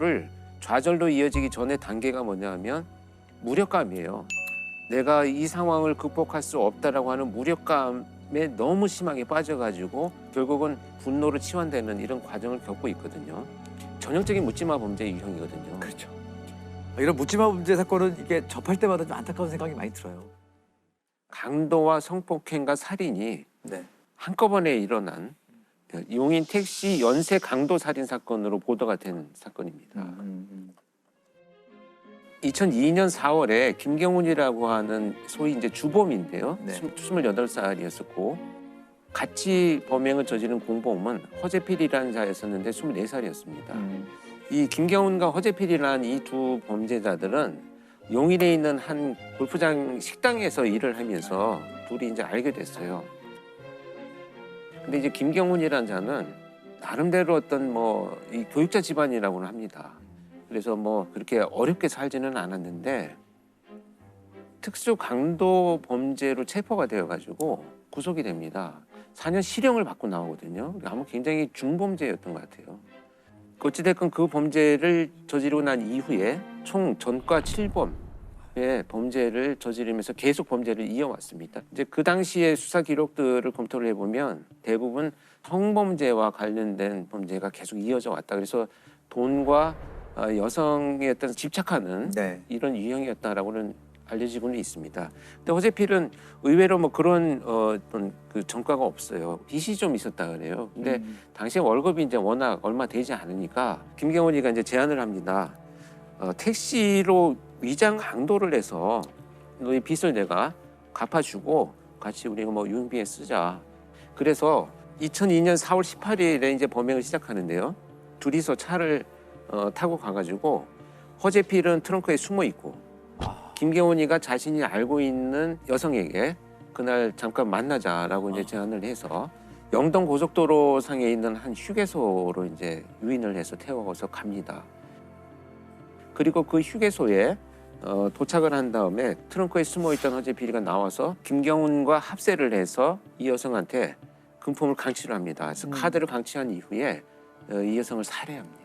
이거를 좌절로 이어지기 전에 단계가 뭐냐면 무력감이에요. 내가 이 상황을 극복할 수 없다라고 하는 무력감에 너무 심하게 빠져가지고 결국은 분노로 치환되는 이런 과정을 겪고 있거든요. 전형적인 묻지마 범죄 유형이거든요. 그렇죠. 이런 묻지마 범죄 사건은 이게 접할 때마다 좀 안타까운 생각이 많이 들어요. 강도와 성폭행과 살인이 네. 한꺼번에 일어난 용인 택시 연쇄 강도 살인 사건으로 보도가 된 사건입니다. 2002년 4월에 김경훈이라고 하는 소위 이제 주범인데요. 네. 28살이었었고 같이 범행을 저지른 공범은 허재필이라는 자였었는데 24살이었습니다. 이 김경훈과 허재필이라는 이 두 범죄자들은 용인에 있는 한 골프장 식당에서 일을 하면서 둘이 이제 알게 됐어요. 근데 이제 김경훈이라는 자는 나름대로 어떤 이 교육자 집안이라고는 합니다. 그래서 그렇게 어렵게 살지는 않았는데 특수 강도 범죄로 체포가 되어가지고 구속이 됩니다. 4년 실형을 받고 나오거든요. 아마 굉장히 중범죄였던 것 같아요. 어찌됐건 그 범죄를 저지르고 난 이후에 총 전과 7범의 범죄를 저지르면서 계속 범죄를 이어왔습니다. 이제 그 당시의 수사 기록들을 검토를 해보면 대부분 성범죄와 관련된 범죄가 계속 이어져 왔다. 그래서 돈과 여성에 어떤 집착하는 네. 이런 유형이었다라고는 알려지고는 있습니다. 근데 허재필은 의외로 그런 어떤 그 전과가 없어요. 빚이 좀 있었다 그래요. 근데 당시에 월급이 이제 워낙 얼마 되지 않으니까 김경훈이가 이제 제안을 합니다. 택시로 위장 강도를 해서 너희 빚을 내가 갚아주고 같이 우리가 유흥비에 쓰자. 그래서 2002년 4월 18일에 이제 범행을 시작하는데요. 둘이서 차를 타고 가가지고 허재필은 트렁크에 숨어 있고 김경훈이가 자신이 알고 있는 여성에게 그날 잠깐 만나자라고 이제 제안을 해서 영동 고속도로 상에 있는 한 휴게소로 이제 유인을 해서 태워서 갑니다. 그리고 그 휴게소에 도착을 한 다음에 트렁크에 숨어 있던 허재필이가 나와서 김경훈과 합세를 해서 이 여성한테 금품을 강취를 합니다. 그래서 카드를 강취한 이후에 이 여성을 살해합니다.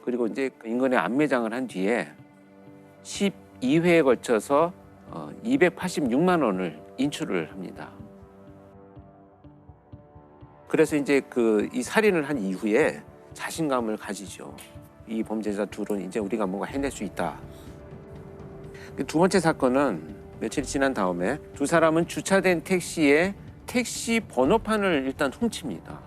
그리고 이제 인근에 안매장을 한 뒤에 12회에 걸쳐서 286만 원을 인출을 합니다. 그래서 이제 이 살인을 한 이후에 자신감을 가지죠. 이 범죄자 둘은 이제 우리가 뭔가 해낼 수 있다. 두 번째 사건은 며칠 지난 다음에 두 사람은 주차된 택시에 택시 번호판을 일단 훔칩니다.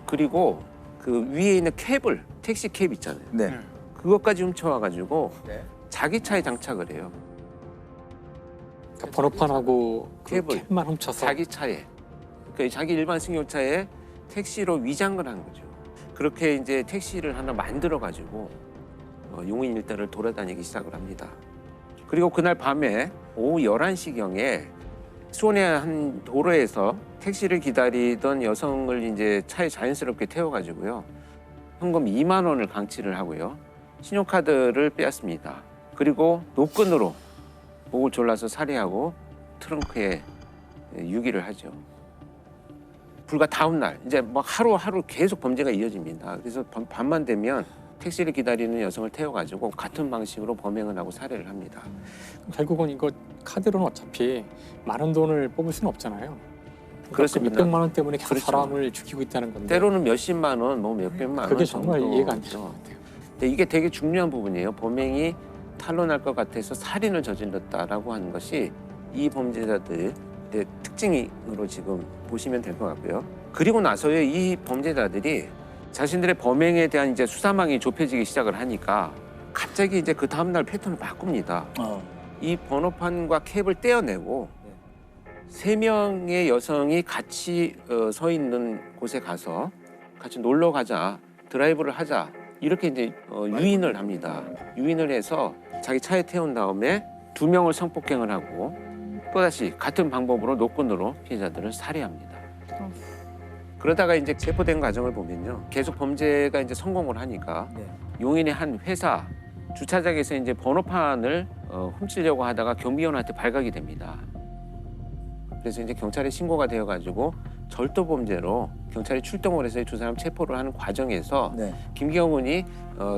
그리고 그 위에 있는 캡을, 택시 캡 있잖아요. 네. 그것까지 훔쳐와가지고 네. 자기 차에 장착을 해요. 그러니까 번호판하고 그 캡을 캡만 훔쳐서 자기 차에, 그러니까 자기 일반 승용차에 택시로 위장을 한 거죠. 그렇게 이제 택시를 하나 만들어가지고 용인 일대를 돌아다니기 시작을 합니다. 그리고 그날 밤에 오후 11시경에 수원의 한 도로에서 택시를 기다리던 여성을 이제 차에 자연스럽게 태워가지고요. 현금 2만 원을 강취를 하고요. 신용카드를 빼앗습니다. 그리고 노끈으로 목을 졸라서 살해하고 트렁크에 유기를 하죠. 불과 다음 날 이제 하루하루 계속 범죄가 이어집니다. 그래서 밤만 되면 택시를 기다리는 여성을 태워가지고 같은 방식으로 범행을 하고 살해를 합니다. 결국은 이거 카드로는 어차피 많은 돈을 뽑을 수는 없잖아요. 그러니까 그렇습니다. 그 몇백만 원 때문에 계속 그렇죠. 사람을 죽이고 있다는 건데 때로는 몇십만 원, 몇백만 원 그게 정말 정도. 이해가 안 되는 것 같아요. 근데 이게 되게 중요한 부분이에요. 범행이 탄로날 것 같아서 살인을 저질렀다라고 하는 것이 이 범죄자들의 특징으로 지금 보시면 될 것 같고요. 그리고 나서야 이 범죄자들이 자신들의 범행에 대한 이제 수사망이 좁혀지기 시작을 하니까 갑자기 이제 그 다음날 패턴을 바꿉니다. 이 번호판과 캡을 떼어내고 세 명의 여성이 같이 서 있는 곳에 가서 같이 놀러 가자, 드라이브를 하자 이렇게 이제 유인을 합니다. 유인을 해서 자기 차에 태운 다음에 2명을 성폭행을 하고 또다시 같은 방법으로 노끈으로 피해자들을 살해합니다. 그러다가 이제 체포된 과정을 보면요, 계속 범죄가 이제 성공을 하니까 용인의 한 회사 주차장에서 이제 번호판을 훔치려고 하다가 경비원한테 발각이 됩니다. 그래서 이제 경찰에 신고가 되어가지고 절도 범죄로 경찰이 출동을 해서 이 두 사람 체포를 하는 과정에서 네. 김경훈이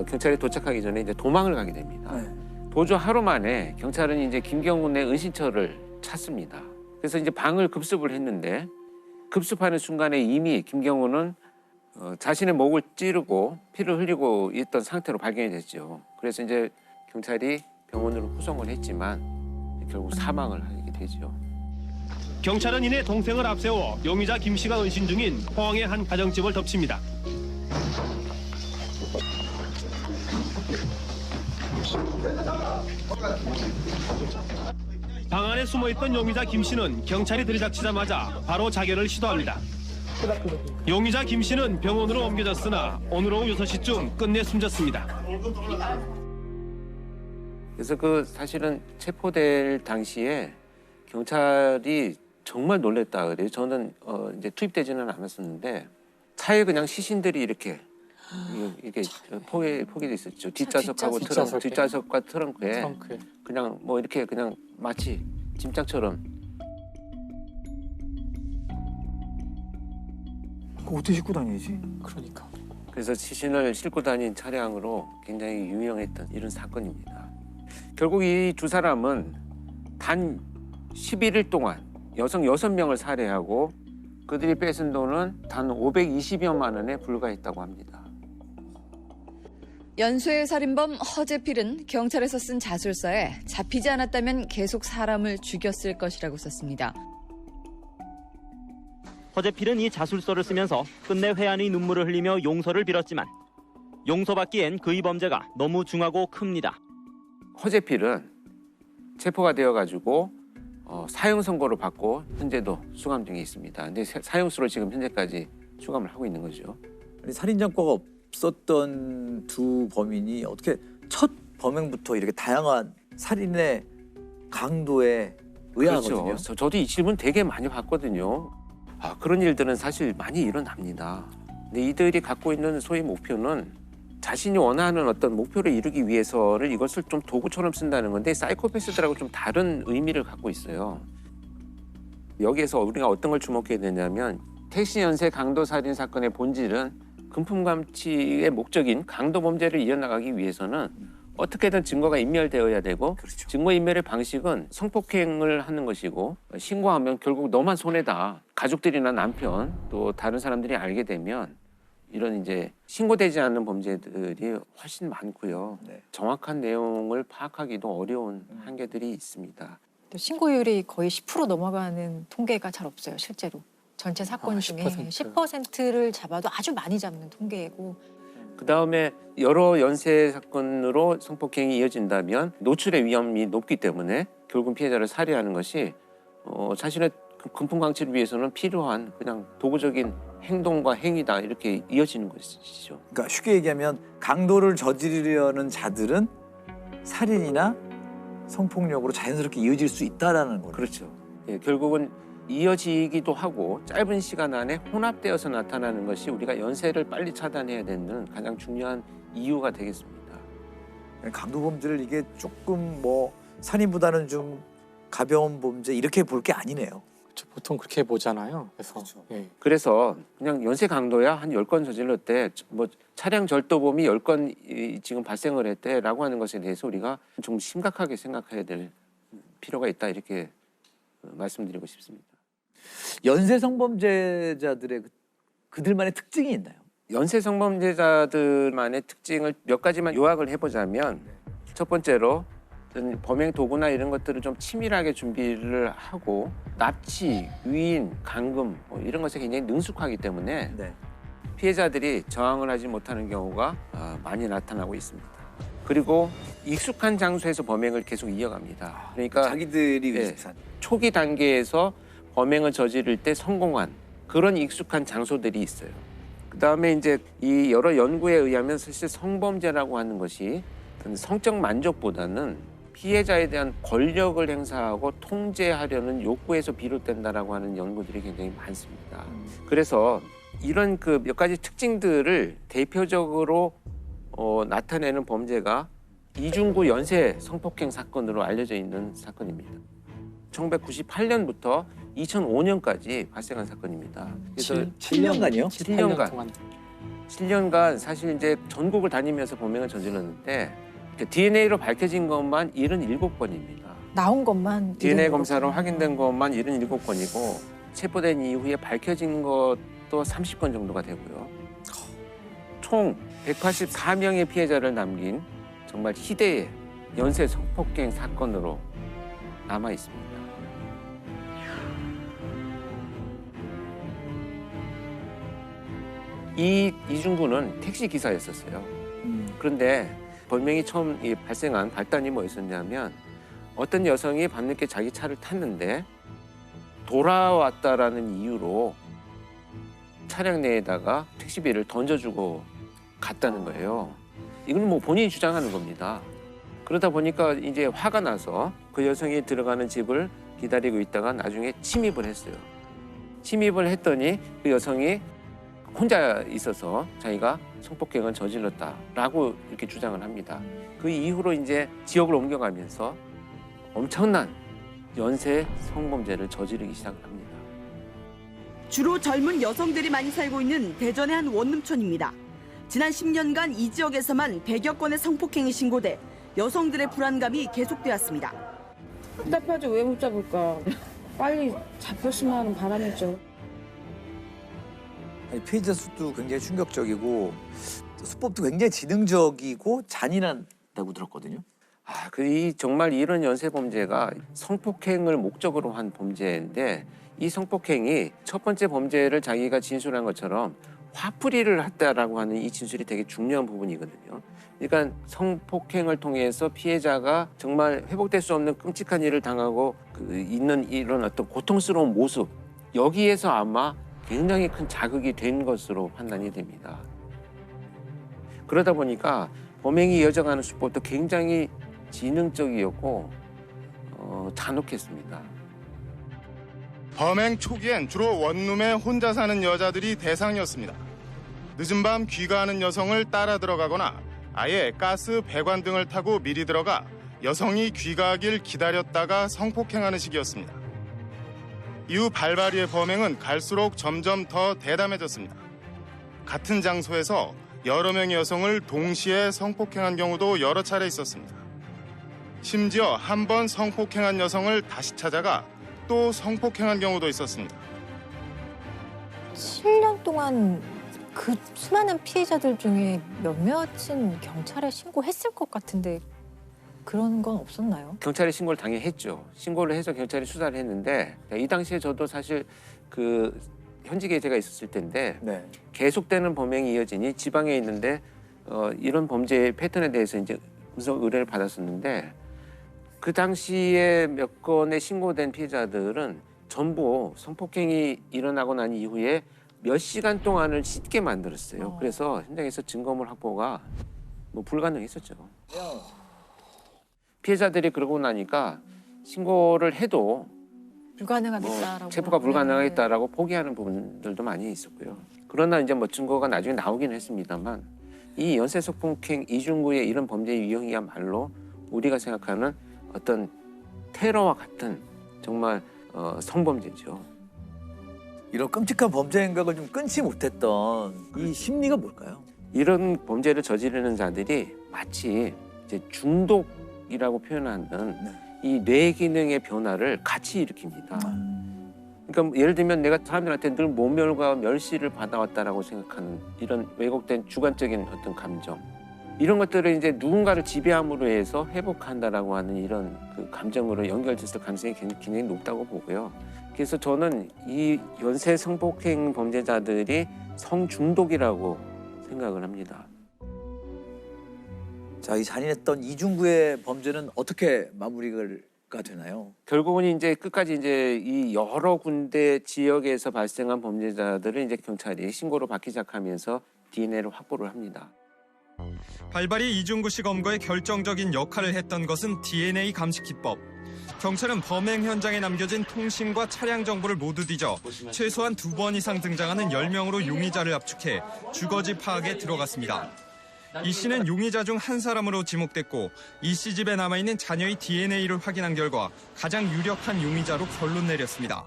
경찰에 도착하기 전에 이제 도망을 가게 됩니다. 네. 도주 하루 만에 경찰은 이제 김경훈의 은신처를 찾습니다. 그래서 이제 방을 급습을 했는데 급습하는 순간에 이미 김경훈은 자신의 목을 찌르고 피를 흘리고 있던 상태로 발견이 됐죠. 그래서 이제 경찰이 병원으로 후송을 했지만 결국 사망을 하게 되죠. 경찰은 이내 동생을 앞세워 용의자 김 씨가 은신 중인 포항의 한 가정집을 덮칩니다. 방 안에 숨어있던 용의자 김 씨는 경찰이 들이닥치자마자 바로 자결을 시도합니다. 용의자 김 씨는 병원으로 옮겨졌으나 오늘 오후 6시쯤 끝내 숨졌습니다. 그래서 그 사실은 체포될 당시에 경찰이 정말 놀랬다 그래요. 저는 이제 투입되지는 않았었는데 차에 그냥 시신들이 이렇게 포개돼 있었죠. 뒷좌석하고 뒷좌석에. 뒷좌석과 트렁크에 트렁크에. 그냥 뭐 이렇게 그냥 마치 짐짝처럼. 그거 어떻게 싣고 다니지? 그러니까. 그래서 시신을 싣고 다닌 차량으로 굉장히 유명했던 이런 사건입니다. 결국 이 두 사람은 단 11일 동안 여성 6명을 살해하고 그들이 뺏은 돈은 단 520여만 원에 불과했다고 합니다. 연쇄 살인범 허재필은 경찰에서 쓴 자술서에 잡히지 않았다면 계속 사람을 죽였을 것이라고 썼습니다. 허재필은 이 자술서를 쓰면서 끝내 회한의 눈물을 흘리며 용서를 빌었지만 용서받기엔 그의 범죄가 너무 중하고 큽니다. 허재필은 체포가 되어가지고 사형 선고를 받고 현재도 수감 중에 있습니다. 근데 사형수로 지금 현재까지 수감을 하고 있는 거죠. 아니, 살인장과가 없었던 두 범인이 어떻게 첫 범행부터 이렇게 다양한 살인의 강도에 의아하거든요. 그렇죠. 저도 이 질문 되게 많이 받거든요. 그런 일들은 사실 많이 일어납니다. 근데 이들이 갖고 있는 소위 목표는 자신이 원하는 어떤 목표를 이루기 위해서를 이것을 좀 도구처럼 쓴다는 건데 사이코패스들하고 좀 다른 의미를 갖고 있어요. 여기에서 우리가 어떤 걸 주목해야 되냐면 택시 연쇄 강도 살인 사건의 본질은 금품 감취의 목적인 강도 범죄를 이어나가기 위해서는 어떻게든 증거가 인멸되어야 되고 그렇죠. 증거 인멸의 방식은 성폭행을 하는 것이고 신고하면 결국 너만 손해다. 가족들이나 남편 또 다른 사람들이 알게 되면 이런 이제 신고되지 않는 범죄들이 훨씬 많고요. 네. 정확한 내용을 파악하기도 어려운 한계들이 있습니다. 또 신고율이 거의 10% 넘어가는 통계가 잘 없어요, 실제로. 전체 사건 중에 10%를 잡아도 아주 많이 잡는 통계이고. 그다음에 여러 연쇄 사건으로 성폭행이 이어진다면 노출의 위험이 높기 때문에 결국 피해자를 살해하는 것이 자신의 금품 강취를 위해서는 필요한 그냥 도구적인 행동과 행위다 이렇게 이어지는 것이죠. 그러니까 쉽게 얘기하면 강도를 저지르려는 자들은 살인이나 성폭력으로 자연스럽게 이어질 수 있다라는 거죠. 그렇죠. 예, 결국은 이어지기도 하고 짧은 시간 안에 혼합되어서 나타나는 것이 우리가 연쇄를 빨리 차단해야 되는 가장 중요한 이유가 되겠습니다. 강도 범죄를 이게 조금 뭐 살인보다는 좀 가벼운 범죄 이렇게 볼 게 아니네요. 그렇죠. 보통 그렇게 보잖아요. 그래서 그렇죠. 예. 그래서 그냥 연쇄 강도야 한 10건 저질렀대. 뭐 차량 절도범이 10건 지금 발생을 했대라고 하는 것에 대해서 우리가 좀 심각하게 생각해야 될 필요가 있다 이렇게 말씀드리고 싶습니다. 연쇄 성범죄자들의 그들만의 특징이 있나요? 연쇄 성범죄자들만의 특징을 몇 가지만 요약을 해보자면 첫 번째로 범행 도구나 이런 것들을 좀 치밀하게 준비를 하고 납치, 유인, 감금 뭐 이런 것에 굉장히 능숙하기 때문에 네. 피해자들이 저항을 하지 못하는 경우가 많이 나타나고 있습니다. 그리고 익숙한 장소에서 범행을 계속 이어갑니다. 그러니까 자기들이 네. 의식한. 초기 단계에서 범행을 저지를 때 성공한 그런 익숙한 장소들이 있어요. 그다음에 이제 이 여러 연구에 의하면 사실 성범죄라고 하는 것이 성적 만족보다는 피해자에 대한 권력을 행사하고 통제하려는 욕구에서 비롯된다라고 하는 연구들이 굉장히 많습니다. 그래서 이런 그 몇 가지 특징들을 대표적으로 나타내는 범죄가 이중구 연쇄 성폭행 사건으로 알려져 있는 사건입니다. 1998년부터 2005년까지 발생한 사건입니다. 그래서 7년간이요? 7년간. 동안 7년간 사실 이제 전국을 다니면서 범행을 저질렀는데 DNA로 밝혀진 것만 77건입니다. 나온 것만 DNA 이름으로. 검사로 확인된 것만 77건이고 체포된 이후에 밝혀진 것도 30건 정도가 되고요. 총 184명의 피해자를 남긴 정말 희대의 연쇄 성폭행 사건으로 남아 있습니다. 이중구는 택시 기사였었어요. 그런데 범행이 처음 발생한 발단이 뭐였었냐면 어떤 여성이 밤늦게 자기 차를 탔는데 돌아왔다라는 이유로 차량 내에다가 택시비를 던져주고 갔다는 거예요. 이건 뭐 본인이 주장하는 겁니다. 그러다 보니까 이제 화가 나서 그 여성이 들어가는 집을 기다리고 있다가 나중에 침입을 했어요. 침입을 했더니 그 여성이 혼자 있어서 자기가 성폭행을 저질렀다라고 이렇게 주장을 합니다. 그 이후로 이제 지역을 옮겨가면서 엄청난 연쇄 성범죄를 저지르기 시작합니다. 주로 젊은 여성들이 많이 살고 있는 대전의 한 원룸촌입니다. 지난 10년간 이 지역에서만 100여 건의 성폭행이 신고돼 여성들의 불안감이 계속되었습니다. 답답하죠. 왜 못 잡을까? 빨리 잡혔으면 하는 바람이죠. 피해자 수도 굉장히 충격적이고 수법도 굉장히 지능적이고 잔인하다고 들었거든요. 정말 이런 연쇄 범죄가 성폭행을 목적으로 한 범죄인데 이 성폭행이 첫 번째 범죄를 자기가 진술한 것처럼 화풀이를 했다라고 하는 이 진술이 되게 중요한 부분이거든요. 그러니까 성폭행을 통해서 피해자가 정말 회복될 수 없는 끔찍한 일을 당하고 있는 이런 어떤 고통스러운 모습, 여기에서 아마 굉장히 큰 자극이 된 것으로 판단이 됩니다. 그러다 보니까 범행이 이어져가는 수법도 굉장히 지능적이었고 잔혹했습니다. 범행 초기엔 주로 원룸에 혼자 사는 여자들이 대상이었습니다. 늦은 밤 귀가하는 여성을 따라 들어가거나 아예 가스 배관 등을 타고 미리 들어가 여성이 귀가하길 기다렸다가 성폭행하는 식이었습니다. 이후 발발이의 범행은 갈수록 점점 더 대담해졌습니다. 같은 장소에서 여러 명의 여성을 동시에 성폭행한 경우도 여러 차례 있었습니다. 심지어 한 번 성폭행한 여성을 다시 찾아가 또 성폭행한 경우도 있었습니다. 7년 동안 그 수많은 피해자들 중에 몇몇은 경찰에 신고했을 것 같은데 그런 건 없었나요? 경찰에 신고를 당연히 했죠. 신고를 해서 경찰이 수사를 했는데 이 당시에 저도 사실 그 현직에 제가 있었을 때인데 네. 계속되는 범행이 이어지니 지방에 있는데 이런 범죄의 패턴에 대해서 이제 분석 의뢰를 받았었는데 그 당시에 몇 건의 신고된 피해자들은 전부 성폭행이 일어나고 난 이후에 몇 시간 동안을 씻게 만들었어요. 그래서 현장에서 증거물 확보가 뭐 불가능했었죠. 피해자들이 그러고 나니까 신고를 해도 불가능하겠다라고 체포가 불가능하겠다라고 포기하는 부분들도 많이 있었고요. 그러나 이제 뭐 증거가 나중에 나오긴 했습니다만 이 연쇄 성폭행 이중구의 이런 범죄 유형이야말로 우리가 생각하는 어떤 테러와 같은 정말 성범죄죠. 이런 끔찍한 범죄 행각을 좀 끊지 못했던 이 심리가 뭘까요? 이런 범죄를 저지르는 자들이 마치 이제 중독이라고 표현하는 이 뇌 기능의 변화를 같이 일으킵니다. 그러니까 예를 들면 내가 사람들한테 늘 모멸과 멸시를 받아왔다라고 생각하는 이런 왜곡된 주관적인 어떤 감정, 이런 것들을 이제 누군가를 지배함으로 해서 회복한다라고 하는 이런 그 감정으로 연결됐을 가능성이 굉장히 높다고 보고요. 그래서 저는 이 연쇄 성폭행 범죄자들이 성중독이라고 생각을 합니다. 자, 이 잔인했던 이중구의 범죄는 어떻게 마무리가 되나요? 결국은 이제 끝까지 이제 이 여러 군데 지역에서 발생한 범죄자들을 이제 경찰이 신고로 받기 시작하면서 DNA를 확보를 합니다. 발발이 이중구 씨 검거에 결정적인 역할을 했던 것은 DNA 감식 기법. 경찰은 범행 현장에 남겨진 통신과 차량 정보를 모두 뒤져 최소한 2번 이상 등장하는 10명으로 용의자를 압축해 주거지 파악에 들어갔습니다. 이 씨는 용의자 중 한 사람으로 지목됐고 이 씨 집에 남아있는 자녀의 DNA를 확인한 결과 가장 유력한 용의자로 결론 내렸습니다.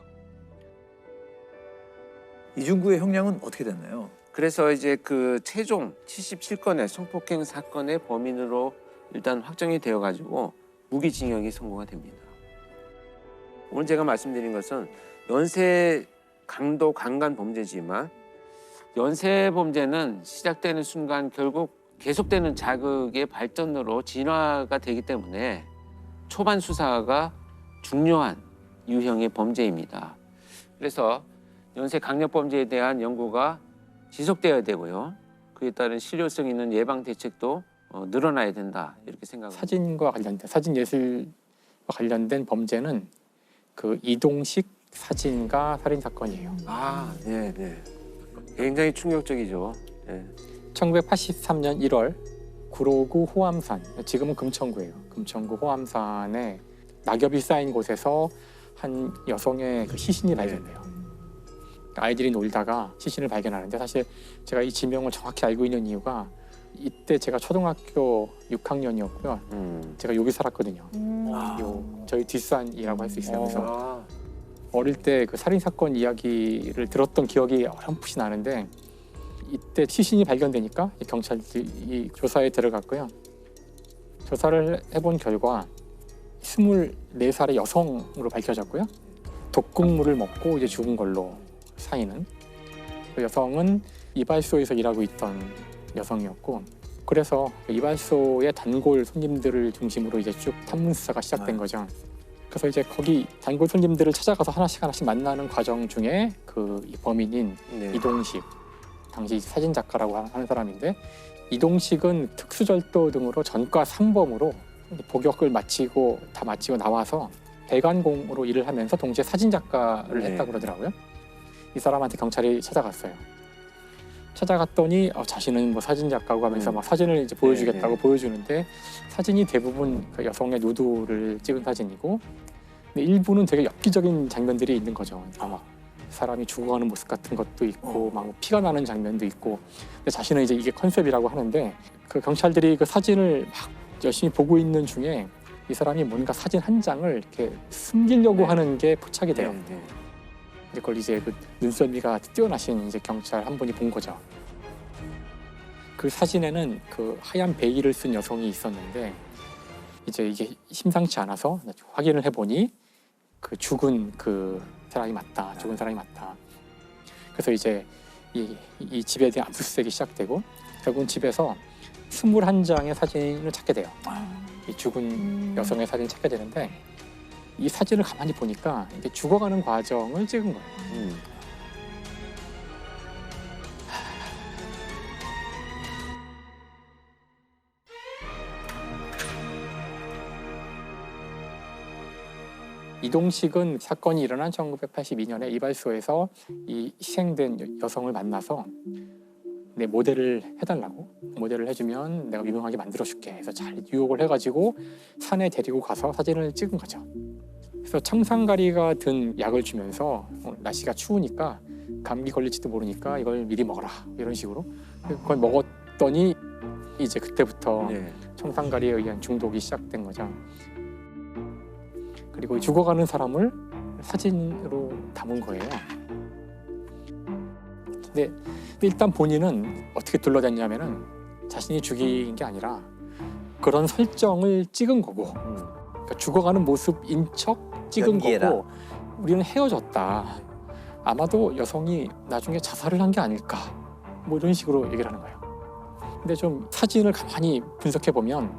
이중구의 형량은 어떻게 됐나요? 그래서 이제 그 최종 77건의 성폭행 사건의 범인으로 일단 확정이 되어가지고 무기징역이 선고가 됩니다. 오늘 제가 말씀드린 것은 연쇄 강도 강간 범죄지만 연쇄 범죄는 시작되는 순간 결국 계속되는 자극의 발전으로 진화가 되기 때문에 초반 수사가 중요한 유형의 범죄입니다. 그래서 연쇄 강력 범죄에 대한 연구가 지속되어야 되고요. 그에 따른 실효성 있는 예방 대책도 늘어나야 된다 이렇게 생각합니다. 사진과 관련된 사진 예술과 관련된 범죄는 그 이동식 사진가 살인 사건이에요. 아, 네, 네. 굉장히 충격적이죠. 네. 1983년 1월 구로구 호암산, 지금은 금천구예요. 금천구 호암산에 낙엽이 쌓인 곳에서 한 여성의 그 시신이 발견돼요. 아이들이 놀다가 시신을 발견하는데 사실 제가 이 지명을 정확히 알고 있는 이유가 이때 제가 초등학교 6학년이었고요. 제가 여기 살았거든요. 저희 뒷산이라고 할 수 있어요. 그래서 어릴 때 그 살인 사건 이야기를 들었던 기억이 어렴풋이 나는데 이때 시신이 발견되니까 경찰들이 조사에 들어갔고요. 조사를 해본 결과 24살의 여성으로 밝혀졌고요. 독극물을 먹고 이제 죽은 걸로 사인은. 그 여성은 이발소에서 일하고 있던 여성이었고, 그래서 이발소의 단골 손님들을 중심으로 이제 쭉 탐문 수사가 시작된 거죠. 그래서 이제 거기 단골 손님들을 찾아가서 하나씩 만나는 과정 중에 그 이 범인인 이동식, 당시 사진 작가라고 하는 사람인데, 이동식은 특수절도 등으로 전과 3범으로 복역을 마치고 나와서 배관공으로 일을 하면서 동시에 사진 작가를 했다고 그러더라고요. 이 사람한테 경찰이 찾아갔어요. 찾아갔더니 자신은 뭐 사진 작가고 하면서 막 사진을 이제 보여주겠다고 보여주는데, 사진이 대부분 그 여성의 누드를 찍은 사진이고, 근데 일부는 되게 엽기적인 장면들이 있는 거죠. 막 사람이 죽어가는 모습 같은 것도 있고, 막 피가 나는 장면도 있고. 근데 자신은 이제 이게 컨셉이라고 하는데, 그 경찰들이 그 사진을 막 열심히 보고 있는 중에 이 사람이 뭔가 사진 한 장을 이렇게 숨기려고 하는 게 포착이 돼요. 그걸 이제 그 눈썰미가 뛰어나신 이제 경찰 한 분이 본 거죠. 그 사진에는 그 하얀 베일을 쓴 여성이 있었는데, 이제 이게 심상치 않아서 확인을 해보니 그 죽은 그 사람이 맞다. 죽은 사람이 맞다. 그래서 이제 이 집에 대한 압수수색이 시작되고, 결국은 집에서 21장의 사진을 찾게 돼요. 이 죽은 여성의 사진을 찾게 되는데, 이 사진을 가만히 보니까 이게 죽어가는 과정을 찍은 거예요. 이동식은 사건이 일어난 1982년에 이발소에서 이 희생된 여성을 만나서 내 모델을 해달라고, 모델을 해주면 내가 유명하게 만들어줄게 해서 잘 유혹을 해가지고 산에 데리고 가서 사진을 찍은 거죠. 그래서 청산가리가 든 약을 주면서 날씨가 추우니까 감기 걸릴지도 모르니까 이걸 미리 먹어라, 이런 식으로. 그걸 먹었더니 이제 그때부터 청산가리에 의한 중독이 시작된 거죠. 그리고 죽어가는 사람을 사진으로 담은 거예요. 근데 일단 본인은 어떻게 둘러댔냐면은 자신이 죽인 게 아니라 그런 설정을 찍은 거고, 그러니까 죽어가는 모습인 척 찍은 연기해라. 거고, 우리는 헤어졌다. 아마도 여성이 나중에 자살을 한 게 아닐까, 뭐 이런 식으로 얘기를 하는 거예요. 근데 좀 사진을 가만히 분석해 보면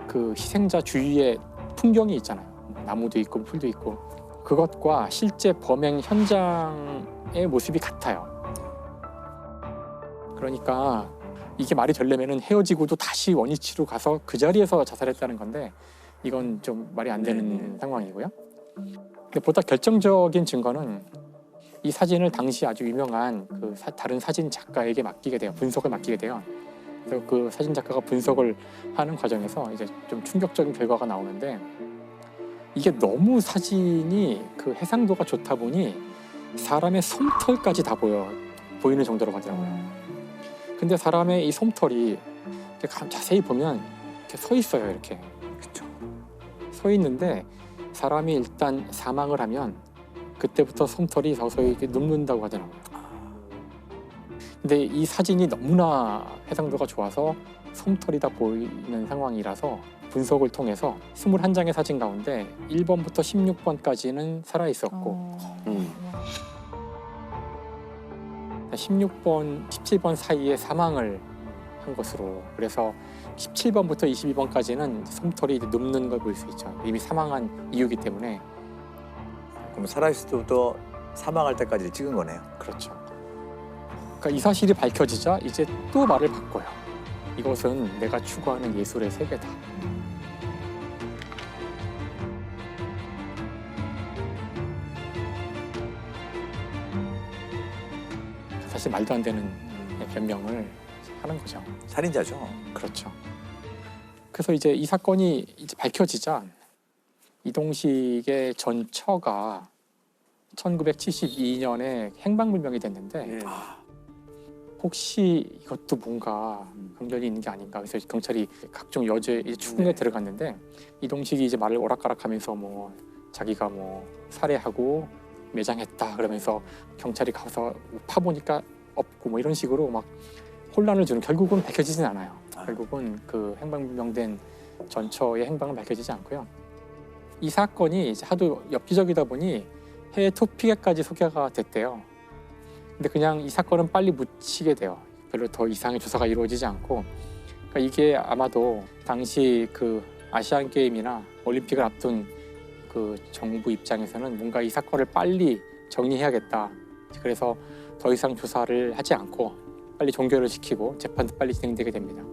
그 희생자 주위에 풍경이 있잖아요. 나무도 있고 풀도 있고, 그것과 실제 범행 현장의 모습이 같아요. 그러니까 이게 말이 되려면은 헤어지고도 다시 원위치로 가서 그 자리에서 자살했다는 건데, 이건 좀 말이 안 되는 상황이고요. 근데 보다 결정적인 증거는 이 사진을 당시 아주 유명한 그 다른 사진 작가에게 맡기게 돼요. 분석을 맡기게 돼요. 그래서 그 사진 작가가 분석을 하는 과정에서 이제 좀 충격적인 결과가 나오는데, 이게 너무 사진이 그 해상도가 좋다 보니 사람의 솜털까지 다 보이는 정도로 가더라고요. 근데 사람의 이 솜털이 이렇게 자세히 보면 이렇게 서 있어요. 이렇게. 그렇죠. 서 있는데 사람이 일단 사망을 하면 그때부터 솜털이 서서히 이렇게 눕는다고 하더라고요. 근데 이 사진이 너무나 해상도가 좋아서 솜털이 다 보이는 상황이라서 분석을 통해서 21장의 사진 가운데 1번부터 16번까지는 살아있었고 16번, 17번 사이에 사망을 한 것으로, 그래서 17번부터 22번까지는 솜털이 눕는 걸 볼 수 있죠. 이미 사망한 이유이기 때문에. 그럼 살아있을 때부터 사망할 때까지 찍은 거네요. 그렇죠. 그러니까 이 사실이 밝혀지자 이제 또 말을 바꿔요. 이것은 내가 추구하는 예술의 세계다. 사실 말도 안 되는 변명을 하는 거죠. 살인자죠. 그렇죠. 그래서 이제 이 사건이 이제 밝혀지자 이동식의 전처가 1972년에 행방불명이 됐는데 혹시 이것도 뭔가 관련이 있는 게 아닌가. 그래서 경찰이 각종 여죄 추궁에 들어갔는데 이동식이 이제 말을 오락가락하면서 뭐 자기가 뭐 살해하고 매장했다 그러면서 경찰이 가서 파보니까 없고 뭐 이런 식으로 막 혼란을 주는, 결국은 밝혀지진 않아요. 결국은 그 행방불명된 전처의 행방은 밝혀지지 않고요. 이 사건이 이제 하도 엽기적이다 보니 해외 토픽에까지 소개가 됐대요. 근데 그냥 이 사건은 빨리 묻히게 돼요. 별로 더 이상의 조사가 이루어지지 않고. 그러니까 이게 아마도 당시 그 아시안 게임이나 올림픽을 앞둔 그 정부 입장에서는 뭔가 이 사건을 빨리 정리해야겠다. 그래서 더 이상 조사를 하지 않고 빨리 종결을 시키고 재판도 빨리 진행되게 됩니다.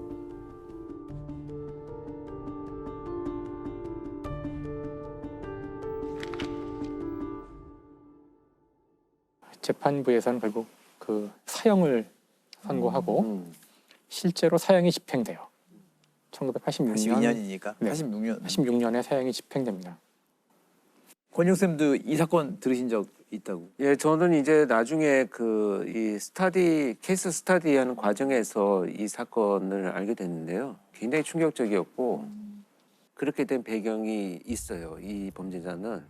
재판부에서는 결국 그 사형을 선고하고 실제로 사형이 집행돼요. 82년이니까 네, 86년. 86년에 사형이 집행됩니다. 권영 쌤도 이 사건 들으신 적 있다고? 예, 저는 이제 나중에 그 이 케이스 스터디하는 과정에서 이 사건을 알게 됐는데요. 굉장히 충격적이었고 그렇게 된 배경이 있어요. 이 범죄자는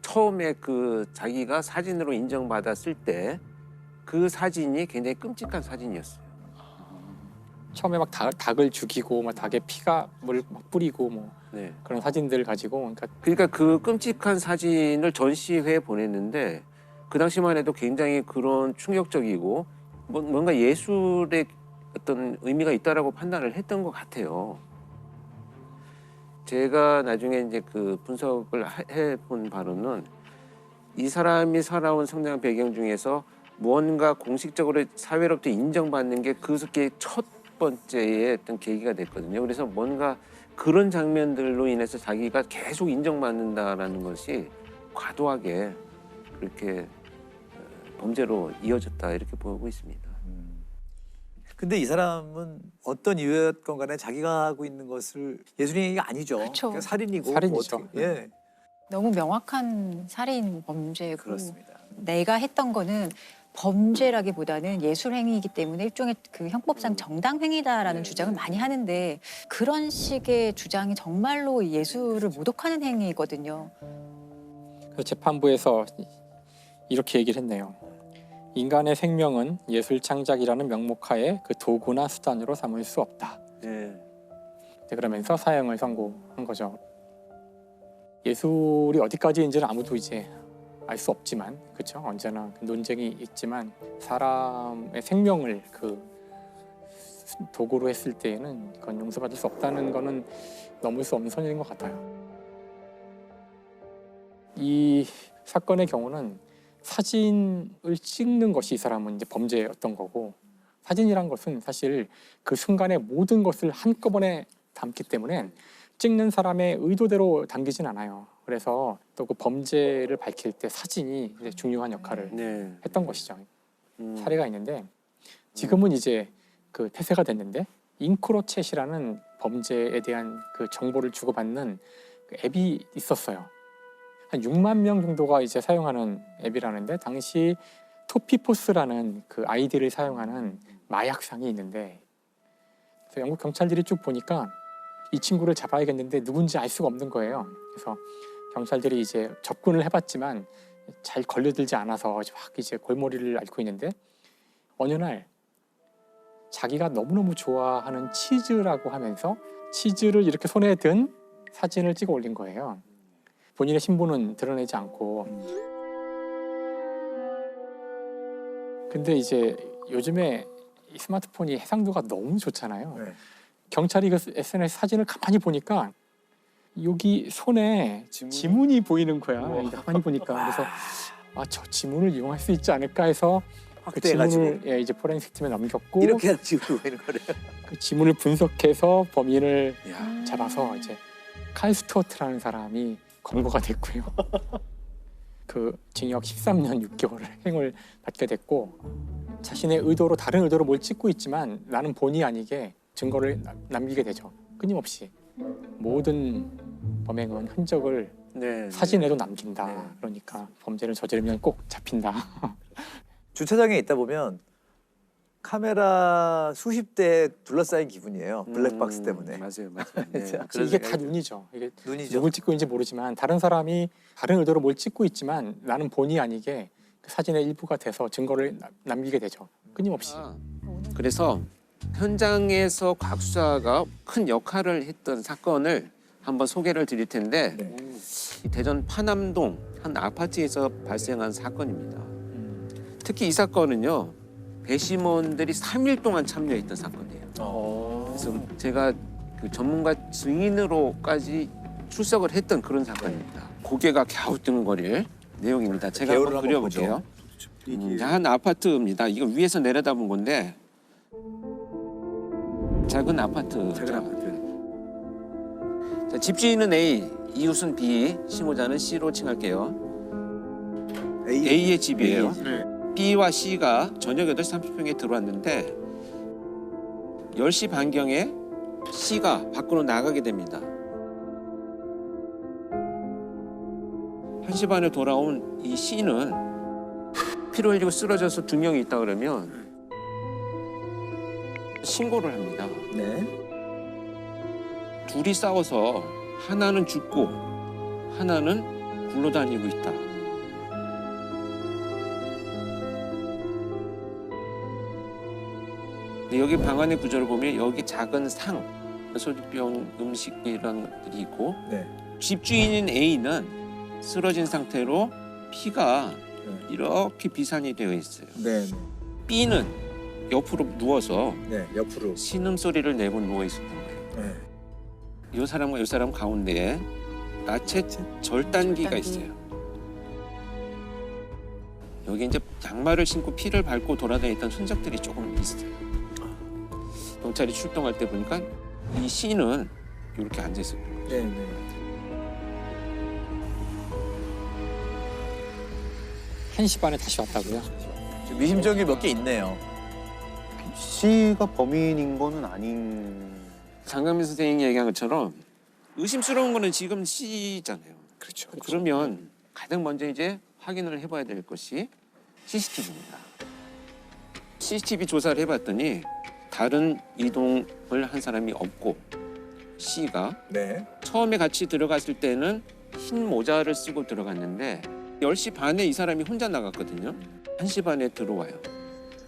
처음에 그 자기가 사진으로 인정받았을 때 그 사진이 굉장히 끔찍한 사진이었어요. 처음에 막 닭을 죽이고 막 닭에 피가 물 막 뿌리고 뭐 네. 그런 사진들을 가지고 그러니까 그 끔찍한 사진을 전시회에 보냈는데 그 당시만 해도 굉장히 그런 충격적이고 뭔가 예술의 어떤 의미가 있다라고 판단을 했던 것 같아요. 제가 나중에 이제 그 분석을 해본 바로는 이 사람이 살아온 성장 배경 중에서 무언가 공식적으로 사회로부터 인정받는 게 그게 첫 번째의 어떤 계기가 됐거든요. 그래서 뭔가 그런 장면들로 인해서 자기가 계속 인정받는다라는 것이 과도하게 그렇게 범죄로 이어졌다 이렇게 보고 있습니다. 근데 이 사람은 어떤 이유였건 간에 자기가 하고 있는 것을 예술행위가 아니죠. 그쵸. 그냥 살인이고 살인이죠. 뭐 어떻게, 예. 너무 명확한 살인 범죄고 그렇습니다. 내가 했던 거는 범죄라기보다는 예술행위이기 때문에 일종의 그 형법상 정당행위다라는 주장을 많이 하는데 그런 식의 주장이 정말로 예술을 모독하는 행위거든요. 그래서 재판부에서 이렇게 얘기를 했네요. 인간의 생명은 예술 창작이라는 명목하에 그 도구나 수단으로 삼을 수 없다. 네. 그러면서 사형을 선고한 거죠. 예술이 어디까지인지는 아무도 이제 알 수 없지만, 그렇죠? 언제나 논쟁이 있지만 사람의 생명을 그 도구로 했을 때에는 그건 용서받을 수 없다는 거는 넘을 수 없는 선인 것 같아요. 이 사건의 경우는 사진을 찍는 것이 이 사람은 이제 범죄였던 거고, 사진이란 것은 사실 그 순간의 모든 것을 한꺼번에 담기 때문에 찍는 사람의 의도대로 담기진 않아요. 그래서 또 그 범죄를 밝힐 때 사진이 이제 중요한 역할을 네. 했던 것이죠. 사례가 있는데 지금은 이제 그 폐쇄가 됐는데 잉크로챗이라는 범죄에 대한 그 정보를 주고받는 그 앱이 있었어요. 한 6만 명 정도가 이제 사용하는 앱이라는데 당시 토피포스라는 그 아이디를 사용하는 마약상이 있는데 그래서 영국 경찰들이 쭉 보니까 이 친구를 잡아야겠는데 누군지 알 수가 없는 거예요. 그래서 경찰들이 이제 접근을 해봤지만 잘 걸려들지 않아서 막 이제 골머리를 앓고 있는데 어느 날 자기가 너무너무 좋아하는 치즈라고 하면서 치즈를 이렇게 손에 든 사진을 찍어 올린 거예요. 본인의 신분은 드러내지 않고. 근데 이제 요즘에 이 스마트폰이 해상도가 너무 좋잖아요. 네. 경찰이 그 SNS 사진을 가만히 보니까 여기 손에 지문이 보이는 거야. 가만히 보니까. 그래서 저 지문을 이용할 수 있지 않을까 해서 그 확대해가지고. 지문을 이제 포렌식 팀에 넘겼고 이렇게 해서 지금 보이는 거래요. 그 지문을 분석해서 범인을 잡아서 이제 칼 스투어트라는 사람이 검거가 됐고요. 그 징역 13년 6개월을 형을 받게 됐고 자신의 의도로 다른 의도로 뭘 찍고 있지만 나는 본의 아니게 증거를 남기게 되죠. 끊임없이 모든 범행은 흔적을 네. 사진에도 남긴다. 네. 그러니까 범죄를 저지르면 꼭 잡힌다. 주차장에 있다 보면 카메라 수십 대 둘러싸인 기분이에요. 블랙박스 때문에. 맞아요. 네. 자, 그런 이게 다 생각이- 눈이죠. 이게 눈이죠. 누굴 찍고 있는지 모르지만 다른 사람이 다른 의도로 뭘 찍고 있지만 나는 본의 아니게 그 사진의 일부가 돼서 증거를 남기게 되죠. 끊임없이. 그래서 현장에서 과학수사가 큰 역할을 했던 사건을 한번 소개를 드릴 텐데 네. 이 대전 파남동 한 아파트에서 발생한 사건입니다. 특히 이 사건은요. 배심원들이 3일 동안 참여했던 사건이에요. 그래서 제가 그 전문가 증인으로까지 출석을 했던 그런 사건입니다. 고개가 갸우뚱거릴 내용입니다. 제가 개요를 한번 한번 그려볼게요. 한 아파트입니다. 이거 위에서 내려다본 건데 작은 아파트. 작은 아파트. 자, 집주인은 A, 이웃은 B, 신고자는 C로 칭할게요. A의 집이에요. B와 C가 저녁 8시 30분에 들어왔는데 10시 반경에 C가 밖으로 나가게 됩니다. 1시 반에 돌아온 이 C는 피를 흘리고 쓰러져서 2명이 있다 그러면 신고를 합니다. 네. 둘이 싸워서 하나는 죽고 하나는 굴러다니고 있다. 근데 여기 방안의 구조를 보면 여기 작은 상, 소주병, 음식 이런 것들이 있고 네. 집주인인 A는 쓰러진 상태로 피가 이렇게 비산이 되어 있어요. 네. B는 옆으로 누워서 네. 옆으로. 신음소리를 내고 누워 있었던 거예요. 네. 이 사람과 이 사람 가운데에 나체 절단기가 있어요. 여기 이제 양말을 신고 피를 밟고 돌아다녔던 흔적들이 조금 있어요. 경찰이 출동할 때 보니까 이 C는 이렇게 앉아 있었던 거예요. 네. 네. 한 시 반에 다시 왔다고요? 좀 미심쩍이 몇 개 있네요. C가 범인인 거는 아닌. 장강민 선생님이 얘기한 것처럼 의심스러운 거는 지금 C잖아요. 그렇죠. 그러면 가장 먼저 이제 확인을 해봐야 될 것이 CCTV입니다. CCTV 조사를 해봤더니 다른 이동을 한 사람이 없고 C가 네. 처음에 같이 들어갔을 때는 흰 모자를 쓰고 들어갔는데 10시 반에 이 사람이 혼자 나갔거든요. 1시 반에 들어와요.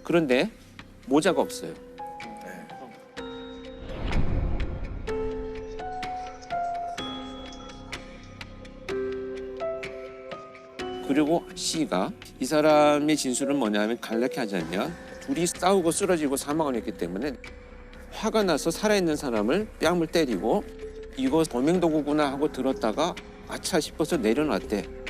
그런데 모자가 없어요. 그리고 C가 이 사람의 진술은 뭐냐면 간략히 하자면 둘이 싸우고 쓰러지고 사망을 했기 때문에 화가 나서 살아있는 사람을 뺨을 때리고 이거 범행 도구구나 하고 들었다가 아차 싶어서 내려놨대.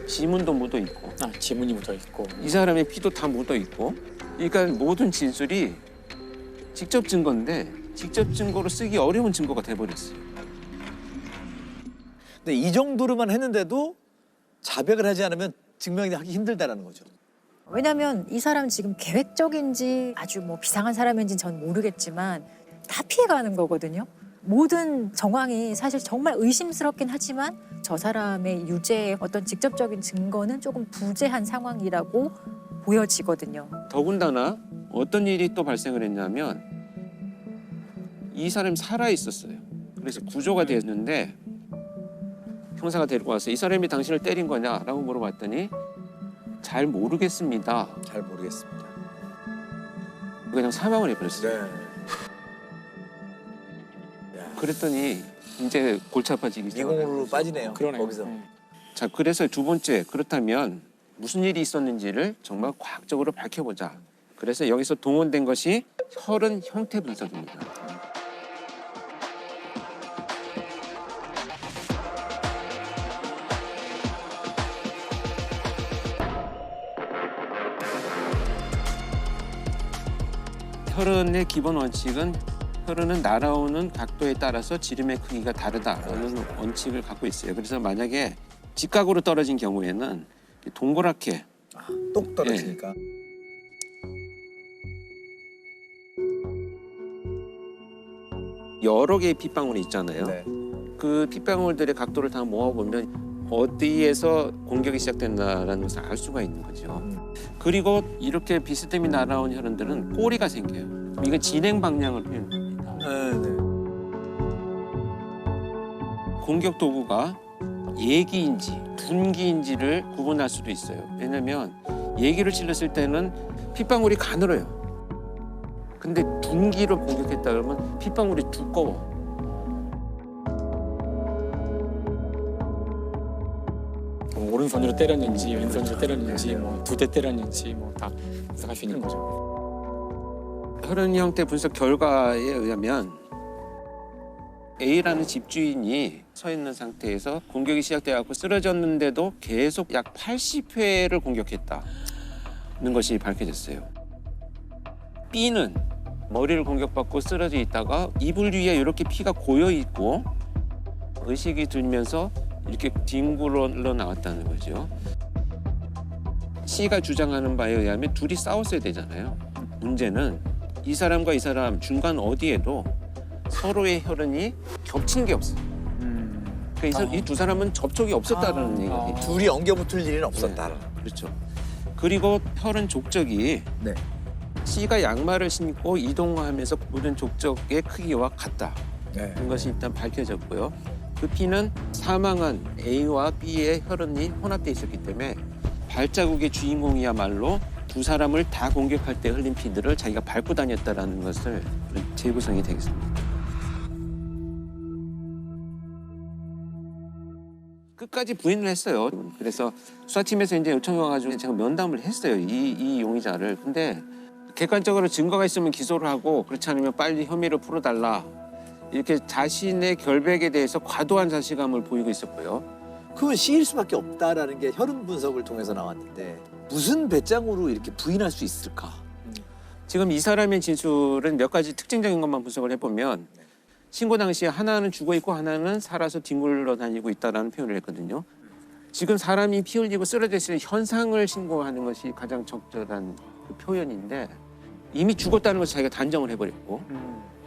지문도 묻어 있고 지문이 묻어 있고 이 사람의 피도 다 묻어 있고 그러니까 모든 진술이 직접 증거인데 직접 증거로 쓰기 어려운 증거가 돼버렸어요. 근데 이 정도로만 했는데도 자백을 하지 않으면 증명하기 힘들다라는 거죠. 왜냐하면 이 사람 지금 계획적인지 아주 뭐 비상한 사람인지는 전 모르겠지만 다 피해가는 거거든요. 모든 정황이 사실 정말 의심스럽긴 하지만 저 사람의 유죄의 어떤 직접적인 증거는 조금 부재한 상황이라고 보여지거든요. 더군다나 어떤 일이 또 발생을 했냐면 이 사람이 살아 있었어요. 그래서 구조가 됐는데 형사가 데리고 와서 이 사람이 당신을 때린 거냐라고 물어봤더니 잘 모르겠습니다. 잘 모르겠습니다. 그냥 사망을 해버렸어요. 네. 그랬더니 이제 골치 아파지기 미궁으로 시작해요. 빠지네요. 그러네요. 거기서. 자, 그래서 두 번째, 그렇다면 무슨 일이 있었는지를 정말 과학적으로 밝혀보자. 그래서 여기서 동원된 것이 혈흔 형태 분석입니다. 혈흔의 기본 원칙은 혈흔은 날아오는 각도에 따라서 지름의 크기가 다르다라는 원칙을 갖고 있어요. 그래서 만약에 직각으로 떨어진 경우에는 동그랗게 똑 떨어지니까. 여러 개의 핏방울이 있잖아요. 네. 그 핏방울들의 각도를 다 모아보면 어디에서 공격이 시작됐나라는 것을 알 수가 있는 거죠. 그리고 이렇게 비스듬히 날아온 혈흔들은 꼬리가 생겨요. 이건 진행 방향을 표현합니다. 네. 공격 도구가 예기인지 둔기인지를 구분할 수도 있어요. 왜냐하면 예기를 찔렀을 때는 핏방울이 가늘어요. 근데 둔기로 공격했다 그러면 핏방울이 두꺼워. 오른손으로 때렸는지 왼손으로 때렸는지 뭐 두 대 때렸는지 뭐 다 분석할 수 있는 거죠. 혈흔 형태 분석 결과에 의하면 A라는 집주인이 서 있는 상태에서 공격이 시작돼갖고 쓰러졌는데도 계속 약 80회를 공격했다는 것이 밝혀졌어요. B는 머리를 공격받고 쓰러져 있다가 이불 위에 이렇게 피가 고여 있고 의식이 들면서 이렇게 뒹굴러 나왔다는 거죠. C가 주장하는 바에 의하면 둘이 싸웠어야 되잖아요. 문제는 이 사람과 이 사람 중간 어디에도 서로의 혈흔이 겹친 게 없어요. 그러니까 이 두 사람은 접촉이 없었다는 얘기예요. 둘이 엉겨붙을 일은 없었다. 네, 그렇죠. 그리고 혈흔 족적이 네. C가 양말을 신고 이동하면서 묻은 족적의 크기와 같다는 네. 것이 일단 밝혀졌고요. 그 피는 사망한 A와 B의 혈흔이 혼합돼 있었기 때문에 발자국의 주인공이야말로 두 사람을 다 공격할 때 흘린 피들을 자기가 밟고 다녔다는 것을 재구성이 되겠습니다. 끝까지 부인을 했어요. 그래서 수사팀에서 이제 요청이 와가지고 제가 면담을 했어요. 이 용의자를. 근데 객관적으로 증거가 있으면 기소를 하고 그렇지 않으면 빨리 혐의를 풀어달라. 이렇게 자신의 결백에 대해서 과도한 자신감을 보이고 있었고요. 그건 C일 수밖에 없다라는 게 혈흔 분석을 통해서 나왔는데 무슨 배짱으로 이렇게 부인할 수 있을까? 지금 이 사람의 진술은 몇 가지 특징적인 것만 분석을 해보면 신고 당시에 하나는 죽어 있고 하나는 살아서 뒹굴러 다니고 있다라는 표현을 했거든요. 지금 사람이 피 흘리고 쓰러져 있을 현상을 신고하는 것이 가장 적절한 그 표현인데 이미 죽었다는 것을 자기가 단정을 해버렸고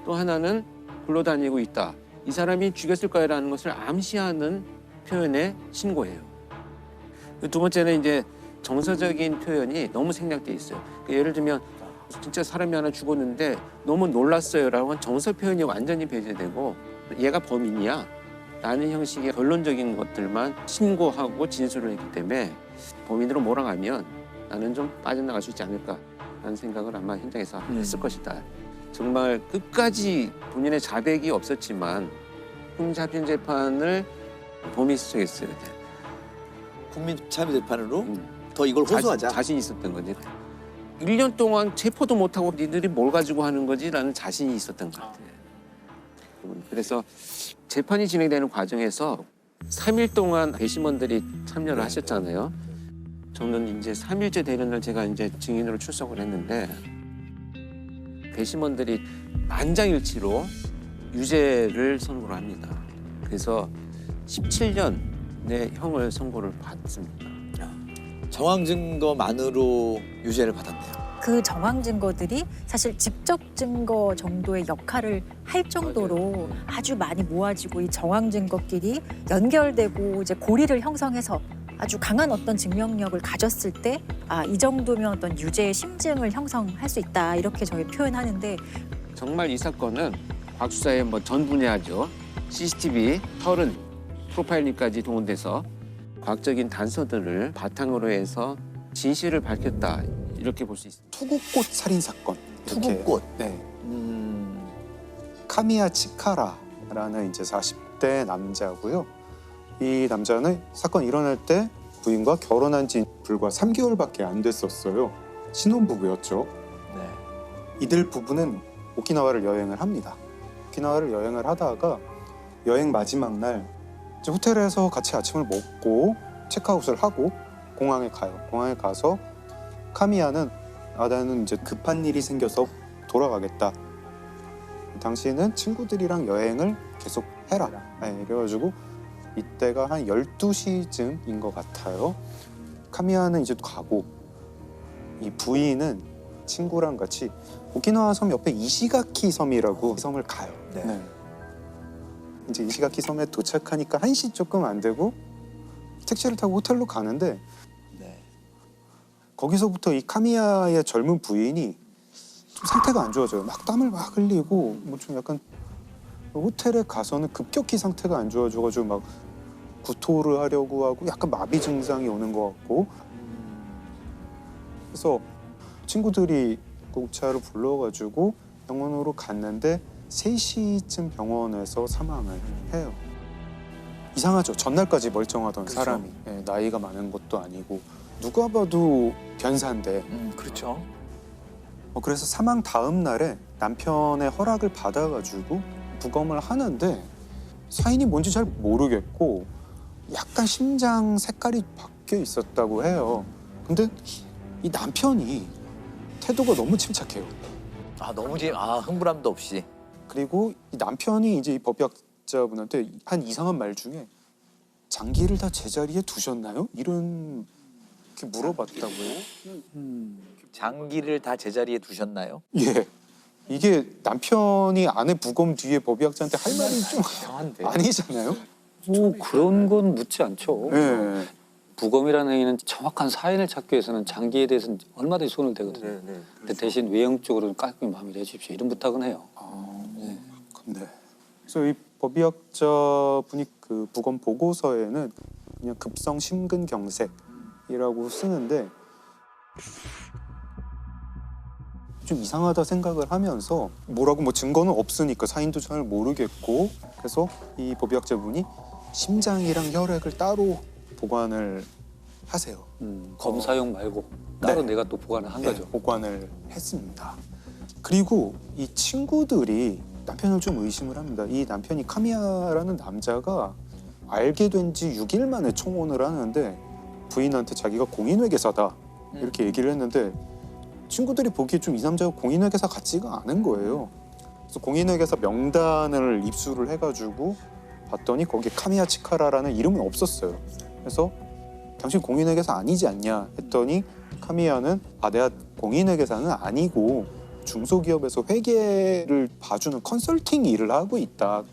또 하나는 굴러다니고 있다. 이 사람이 죽였을 거라는 것을 암시하는 표현의 신고예요. 두 번째는 이제 정서적인 표현이 너무 생략돼 있어요. 예를 들면 진짜 사람이 하나 죽었는데 너무 놀랐어요라고 하면 정서 표현이 완전히 배제되고 얘가 범인이야 라는 형식의 결론적인 것들만 신고하고 진술을 했기 때문에 범인으로 몰아가면 나는 좀 빠져나갈 수 있지 않을까라는 생각을 아마 현장에서 했을 것이다. 정말 끝까지 본인의 자백이 없었지만 국민참여재판을 범인 수석했어요. 국민참여재판으로 더 이걸 호소하자. 자신 있었던 거지. 1년 동안 체포도 못하고 니들이 뭘 가지고 하는 거지라는 자신이 있었던 것 같아요. 그래서 재판이 진행되는 과정에서 3일 동안 배심원들이 참여를 하셨잖아요. 저는 이제 3일째 되는 날 제가 이제 증인으로 출석을 했는데 배심원들이 만장일치로 유죄를 선고를 합니다. 그래서 17년의 형을 선고를 받습니다. 정황 증거만으로 유죄를 받았네요. 그 정황 증거들이 사실 직접 증거 정도의 역할을 할 정도로 아주 많이 모아지고 이 정황 증거끼리 연결되고 이제 고리를 형성해서 아주 강한 어떤 증명력을 가졌을 때 이 정도면 어떤 유죄의 심증을 형성할 수 있다 이렇게 저희 표현하는데 정말 이 사건은 과학 수사의 전 분야죠. CCTV, 혈흔 프로파일링까지 동원돼서 과학적인 단서들을 바탕으로 해서 진실을 밝혔다 이렇게 볼 수 있습니다. 투구꽃 살인 사건. 이렇게. 투구꽃. 네. 카미야 치카라라는 이제 40대 남자고요. 이 남자는 사건 일어날 때 부인과 결혼한 지 불과 3개월밖에 안 됐었어요. 신혼부부였죠. 네. 이들 부부는 오키나와를 여행을 합니다. 오키나와를 여행을 하다가 여행 마지막 날 이제 호텔에서 같이 아침을 먹고 체크아웃을 하고 공항에 가요. 공항에 가서 카미야는 나는 이제 급한 일이 생겨서 돌아가겠다. 당신은 친구들이랑 여행을 계속 해라. 네, 이래가지고 이때가 한 12시쯤인 것 같아요. 카미야는 이제 가고 이 부인은 친구랑 같이 오키나와 섬 옆에 이시가키 섬이라고 섬을 가요. 네. 이제 이시가키 섬에 도착하니까 1시 조금 안 되고 택시를 타고 호텔로 가는데 네. 거기서부터 이 카미야의 젊은 부인이 좀 상태가 안 좋아져요. 막 땀을 막 흘리고 뭐 좀 약간 호텔에 가서는 급격히 상태가 안 좋아져가지고 막 구토를 하려고 하고 약간 마비 증상이 오는 것 같고 그래서 친구들이 구급차를 불러가지고 병원으로 갔는데 3시쯤 병원에서 사망을 해요. 이상하죠. 전날까지 멀쩡하던 그렇죠. 사람이 나이가 많은 것도 아니고 누가 봐도 변사인데 그렇죠. 그래서 사망 다음 날에 남편의 허락을 받아가지고 부검을 하는데 사인이 뭔지 잘 모르겠고 약간 심장 색깔이 바뀌어 있었다고 해요. 근데 이 남편이 태도가 너무 침착해요. 너무 흥분함도 없이. 그리고 이 남편이 이제 이 법의학자분한테 한 이상한 말 중에 장기를 다 제자리에 두셨나요? 이런 이렇게 물어봤다고요. 장기를 다 제자리에 두셨나요? 예. 이게 남편이 아내 부검 뒤에 법의학자한테 할 말이 좀 이상한데. 아니잖아요. 뭐 그런 건 묻지 않죠. 네. 부검이라는 행위는 정확한 사인을 찾기 위해서는 장기에 대해서는 얼마든지 손을 대거든요. 근데 대신 외형적으로는 깔끔히 마무리해 주십시오. 이런 부탁은 해요. 네. 그래서 이 법의학자분이 그 부검 보고서에는 그냥 급성 심근경색이라고 쓰는데 좀 이상하다 생각을 하면서 뭐라고 뭐 증거는 없으니까 사인도 잘 모르겠고 그래서 이 법의학자분이 심장이랑 혈액을 따로 보관을 하세요. 검사용 말고 따로 내가 또 보관을 한 거죠. 보관을 했습니다. 그리고 이 친구들이 남편을 좀 의심을 합니다. 이 남편이 카미야라는 남자가 알게 된 지 6일 만에 청혼을 하는데 부인한테 자기가 공인회계사다 이렇게 얘기를 했는데 친구들이 보기에 좀 이 남자가 공인회계사 같지가 않은 거예요. 그래서 공인회계사 명단을 입수를 해가지고 봤더니 거기에 카미야 치카라라는 이름은 없었어요. 그래서 당신 공인회계사 아니지 않냐 했더니 카미야는 내가 공인회계사는 아니고 중소기업에서 회계를 봐주는 컨설팅 일을 하고 있다.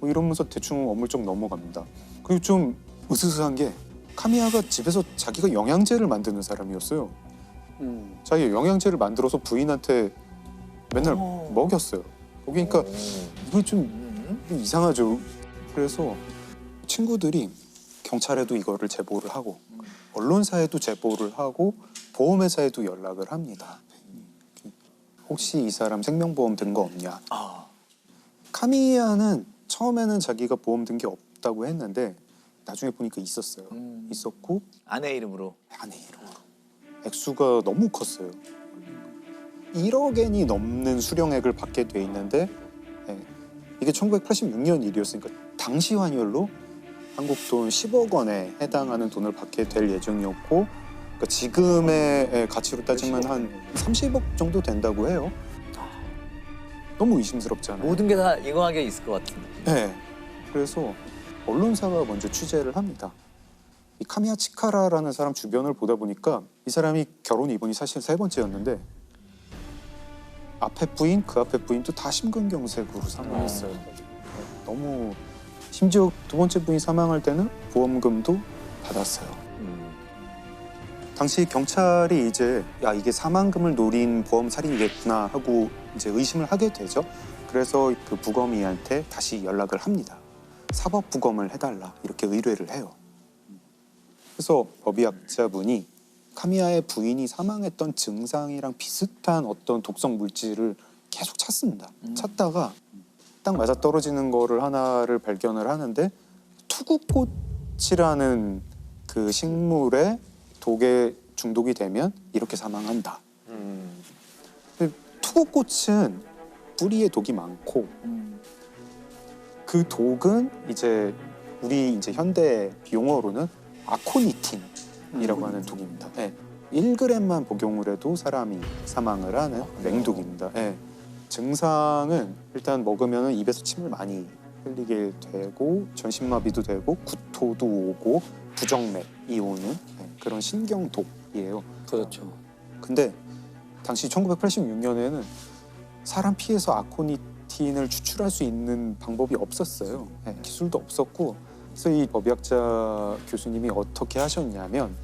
뭐 이러면서 대충 어물쩍 넘어갑니다. 그리고 좀 으스스한 게 카미야가 집에서 자기가 영양제를 만드는 사람이었어요. 자기가 영양제를 만들어서 부인한테 맨날 먹였어요. 그러니까 이거 좀 이상하죠. 그래서 친구들이 경찰에도 이거를 제보를 하고 언론사에도 제보를 하고 보험회사에도 연락을 합니다. 혹시 이 사람 생명보험 든 거 없냐. 카미야는 처음에는 자기가 보험 든 게 없다고 했는데 나중에 보니까 있었어요. 있었고 아내 이름으로. 아내 이름으로. 액수가 너무 컸어요. 1억엔이 넘는 수령액을 받게 돼 있는데 이게 1986년 일이었으니까 당시 환율로 한국 돈 10억 원에 해당하는 돈을 받게 될 예정이었고 그러니까 지금의 가치로 따지면 한 30억 정도 된다고 해요. 너무 의심스럽잖아요. 모든 게 다 인과관계가 있을 것 같은데. 네. 그래서 언론사가 먼저 취재를 합니다. 이 카미야 치카라라는 사람 주변을 보다 보니까 이 사람이 결혼 이번이 사실 3번째였는데 앞에 부인, 그 앞에 부인도 다 심근경색으로 사망했어요. 너무 심지어 2번째 부인 사망할 때는 보험금도 받았어요. 당시 경찰이 이제 이게 사망금을 노린 보험 살인이겠구나 하고 이제 의심을 하게 되죠. 그래서 그 부검이한테 다시 연락을 합니다. 사법부검을 해달라 이렇게 의뢰를 해요. 그래서 법의학자분이 카미야의 부인이 사망했던 증상이랑 비슷한 어떤 독성 물질을 계속 찾습니다. 찾다가 딱 맞아 떨어지는 거를 하나를 발견을 하는데 투구꽃이라는 그 식물의 독에 중독이 되면 이렇게 사망한다. 근데 투구꽃은 뿌리에 독이 많고 그 독은 이제 우리 이제 현대 용어로는 아코니틴이라고 하는 독입니다. 네. 1g만 복용을 해도 사람이 사망을 하는 맹독입니다. 네. 증상은 일단 먹으면 입에서 침을 많이 흘리게 되고 전신마비도 되고 구토도 오고 부정맥이 오는 그런 신경독이에요. 그렇죠. 근데 당시 1986년에는 사람 피에서 아코니틴을 추출할 수 있는 방법이 없었어요. 네, 기술도 없었고 그래서 이 법의학자 교수님이 어떻게 하셨냐면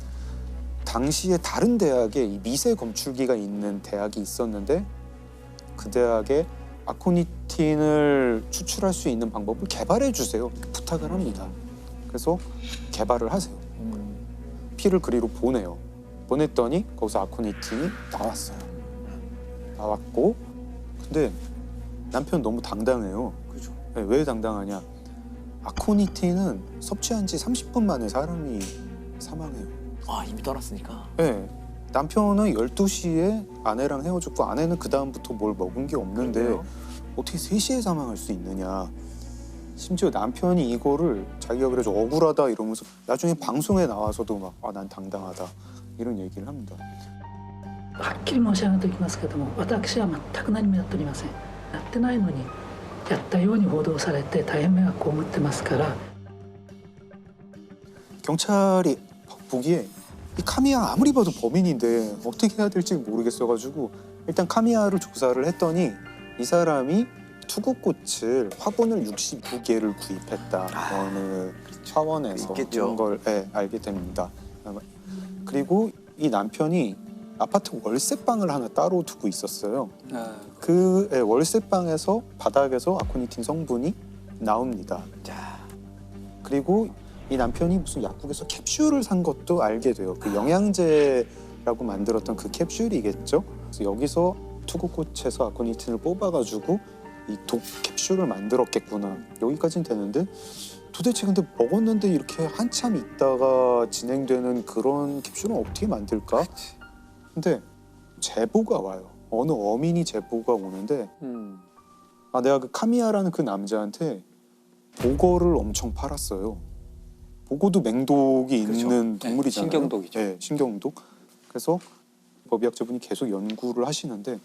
당시에 다른 대학에 이 미세 검출기가 있는 대학이 있었는데 그 대학에 아코니틴을 추출할 수 있는 방법을 개발해 주세요. 부탁을 합니다. 그래서 개발을 하세요. 피를 그리로 보내요. 보냈더니 거기서 아코니틴이 나왔어요. 나왔고 근데 남편 너무 당당해요. 그죠? 네, 왜 당당하냐? 아코니틴은 섭취한 지 30분 만에 사람이 사망해요. 아 이미 떠났으니까. 네. 남편은 12시에 아내랑 헤어졌고 아내는 그 다음부터 뭘 먹은 게 없는데 그래요? 어떻게 3시에 사망할 수 있느냐. 심지어 남편이 이거를 자기가 그래서 억울하다 이러면서 나중에 방송에 나와서도 막 아 난 당당하다 이런 얘기를 합니다. はっきり申し上げておきますけども、私は全く何もやっておりません。やってないのにやったように報道されて大変迷惑を被ってますから。 경찰이 보기에 이 카미야 아무리 봐도 범인인데 어떻게 해야 될지 모르겠어가지고 일단 카미야를 조사를 했더니 이 사람이 투구꽃을 화분을 69개를 구입했다. 어느 차원에서 있겠죠. 그런 걸 알게 됩니다. 그리고 이 남편이 아파트 월세방을 하나 따로 두고 있었어요. 그 월세방에서 바닥에서 아코니틴 성분이 나옵니다. 그리고 이 남편이 무슨 약국에서 캡슐을 산 것도 알게 돼요. 그 영양제라고 만들었던 그 캡슐이겠죠. 그래서 여기서 투구꽃에서 아코니틴을 뽑아가지고 이 독 캡슐을 만들었겠구나. 여기까지는 되는데 도대체 근데 먹었는데 이렇게 한참 있다가 진행되는 그런 캡슐은 어떻게 만들까? 근데 제보가 와요. 어느 어민이 제보가 오는데 아 내가 그 카미야라는 그 남자한테 보거를 엄청 팔았어요. 보고도 맹독이 그렇죠. 있는 동물이잖아요. 신경독이죠. 네, 신경독. 그래서 법의학자분이 계속 연구를 하시는데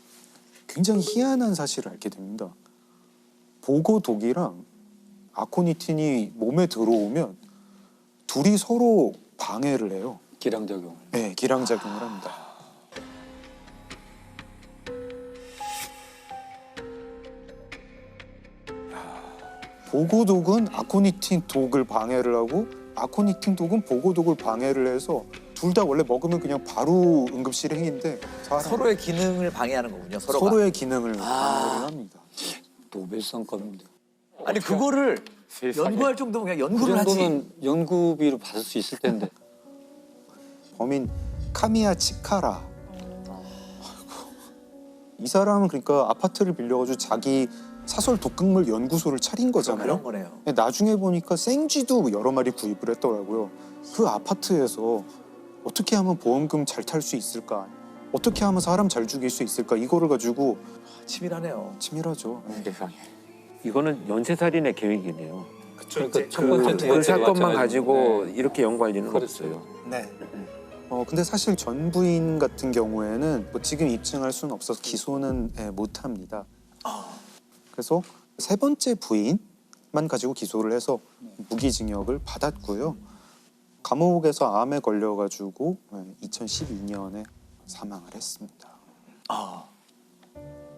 굉장히 희한한 사실을 알게 됩니다. 보고독이랑 아코니틴이 몸에 들어오면 둘이 서로 방해를 해요. 기량작용을. 네, 기량작용을 합니다. 보고독은 아코니틴 독을 방해를 하고 아코니틴 독은 보고독을 방해를 해서 둘 다 원래 먹으면 그냥 바로 응급실 행인데 서로의 기능을 방해하는 거군요. 서로가. 서로의 기능을 방해를 합니다. 노벨상급인데. 아니 그거를 연구할 정도면 그냥 연구를 그 하지. 정도는 연구비로 받을 수 있을 텐데. 범인 카미야 치카라. 이 사람은 그러니까 아파트를 빌려가지고 자기 사설 독극물 연구소를 차린 거잖아요. 그런 거네요. 나중에 보니까 생쥐도 여러 마리 구입을 했더라고요. 그 아파트에서 어떻게 하면 보험금 잘 탈 수 있을까? 어떻게 하면 사람 잘 죽일 수 있을까? 이거를 가지고 치밀하네요. 치밀하죠. 세상에. 이거는 연쇄살인의 계획이네요. 그러니까 첫 번째, 두 그 번째 사건만 가지고 네. 이렇게 연구할 일은 그렇어요. 없어요. 네. 근데 사실 전 부인 같은 경우에는 뭐 지금 입증할 수는 없어서 기소는 못 합니다. 그래서 세 번째 부인만 가지고 기소를 해서 무기징역을 받았고요. 감옥에서 암에 걸려가지고 2012년에 사망을 했습니다.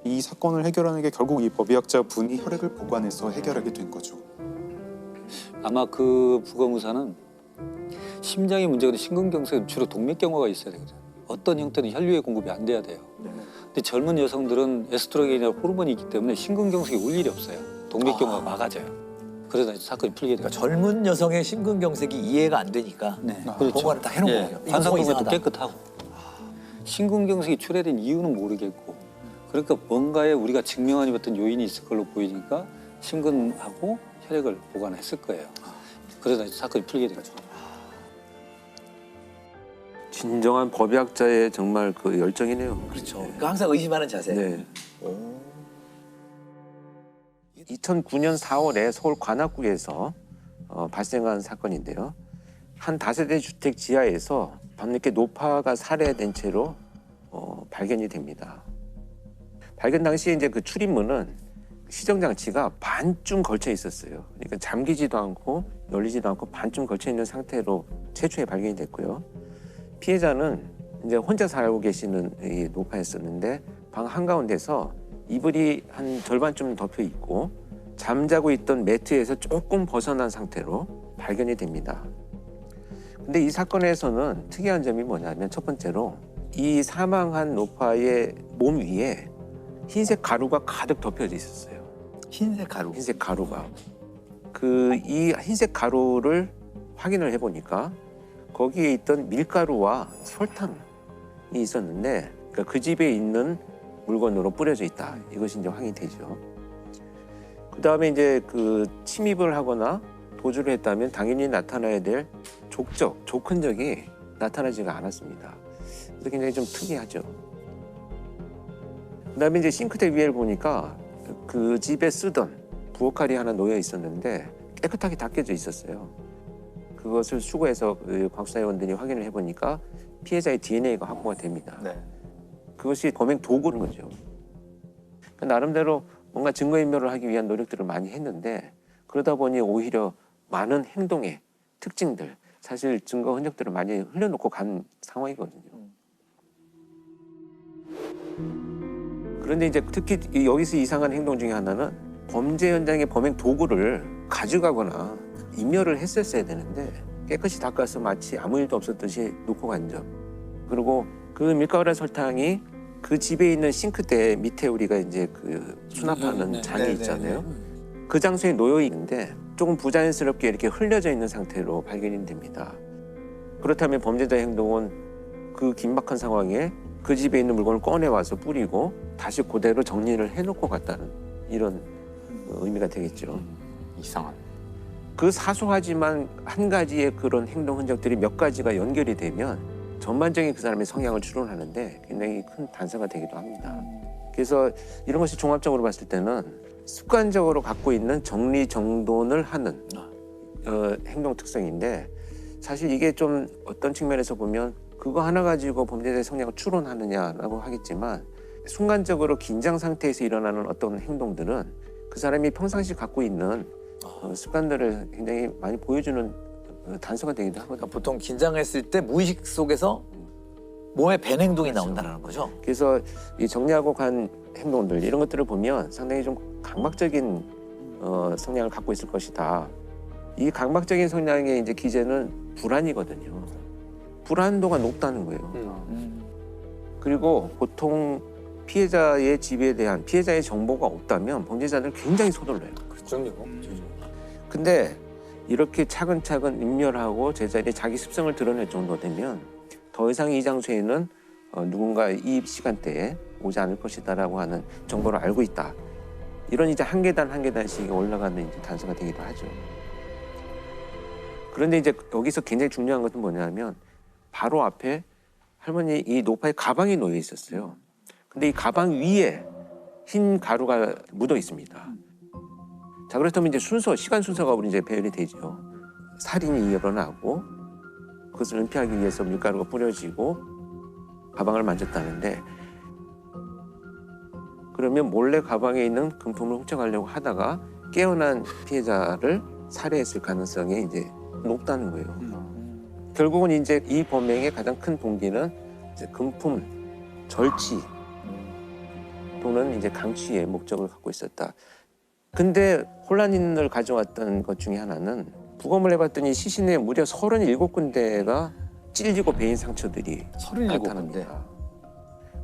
이 사건을 해결하는 게 결국 이 법의학자 분이 혈액을 보관해서 해결하게 된 거죠. 아마 그 부검의사는 심장이 문제가 된 심근경색은 주로 동맥경화가 있어야 되거든요. 어떤 형태는 혈류의 공급이 안 돼야 돼요. 근데 젊은 여성들은 에스트로겐이나 호르몬이 있기 때문에 심근경색이 올 일이 없어요. 동맥경화가 막아져요. 그러다 사건이 풀리게 됩니다. 그러니까 젊은 여성의 심근경색이 이해가 안 되니까 보관을 딱 해놓은 거예요. 관상 부분도 이상하다. 깨끗하고 심근경색이 출해된 이유는 모르겠고 그러니까 뭔가에 우리가 증명하지 못한 요인이 있을 걸로 보이니까 심근하고 혈액을 보관했을 거예요. 그러다 사건이 풀리게 되죠. 진정한 법의학자의 정말 그 열정이네요. 그렇죠. 그러니까 항상 의심하는 자세. 네. 2009년 4월에 서울 관악구에서 발생한 사건인데요. 한 다세대 주택 지하에서 밤늦게 노파가 살해된 채로 발견이 됩니다. 발견 당시에 이제 그 출입문은 시정 장치가 반쯤 걸쳐 있었어요. 그러니까 잠기지도 않고 열리지도 않고 반쯤 걸쳐 있는 상태로 최초에 발견이 됐고요. 피해자는 이제 혼자 살고 계시는 이 노파였었는데 방 한가운데서 이불이 한 절반쯤 덮여 있고 잠자고 있던 매트에서 조금 벗어난 상태로 발견이 됩니다. 근데 이 사건에서는 특이한 점이 뭐냐면 첫 번째로 이 사망한 노파의 몸 위에 흰색 가루가 가득 덮여져 있었어요. 흰색 가루? 흰색 가루가. 이 흰색 가루를 확인을 해보니까 거기에 있던 밀가루와 설탕이 있었는데 그러니까 그 집에 있는 물건으로 뿌려져 있다. 이것이 이제 확인이 되죠. 그 다음에 이제 그 침입을 하거나 도주를 했다면 당연히 나타나야 될 족 흔적이 나타나지가 않았습니다. 그래서 굉장히 좀 특이하죠. 그 다음에 이제 싱크대 위에를 보니까 그 집에 쓰던 부엌칼이 하나 놓여 있었는데 깨끗하게 닦여져 있었어요. 그것을 수거해서 그 과학수사위원들이 확인을 해보니까 피해자의 DNA가 확보가 됩니다. 그것이 범행 도구인 거죠. 그러니까 나름대로 뭔가 증거인멸을 하기 위한 노력들을 많이 했는데 그러다 보니 오히려 많은 행동의 특징들, 사실 증거 흔적들을 많이 흘려놓고 간 상황이거든요. 그런데 이제 특히 여기서 이상한 행동 중에 하나는 범죄 현장의 범행 도구를 가져가거나 인멸을 했었어야 되는데 깨끗이 닦아서 마치 아무 일도 없었듯이 놓고 간 점. 그리고 그 밀가루와 설탕이 그 집에 있는 싱크대 밑에 우리가 이제 그 수납하는 장이 있잖아요. 그 장소에 놓여 있는데 조금 부자연스럽게 이렇게 흘려져 있는 상태로 발견이 됩니다. 그렇다면 범죄자의 행동은 그 긴박한 상황에 그 집에 있는 물건을 꺼내와서 뿌리고 다시 그대로 정리를 해놓고 갔다는 이런 의미가 되겠죠. 이상한. 그 사소하지만 한 가지의 그런 행동 흔적들이 몇 가지가 연결이 되면 전반적인 그 사람의 성향을 추론하는데 굉장히 큰 단서가 되기도 합니다. 그래서 이런 것이 종합적으로 봤을 때는 습관적으로 갖고 있는 정리정돈을 하는 행동 특성인데 사실 이게 좀 어떤 측면에서 보면 그거 하나 가지고 범죄자의 성향을 추론하느냐라고 하겠지만 순간적으로 긴장 상태에서 일어나는 어떤 행동들은 그 사람이 평상시 갖고 있는 습관들을 굉장히 많이 보여주는 단서가 되기도 하거든요. 그러니까 보통 긴장했을 때 무의식 속에서 몸에 밴 행동이 나온다는 거죠. 그래서 이 정리하고 간 행동들 이런 것들을 보면 상당히 좀 강박적인 성향을 갖고 있을 것이다. 이 강박적인 성향의 이제 기제는 불안이거든요. 불안도가 높다는 거예요. 그리고 보통 피해자의 집에 대한 피해자의 정보가 없다면 범죄자들은 굉장히 서둘러요. 그렇죠. 근데 이렇게 차근차근 인멸하고 제자리에 자기 습성을 드러낼 정도 되면 더 이상 이 장소에는 누군가 이 시간대에 오지 않을 것이다라고 하는 정보를 알고 있다. 이런 이제 한 계단 한 계단씩 올라가는 이제 단서가 되기도 하죠. 그런데 이제 여기서 굉장히 중요한 것은 뭐냐면 바로 앞에 할머니 이 노파의 가방이 놓여 있었어요. 근데 이 가방 위에 흰 가루가 묻어 있습니다. 자, 그렇다면 이제 시간 순서가 우리 이제 배열이 되죠. 살인이 일어나고 그것을 은폐하기 위해서 밀가루가 뿌려지고 가방을 만졌다는데 그러면 몰래 가방에 있는 금품을 훔쳐가려고 하다가 깨어난 피해자를 살해했을 가능성이 이제 높다는 거예요. 결국은 이제 이 범행의 가장 큰 동기는 이제 금품 절취 또는 이제 강취의 목적을 갖고 있었다. 근데 혼란을 가져왔던 것 중에 하나는 부검을 해봤더니 시신에 무려 37군데가 찔리고 베인 상처들이 37군데. 나타납니다.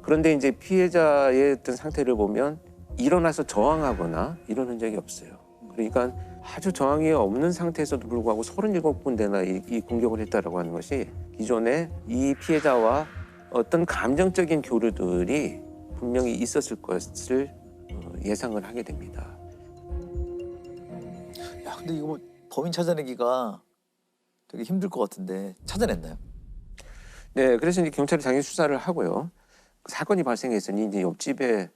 그런데 이제 피해자의 어떤 상태를 보면 일어나서 저항하거나 이런 흔적이 없어요. 그러니까 아주 정황이 없는 상태에서도 불구하고 37군데나 이 공격을 했다라고 하는 것이 기존에 이 피해자와 어떤 감정적인 교류들이 분명히 있었을 것을 예상을 하게 됩니다. 야, 근데 이거 뭐 범인 찾아내기가 되게 힘들 것 같은데 찾아냈나요? 네, 그래서 이제 경찰이 당연히 수사를 하고요. 사건이 발생했으니 이제 옆집에부터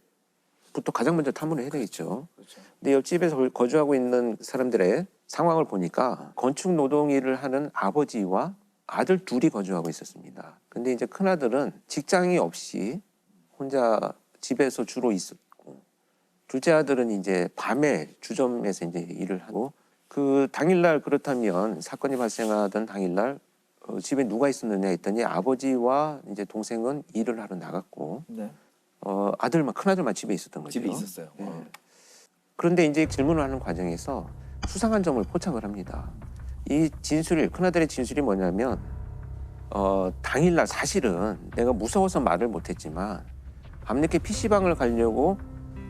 가장 먼저 탐문을 해야 되겠죠. 그렇죠. 근데 옆집에서 거주하고 있는 사람들의 상황을 보니까 건축 노동 일을 하는 아버지와 아들 둘이 거주하고 있었습니다. 근데 이제 큰아들은 직장이 없이 혼자 집에서 주로 있었고, 둘째 아들은 이제 밤에 주점에서 이제 일을 하고, 그 당일날 그렇다면 사건이 발생하던 당일날 집에 누가 있었느냐 했더니 아버지와 이제 동생은 일을 하러 나갔고, 네. 아들만 큰아들만 집에 있었던 거죠. 집에 있었어요. 네. 그런데 이제 질문을 하는 과정에서 수상한 점을 포착을 합니다. 이 진술이 큰아들의 진술이 뭐냐면 당일날 사실은 내가 무서워서 말을 못했지만 밤늦게 PC방을 가려고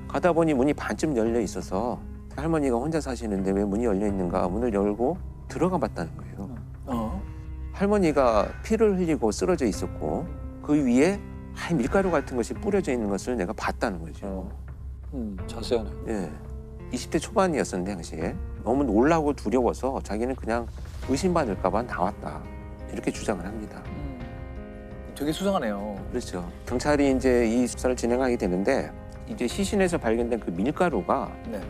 가다 보니 문이 반쯤 열려 있어서 할머니가 혼자 사시는데 왜 문이 열려 있는가 문을 열고 들어가 봤다는 거예요. 할머니가 피를 흘리고 쓰러져 있었고 그 위에 하얀 밀가루 같은 것이 뿌려져 있는 것을 내가 봤다는 거죠. 자세하네. 예. 20대 초반이었었는데 당시에 너무 놀라고 두려워서 자기는 그냥 의심받을까 봐 나왔다. 이렇게 주장을 합니다. 되게 수상하네요. 그렇죠. 경찰이 이제 이 수사를 진행하게 되는데 이제 시신에서 발견된 그 밀가루가 네.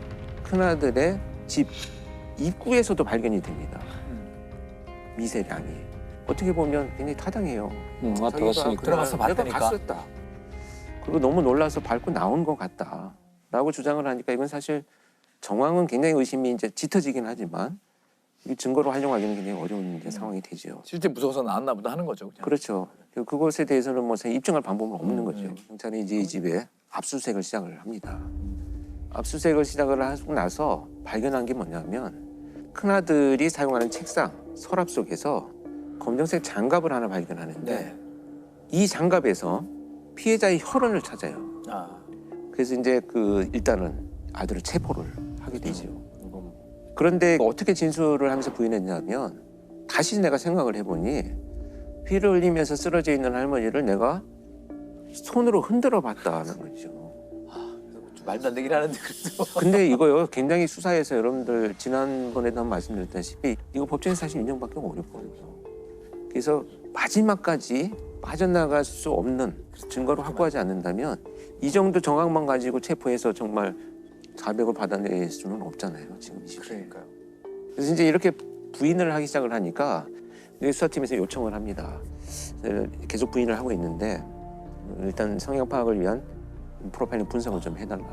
큰아들의 집 입구에서도 발견이 됩니다. 미세량이. 어떻게 보면 굉장히 타당해요. 들어갔으니까. 들어가서 봤다니까. 내가 갔었다. 그리고 너무 놀라서 밟고 나온 것 같다. 라고 주장을 하니까 이건 사실 정황은 굉장히 의심이 이제 짙어지긴 하지만 이 증거로 활용하기는 굉장히 어려운 이제 상황이 되죠. 실제 무서워서 나왔나 보다 하는 거죠. 그냥. 그렇죠. 그것에 대해서는 뭐 입증할 방법은 없는 거죠. 경찰이 이제 이 집에 압수수색을 시작을 합니다. 압수수색을 시작을 하고 나서 발견한 게 뭐냐면 큰아들이 사용하는 책상, 서랍 속에서 검정색 장갑을 하나 발견하는데 이 장갑에서 피해자의 혈흔을 찾아요. 그래서 이제 일단은 아들을 체포를 하게 되죠. 그런데 어떻게 진술을 하면서 부인했냐면 다시 내가 생각을 해보니 피를 흘리면서 쓰러져 있는 할머니를 내가 손으로 흔들어 봤다는 거죠. 말도 안 되긴 하는데 그래도. 근데 이거요 굉장히 수사에서 여러분들 지난번에도 한번 말씀드렸다시피 이거 법정에서 사실 인정받기 어렵거든요. 그래서 마지막까지 빠져나갈 수 없는 증거를 확보하지 않는다면 이 정도 정황만 가지고 체포해서 정말 자백을 받아낼 수는 없잖아요. 지금 이 시기에. 그러니까요. 그래서 이제 이렇게 부인을 하기 시작을 하니까 수사팀에서 요청을 합니다. 계속 부인을 하고 있는데 일단 성형 파악을 위한 프로파일링 분석을 좀 해달라.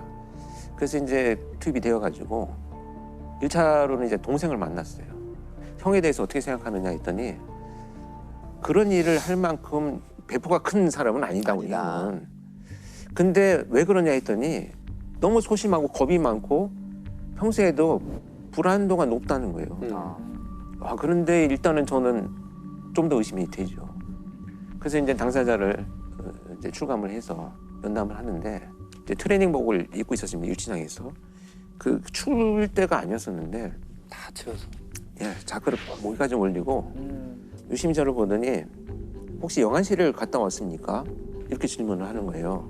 그래서 이제 투입이 되어가지고 1차로는 이제 동생을 만났어요. 형에 대해서 어떻게 생각하느냐 했더니 그런 일을 할 만큼 배포가 큰 사람은 아니다. 우리는. 근데 왜 그러냐 했더니 너무 소심하고 겁이 많고 평소에도 불안도가 높다는 거예요. 그런데 일단은 저는 좀 더 의심이 되죠. 그래서 이제 당사자를 이제 출감을 해서 면담을 하는데 이제 트레이닝복을 입고 있었습니다. 유치장에서. 그 추울 때가 아니었었는데 다 채워서. 예, 자크를 목에까지 올리고 유심히 저를 보더니 혹시 영안실을 갔다 왔습니까? 이렇게 질문을 하는 거예요.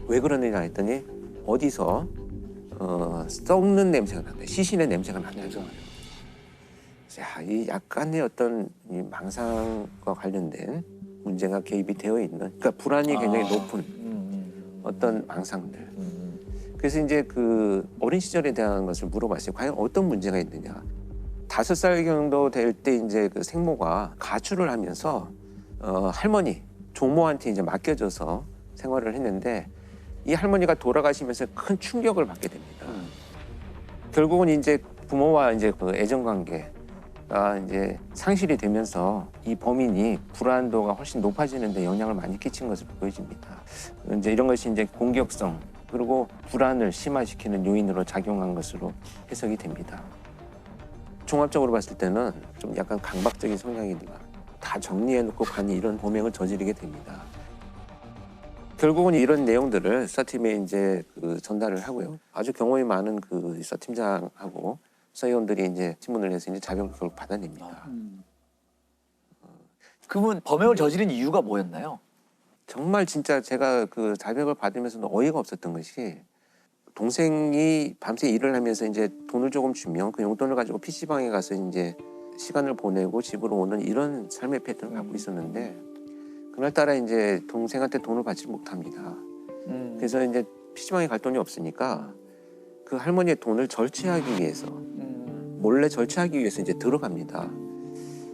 왜 그러느냐 했더니 어디서 썩는 냄새가 난다. 시신의 냄새가 난다. 자, 이 약간의 어떤 이 망상과 관련된 문제가 개입이 되어 있는, 그러니까 불안이 굉장히 높은 어떤 망상들. 그래서 이제 그 어린 시절에 대한 것을 물어봤어요. 과연 어떤 문제가 있느냐. 5살 정도 될 때 이제 그 생모가 가출을 하면서 할머니 조모한테 이제 맡겨져서 생활을 했는데 이 할머니가 돌아가시면서 큰 충격을 받게 됩니다. 결국은 이제 부모와 이제 그 애정 관계가 이제 상실이 되면서 이 범인이 불안도가 훨씬 높아지는데 영향을 많이 끼친 것으로 보여집니다. 이제 이런 것이 이제 공격성 그리고 불안을 심화시키는 요인으로 작용한 것으로 해석이 됩니다. 종합적으로 봤을 때는 좀 약간 강박적인 성향이 다 정리해놓고 간이 이런 범행을 저지르게 됩니다. 결국은 이런 내용들을 수사팀에 이제 전달을 하고요. 아주 경험이 많은 그 수사팀장하고 서의원들이 이제 신문을 내서 이제 자백을 결국 받아냅니다. 그러면 범행을 저지른 이유가 뭐였나요? 정말 진짜 제가 그 자백을 받으면서도 어이가 없었던 것이 동생이 밤새 일을 하면서 이제 돈을 조금 주면 그 용돈을 가지고 PC방에 가서 이제 시간을 보내고 집으로 오는 이런 삶의 패턴을 갖고 있었는데 그날따라 이제 동생한테 돈을 받지 못합니다. 그래서 이제 PC방에 갈 돈이 없으니까 그 할머니의 돈을 절취하기 위해서 몰래 절취하기 위해서 이제 들어갑니다.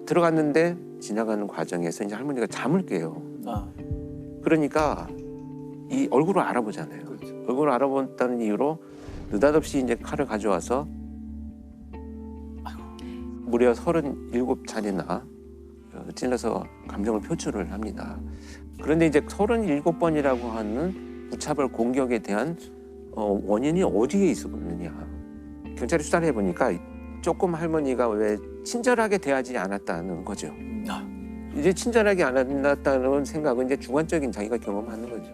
들어갔는데 지나가는 과정에서 이제 할머니가 잠을 깨요. 그러니까 이 얼굴을 알아보잖아요. 얼굴을 알아본다는 이유로 느닷없이 이제 칼을 가져와서 무려 37차례나 찔러서 감정을 표출을 합니다. 그런데 이제 37번이라고 하는 무차별 공격에 대한 원인이 어디에 있었느냐. 경찰이 수사를 해보니까 조금 할머니가 왜 친절하게 대하지 않았다는 거죠. 이제 친절하게 안 했다는 생각은 이제 주관적인 자기가 경험하는 거죠.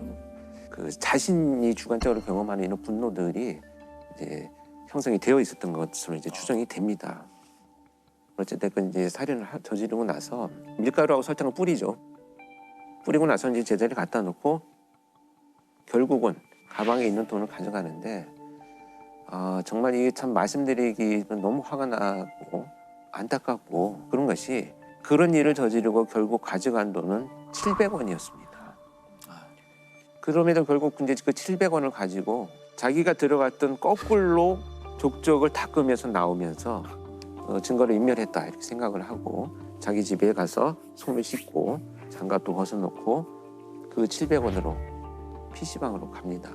그 자신이 주관적으로 경험하는 이런 분노들이 이제 형성이 되어 있었던 것으로 이제 추정이 됩니다. 어쨌든 이제 살인을 저지르고 나서 밀가루하고 설탕을 뿌리죠. 뿌리고 나서 이제 제자리에 갖다 놓고 결국은 가방에 있는 돈을 가져가는데 정말 이게 참 말씀드리기는 너무 화가 나고 안타깝고 그런 것이 그런 일을 저지르고 결국 가져간 돈은 700원이었습니다. 그럼에도 결국 이제 그 700원을 가지고 자기가 들어갔던 거꾸로 족적을 닦으면서 나오면서 증거를 인멸했다 이렇게 생각을 하고 자기 집에 가서 손을 씻고 장갑도 벗어놓고 그 700원으로 PC방으로 갑니다.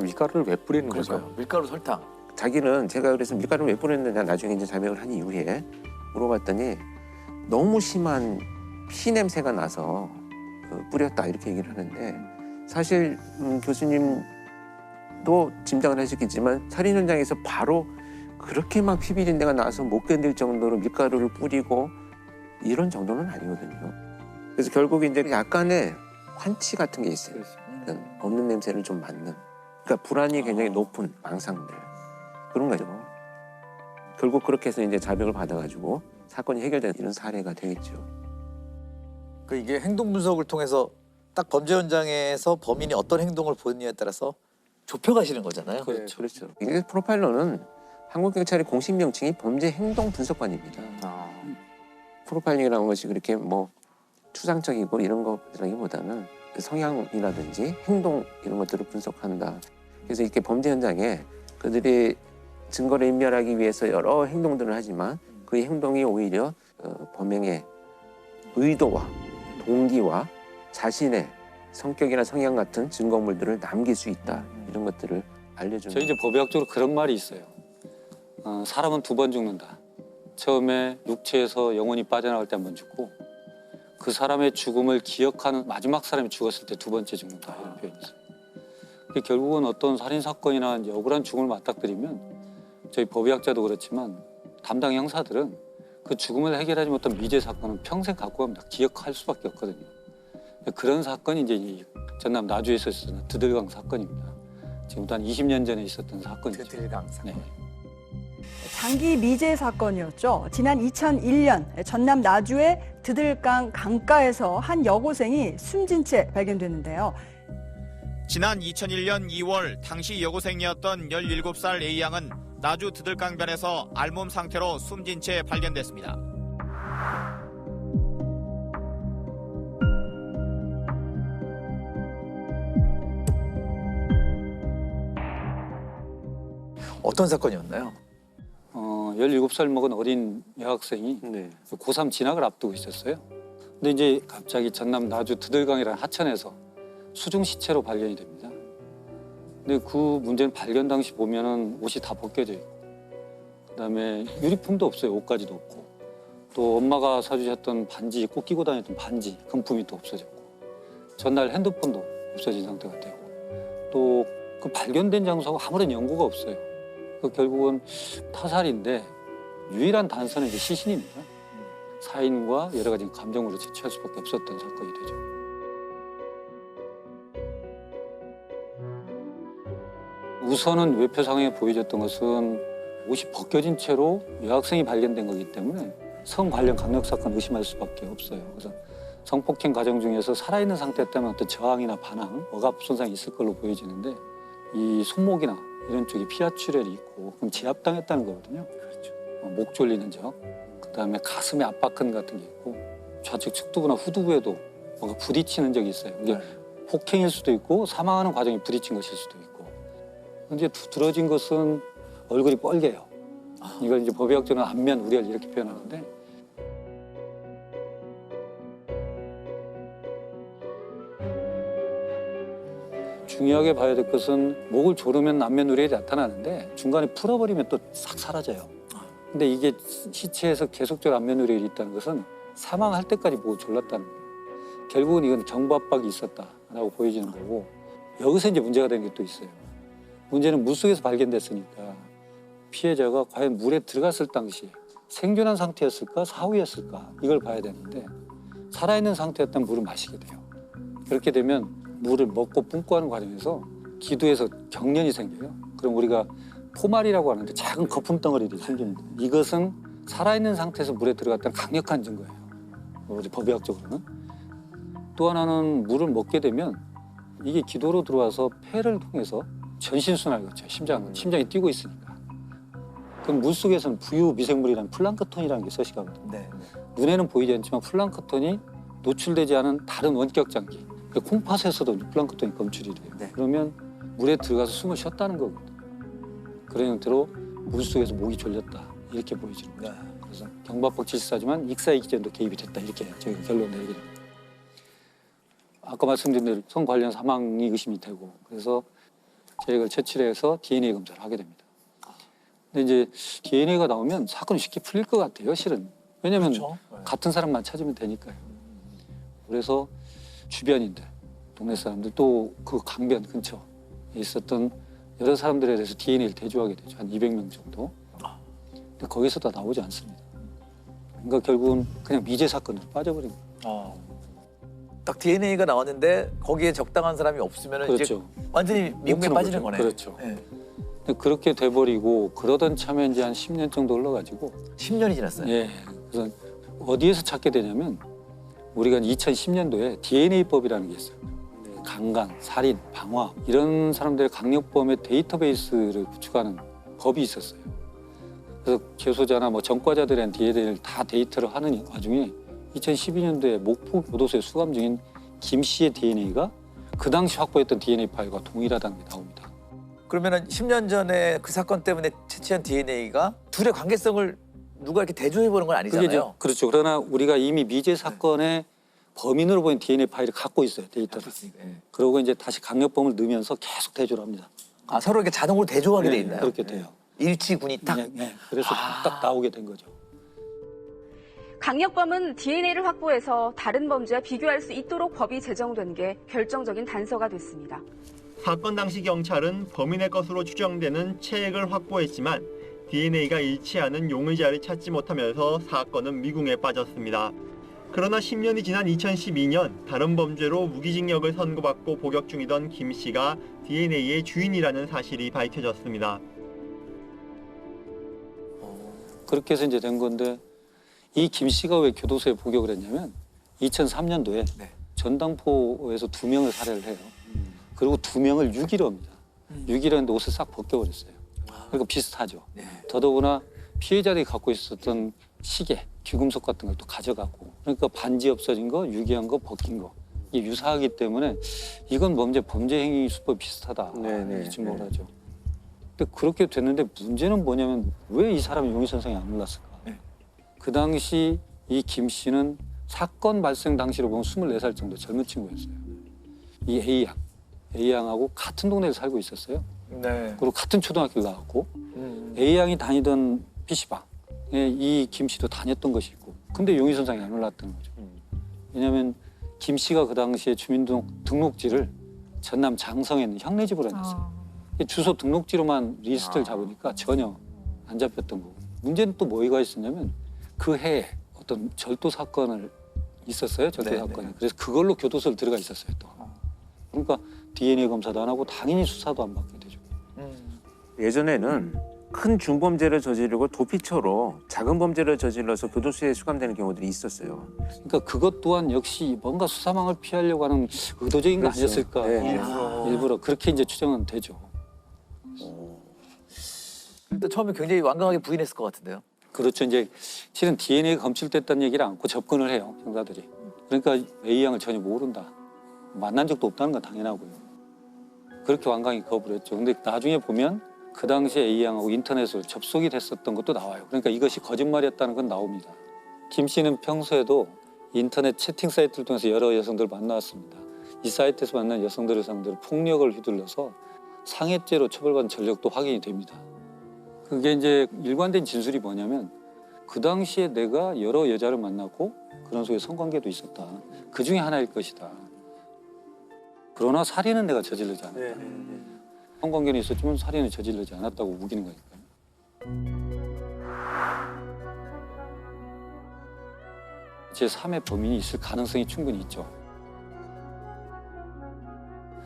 밀가루를 왜 뿌리는 거죠? 밀가루 설탕. 자기는 제가 그래서 밀가루를 왜 뿌렸느냐 나중에 이제 자백을 한 이후에 물어봤더니 너무 심한 피 냄새가 나서 뿌렸다 이렇게 얘기를 하는데 사실 교수님도 짐작을 하셨겠지만 살인 현장에서 바로 그렇게 막 피 비린내가 나서 못 견딜 정도로 밀가루를 뿌리고 이런 정도는 아니거든요. 그래서 결국 이제 약간의 환치 같은 게 있어요. 그러니까 없는 냄새를 좀 맡는. 그러니까 불안이 굉장히 높은 망상들 그런 거죠. 결국 그렇게 해서 이제 자백을 받아가지고 사건이 해결되는 이런 사례가 되겠죠. 그 이게 행동 분석을 통해서 딱 범죄 현장에서 범인이 어떤 행동을 보느냐에 따라서 좁혀가시는 거잖아요. 그렇죠. 이게 프로파일러는 한국 경찰의 공식 명칭이 범죄 행동 분석관입니다. 프로파일링이라는 것이 그렇게 뭐 추상적이고 이런 것이라기보다는 성향이라든지 행동 이런 것들을 분석한다. 그래서 이렇게 범죄 현장에 그들이 증거를 인멸하기 위해서 여러 행동들을 하지만 그 행동이 오히려 범행의 의도와 동기와 자신의 성격이나 성향 같은 증거물들을 남길 수 있다. 이런 것들을 알려주는. 저희 이제 법의학적으로 그런 말이 있어요. 사람은 2번 죽는다. 처음에 육체에서 영혼이 빠져나갈 때 한 번 죽고 그 사람의 죽음을 기억하는 마지막 사람이 죽었을 때 2번째 죽는다. 이런 표현이 있어요. 결국은 어떤 살인 사건이나 이제 억울한 죽음을 맞닥뜨리면 저희 법의학자도 그렇지만 담당 형사들은 그 죽음을 해결하지 못한 미제 사건은 평생 갖고 갑니다. 기억할 수밖에 없거든요. 그런 사건이 이제 이 전남 나주에서 있었던 드들강 사건입니다. 지금부터 한 20년 전에 있었던 사건이죠. 드들강 사건. 네. 장기 미제 사건이었죠. 지난 2001년 전남 나주의 드들강 강가에서 한 여고생이 숨진 채 발견됐는데요. 지난 2001년 2월 당시 여고생이었던 17살 A양은 나주 드들강변에서 알몸 상태로 숨진 채 발견됐습니다. 어떤 사건이었나요? 17살 먹은 어린 여학생이 고3 진학을 앞두고 있었어요. 근데 이제 갑자기 전남 나주 드들강이라는 하천에서 수중 시체로 발견이 됩니다. 근데 그 문제는 발견 당시 보면은 옷이 다 벗겨져 있고, 그다음에 유리품도 없어요. 옷가지도 없고, 또 엄마가 사주셨던 반지, 꼭 끼고 다녔던 반지, 금품이 또 없어졌고, 전날 핸드폰도 없어진 상태가 되고, 또 그 발견된 장소하고 아무런 연고가 없어요. 결국은 타살인데 유일한 단서는 이제 시신입니다. 사인과 여러 가지 감정으로 채취할 수밖에 없었던 사건이 되죠. 우선은 외표상에 보여졌던 것은 옷이 벗겨진 채로 여학생이 발견된 거기 때문에 성 관련 강력 사건 의심할 수밖에 없어요. 그래서 성폭행 과정 중에서 살아있는 상태였다면 어떤 저항이나 반항, 억압 손상이 있을 걸로 보여지는데 이 손목이나 이런 쪽에 피하 출혈이 있고 그럼 제압당했다는 거거든요. 그렇죠. 목 졸리는 적, 그다음에 가슴에 압박근 같은 게 있고 좌측 측두부나 후두부에도 뭔가 부딪히는 적이 있어요. 이게 폭행일 수도 있고 사망하는 과정이 부딪힌 것일 수도 있고. 이제 두드러진 것은 얼굴이 뻘개요. 이걸 이제 법의학적으로는 안면 우렬 이렇게 표현하는데 중요하게 봐야 될 것은 목을 조르면 안면 우렬이 나타나는데 중간에 풀어버리면 또 싹 사라져요. 근데 이게 시체에서 계속적으로 안면 우렬이 있다는 것은 사망할 때까지 목을 졸랐다는 거예요. 결국은 이건 경부 압박이 있었다라고 보여지는 거고 여기서 이제 문제가 되는 게 또 있어요. 문제는 물속에서 발견됐으니까 피해자가 과연 물에 들어갔을 당시 생존한 상태였을까 사후였을까 이걸 봐야 되는데 살아있는 상태였다면 물을 마시게 돼요. 그렇게 되면 물을 먹고 뿜고 하는 과정에서 기도에서 경련이 생겨요. 그럼 우리가 포말이라고 하는데 작은 거품 덩어리들이 생깁니다. 이것은 살아있는 상태에서 물에 들어갔다는 강력한 증거예요. 우리 법의학적으로는. 또 하나는 물을 먹게 되면 이게 기도로 들어와서 폐를 통해서 전신순환을 거쳐요. 심장이 뛰고 있으니까. 그럼 물속에서는 부유 미생물이라는 플랑크톤이라는 게 서식하거든요. 네. 눈에는 보이지 않지만 플랑크톤이 노출되지 않은 다른 원격 장기. 그러니까 콩팥에서도 플랑크톤이 검출이 돼요. 네. 그러면 물에 들어가서 숨을 쉬었다는 거거든요. 그런 형태로 물속에서 목이 졸렸다. 이렇게 보여지는 거죠. 그래서 경부압박 질사지만 익사이기전도 개입이 됐다. 이렇게 저희가 결론 내리게 됩니다. 아까 말씀드린 대로 성 관련 사망이 의심이 되고 그래서 저희가 채취해서 DNA 검사를 하게 됩니다. 근데 이제 DNA가 나오면 사건이 쉽게 풀릴 것 같아요, 실은. 왜냐하면 그렇죠. 같은 사람만 찾으면 되니까요. 그래서 주변인들, 동네 사람들 또 그 강변 근처에 있었던 여러 사람들에 대해서 DNA를 대조하게 되죠. 한 200명 정도. 근데 거기서 다 나오지 않습니다. 그러니까 결국은 그냥 미제 사건으로 빠져버린 거예요. 딱 DNA가 나왔는데 거기에 적당한 사람이 없으면 그렇죠. 이제 완전히 미국에 빠지는 거네. 그렇죠. 네. 근데 그렇게 돼버리고 그러던 참에 이제 한 10년 정도 흘러가지고 10년이 지났어요? 예. 그래서 어디에서 찾게 되냐면 우리가 2010년도에 DNA법이라는 게 있어요. 강간, 살인, 방화 이런 사람들의 강력범의 데이터베이스를 구축하는 법이 있었어요. 그래서 재소자나 뭐 전과자들의 DNA를 다 데이터를 하는 와중에 2012년도에 목포 교도소에 수감 중인 김 씨의 DNA가 그 당시 확보했던 DNA 파일과 동일하다는 게 나옵니다. 그러면은 10년 전에 그 사건 때문에 채취한 DNA가 둘의 관계성을 누가 이렇게 대조해 보는 건 아니잖아요. 그게 그렇죠. 그러나 우리가 이미 미제 사건의 범인으로 보인 DNA 파일을 갖고 있어요, 데이터를. 그러고 이제 다시 강력범을 넣으면서 계속 대조를 합니다. 아, 서로 이렇게 자동으로 대조하게 돼 있나요? 그렇게 돼요. 일치군이 딱. 네. 그래서 딱 나오게 된 거죠. 강력범은 DNA를 확보해서 다른 범죄와 비교할 수 있도록 법이 제정된 게 결정적인 단서가 됐습니다. 사건 당시 경찰은 범인의 것으로 추정되는 체액을 확보했지만 DNA가 일치하는 용의자를 찾지 못하면서 사건은 미궁에 빠졌습니다. 그러나 10년이 지난 2012년 다른 범죄로 무기징역을 선고받고 복역 중이던 김 씨가 DNA의 주인이라는 사실이 밝혀졌습니다. 그렇게 해서 이제 된 건데 이 김 씨가 왜 교도소에 복역을 했냐면 2003년도에 전당포에서 2명을 살해를 해요. 그리고 2명을 유기로 합니다. 유기로 했는데 옷을 싹 벗겨버렸어요. 그러니까 비슷하죠. 더더구나 피해자들이 갖고 있었던 시계, 귀금속 같은 것도 가져가고 그러니까 반지 없어진 거, 유기한 거, 벗긴 거 이게 유사하기 때문에 이건 범죄 행위 수법 비슷하다 이렇게 증명을 하죠. 근데 그렇게 됐는데 문제는 뭐냐면 왜 이 사람이 용의선상에 안 올랐을까? 그 당시 이 김 씨는 사건 발생 당시로 보면 24살 정도 젊은 친구였어요. 이 A양하고 같은 동네에 살고 있었어요. 네. 그리고 같은 초등학교를 나왔고 A양이 다니던 PC방에 이 김 씨도 다녔던 것이 있고 근데 용의선상에 안 올랐던 거죠. 왜냐하면 김 씨가 그 당시에 주민등록지를 전남 장성에 있는 형네 집으로 해놨어요. 주소 등록지로만 리스트를 잡으니까 전혀 안 잡혔던 거고. 문제는 또 뭐가 있었냐면 그 해에 어떤 절도 사건을 있었어요. 절도 사건이. 그래서 그걸로 교도소를 들어가 있었어요 또. 그러니까 DNA 검사도 안 하고 당연히 수사도 안 받게 되죠. 예전에는 큰 중범죄를 저지르고 도피처로 작은 범죄를 저질러서 교도소에 수감되는 경우들이 있었어요. 그러니까 그것 또한 역시 뭔가 수사망을 피하려고 하는 의도적인 거 그렇죠. 아니었을까. 네. 일부러 그렇게 이제 추정은 되죠. 일단 처음에 굉장히 완강하게 부인했을 것 같은데요. 그렇죠. 이제 실은 DNA가 검출됐다는 얘기를 안고 접근을 해요, 형사들이. 그러니까 A 양을 전혀 모른다. 만난 적도 없다는 건 당연하고요. 그렇게 완강히 거부를 했죠. 근데 나중에 보면 그 당시에 A 양하고 인터넷으로 접속이 됐었던 것도 나와요. 그러니까 이것이 거짓말이었다는 건 나옵니다. 김 씨는 평소에도 인터넷 채팅 사이트를 통해서 여러 여성들을 만나왔습니다. 이 사이트에서 만난 여성들을 상대로 폭력을 휘둘러서 상해죄로 처벌받은 전력도 확인이 됩니다. 그게 이제 일관된 진술이 뭐냐면 그 당시에 내가 여러 여자를 만났고 그런 속에 성관계도 있었다. 그 중에 하나일 것이다. 그러나 살인은 내가 저지르지 않았다. 성관계는 있었지만 살인을 저지르지 않았다고 우기는 거니까요. 제3의 범인이 있을 가능성이 충분히 있죠.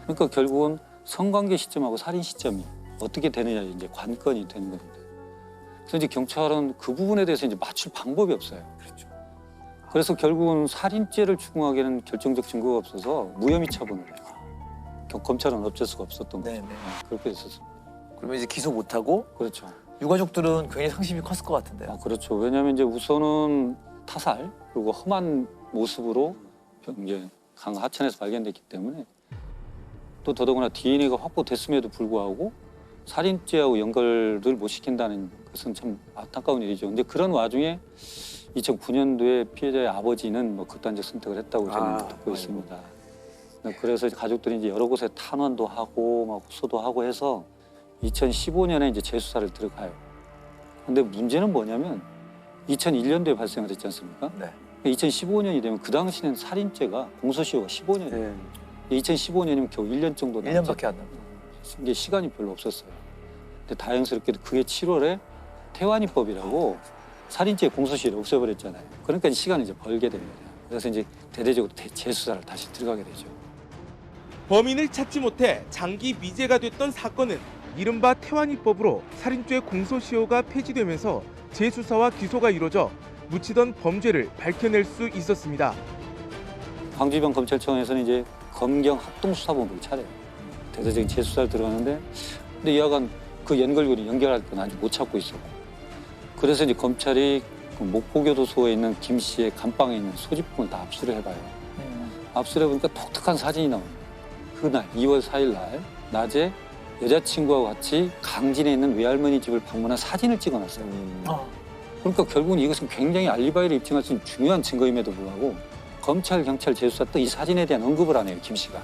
그러니까 결국은 성관계 시점하고 살인 시점이 어떻게 되느냐 이제 관건이 되는 겁니다. 그래서 이제 경찰은 그 부분에 대해서 이제 맞출 방법이 없어요. 그렇죠. 그래서 결국은 살인죄를 추궁하기에는 결정적 증거가 없어서 무혐의 처분을 해요. 검찰은 어쩔 수가 없었던 거죠. 그렇게 됐었습니다. 그러면 이제 기소 못하고 그렇죠. 유가족들은 굉장히 상심이 컸을 것 같은데요. 그렇죠. 왜냐하면 이제 우선은 타살 그리고 험한 모습으로 이제 강 하천에서 발견됐기 때문에 또 더더구나 DNA가 확보됐음에도 불구하고 살인죄하고 연결을 못 시킨다는 것은 참 안타까운 일이죠. 근데 그런 와중에 2009년도에 피해자의 아버지는 뭐 극단적 선택을 했다고 저는 듣고 있습니다. 그래서 가족들이 이제 여러 곳에 탄원도 하고 막 호소도 하고 해서 2015년에 이제 재수사를 들어가요. 근데 문제는 뭐냐면 2001년도에 발생을 했지 않습니까? 2015년이 되면 그 당시는 살인죄가 공소시효가 15년이에요. 2015년이면 겨우 1년 정도 남았죠. 1년밖에 안 남았어요. 이게 시간이 별로 없었어요. 근데 다행스럽게도 그게 7월에 태완이법이라고 살인죄 공소시효를 없애버렸잖아요. 그러니까 시간을 이제 벌게 됩니다. 그래서 이제 대대적으로 재수사를 다시 들어가게 되죠. 범인을 찾지 못해 장기 미제가 됐던 사건은 이른바 태완이법으로 살인죄 공소시효가 폐지되면서 재수사와 기소가 이루어져 묻히던 범죄를 밝혀낼 수 있었습니다. 광주지방 검찰청에서는 이제 검경 합동수사본부를 차려요. 대대적인 재수사를 들어가는데 근데 여하간 그 연결고리 연결할 건 아직 못 찾고 있었고 그래서 이제 검찰이 그 목포교도소에 있는 김 씨의 감방에 있는 소지품을 다 압수를 해봐요. 압수를 해보니까 독특한 사진이 나옵니다. 그날 2월 4일 날 낮에 여자친구와 같이 강진에 있는 외할머니 집을 방문한 사진을 찍어놨어요. 그러니까 결국은 이것은 굉장히 알리바이를 입증할 수 있는 중요한 증거임에도 불구하고 검찰, 경찰 재수사 때 이 사진에 대한 언급을 안 해요, 김 씨가.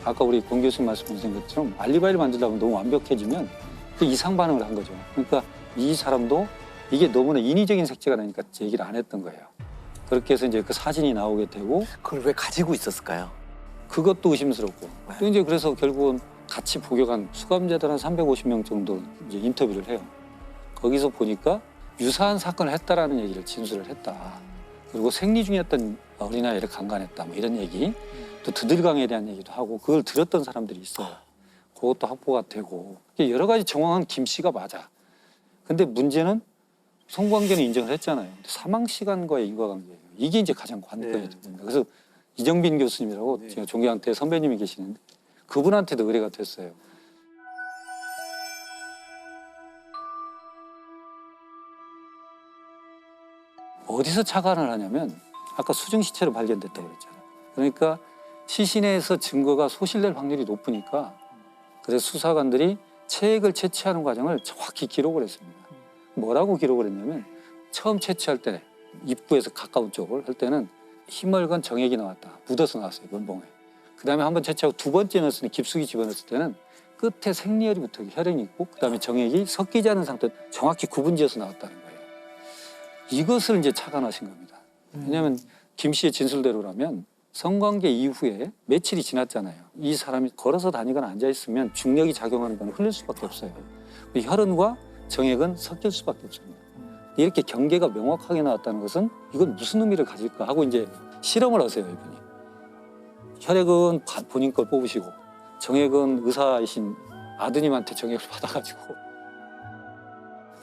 아까 우리 권 교수님 말씀하신 것처럼 알리바이를 만들다 보면 너무 완벽해지면 그 이상 반응을 한 거죠. 그러니까 이 사람도 이게 너무나 인위적인 색채가 나니까 얘기를 안 했던 거예요. 그렇게 해서 이제 그 사진이 나오게 되고 그걸 왜 가지고 있었을까요? 그것도 의심스럽고 또 이제 그래서 결국은 같이 복역한 수감자들 한 350명 정도 이제 인터뷰를 해요. 거기서 보니까 유사한 사건을 했다라는 얘기를 진술을 했다. 그리고 생리 중이었던 어린아이를 강간했다. 뭐 이런 얘기. 또 드들강에 대한 얘기도 하고 그걸 들었던 사람들이 있어요. 그것도 확보가 되고 여러 가지 정황은 김 씨가 맞아. 근데 문제는 성관계는 인정을 했잖아요. 사망 시간과의 인과관계예요. 이게 이제 가장 관건이 됩니다. 그래서 이정빈 교수님이라고 제가 존경한테 선배님이 계시는데 그분한테도 의뢰가 됐어요. 어디서 착안을 하냐면 아까 수중 시체로 발견됐다고 그랬잖아요. 그러니까 시신에서 증거가 소실될 확률이 높으니까 그래서 수사관들이 체액을 채취하는 과정을 정확히 기록을 했습니다. 뭐라고 기록을 했냐면 처음 채취할 때 입구에서 가까운 쪽을 할 때는 희멀건 정액이 나왔다. 묻어서 나왔어요. 면봉에. 그다음에 한번 채취하고 두 번째 넣었을 때 깊숙이 집어넣었을 때는 끝에 생리혈이 붙어 혈흔이 있고 그다음에 정액이 섞이지 않은 상태 정확히 구분지어서 나왔다는 거예요. 이것을 이제 착안하신 겁니다. 왜냐하면 김 씨의 진술대로라면 성관계 이후에 며칠이 지났잖아요. 이 사람이 걸어서 다니거나 앉아있으면 중력이 작용하는 건 흘릴 수밖에 없어요. 혈흔과 정액은 섞일 수밖에 없습니다. 이렇게 경계가 명확하게 나왔다는 것은 이건 무슨 의미를 가질까 하고 이제 실험을 하세요, 이분이. 혈액은 본인 걸 뽑으시고 정액은 의사이신 아드님한테 정액을 받아가지고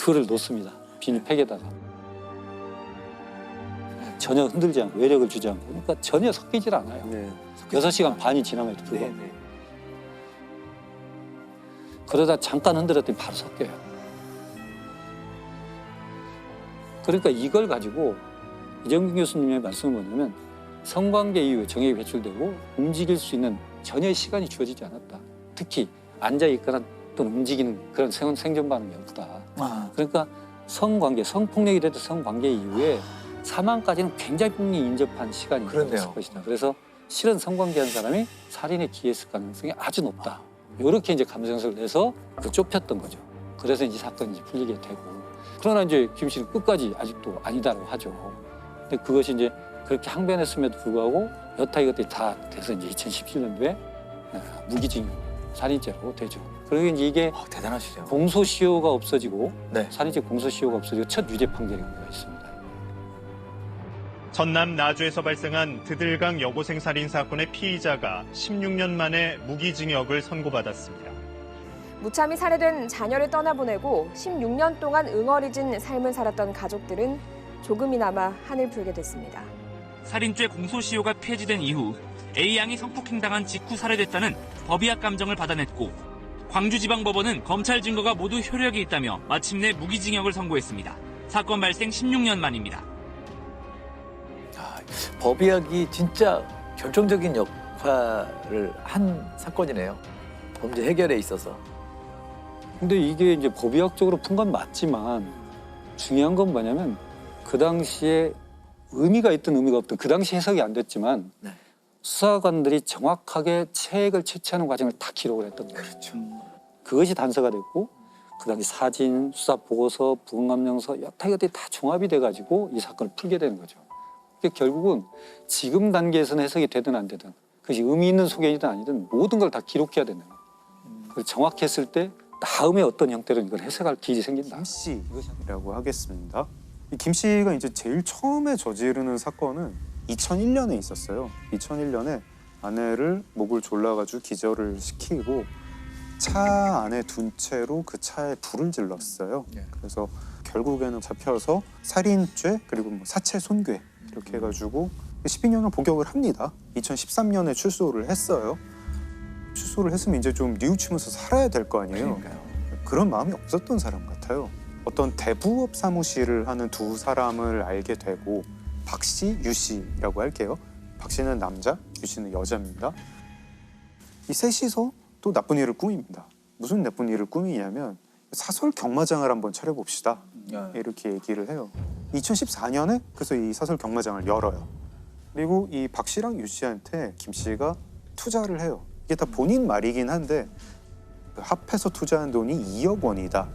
그거를 놓습니다. 비닐팩에다가. 전혀 흔들지 않고 외력을 주지 않고 그러니까 전혀 섞이질 않아요. 네. 6시간 반이 지나면 불구하고. 그러다 잠깐 흔들었더니 바로 섞여요. 그러니까 이걸 가지고 이정균 교수님의 말씀은 뭐냐면 성관계 이후에 정액이 배출되고 움직일 수 있는 전혀 시간이 주어지지 않았다. 특히 앉아있거나 또는 움직이는 그런 생존 반응이 없다. 그러니까 성관계, 성폭력이라도 성관계 이후에 사망까지는 굉장히 인접한 시간이 있을 것이다. 그래서 실은 성관계한 사람이 살인에 기했을 가능성이 아주 높다. 이렇게 이제 감정서를 내서 좁혔던 거죠. 그래서 이제 사건이 이제 풀리게 되고. 그러나 이제 김 씨는 끝까지 아직도 아니다라고 하죠. 근데 그것이 이제 그렇게 항변했음에도 불구하고 여타 이것들이 다 돼서 이제 2017년도에 무기징역 살인죄로 되죠. 그리고 이제 이게 대단하시죠. 공소시효가 없어지고 살인죄 공소시효가 없어지고 첫 유죄 판결이 있습니다. 전남 나주에서 발생한 드들강 여고생 살인 사건의 피의자가 16년 만에 무기징역을 선고받았습니다. 무참히 살해된 자녀를 떠나보내고 16년 동안 응어리진 삶을 살았던 가족들은 조금이나마 한을 풀게 됐습니다. 살인죄 공소시효가 폐지된 이후 A양이 성폭행당한 직후 살해됐다는 법의학 감정을 받아냈고 광주지방법원은 검찰 증거가 모두 효력이 있다며 마침내 무기징역을 선고했습니다. 사건 발생 16년 만입니다. 법의학이 진짜 결정적인 역할을 한 사건이네요. 범죄 해결에 있어서. 근데 이게 이제 법의학적으로 푼 건 맞지만 중요한 건 뭐냐면 그 당시에 의미가 있든 의미가 없든 그 당시 해석이 안 됐지만 수사관들이 정확하게 체액을 채취하는 과정을 다 기록을 했던 거예요. 그렇죠. 그것이 단서가 됐고 그 당시 사진, 수사 보고서, 부검감령서 여타 이것들이 다 종합이 돼가지고 이 사건을 풀게 되는 거죠. 그러니까 결국은 지금 단계에서는 해석이 되든 안 되든 그것이 의미 있는 소견이든 아니든 모든 걸 다 기록해야 되는 거예요. 그걸 정확히 했을 때 다음에 어떤 형태로 이걸 해석할 기일이 생긴다. 김씨라고 하겠습니다. 이 김 씨가 이제 제일 처음에 저지르는 사건은 2001년에 있었어요. 2001년에 아내를 목을 졸라가지고 기절을 시키고 차 안에 둔 채로 그 차에 불을 질렀어요. 그래서 결국에는 잡혀서 살인죄 그리고 뭐 사체 손괴 이렇게 해가지고 12년을 복역을 합니다. 2013년에 출소를 했어요. 출소를 했으면 이제 좀 뉘우치면서 살아야 될 거 아니에요. 그런 마음이 없었던 사람 같아요. 어떤 대부업 사무실을 하는 두 사람을 알게 되고 박 씨, 유 씨라고 할게요. 박 씨는 남자, 유 씨는 여자입니다. 이 셋이서 또 나쁜 일을 꾸밉니다. 무슨 나쁜 일을 꾸미냐면 사설 경마장을 한번 차려봅시다. 이렇게 얘기를 해요. 2014년에 그래서 이 사설 경마장을 열어요. 그리고 이 박 씨랑 유 씨한테 김 씨가 투자를 해요. 이게 다 본인 말이긴 한데 합해서 투자한 돈이 2억 원이다.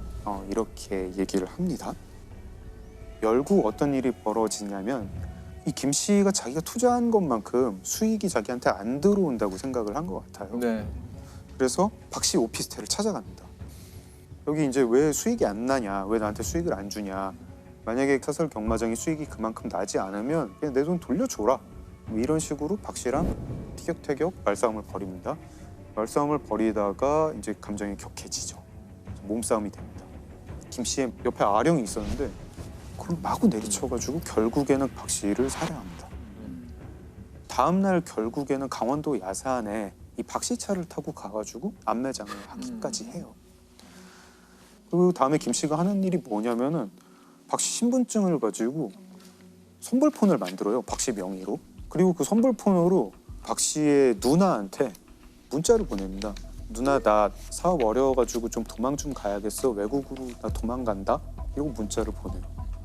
이렇게 얘기를 합니다. 결국 어떤 일이 벌어지냐면 이 김 씨가 자기가 투자한 것만큼 수익이 자기한테 안 들어온다고 생각을 한 것 같아요. 그래서 박 씨 오피스텔을 찾아갑니다. 여기 이제 왜 수익이 안 나냐, 왜 나한테 수익을 안 주냐. 만약에 사설 경마장이 수익이 그만큼 나지 않으면 그냥 내 돈 돌려줘라. 뭐 이런 식으로 박 씨랑 티격태격 말싸움을 벌입니다. 말싸움을 벌이다가 이제 감정이 격해지죠. 몸싸움이 됩니다. 김 씨의 옆에 아령이 있었는데 그걸 마구 내리쳐가지고 결국에는 박 씨를 살해합니다. 다음 날 결국에는 강원도 야산에 이 박 씨 차를 타고 가가지고 암매장을 하기까지 해요. 그리고 다음에 김 씨가 하는 일이 뭐냐면은 박 씨 신분증을 가지고 선불폰을 만들어요. 박 씨 명의로. 그리고 그 선불폰으로 박 씨의 누나한테 문자를 보냅니다. 누나 나 사업 어려워가지고 좀 도망 좀 가야겠어. 외국으로 나 도망간다. 이러고 문자를 보내요.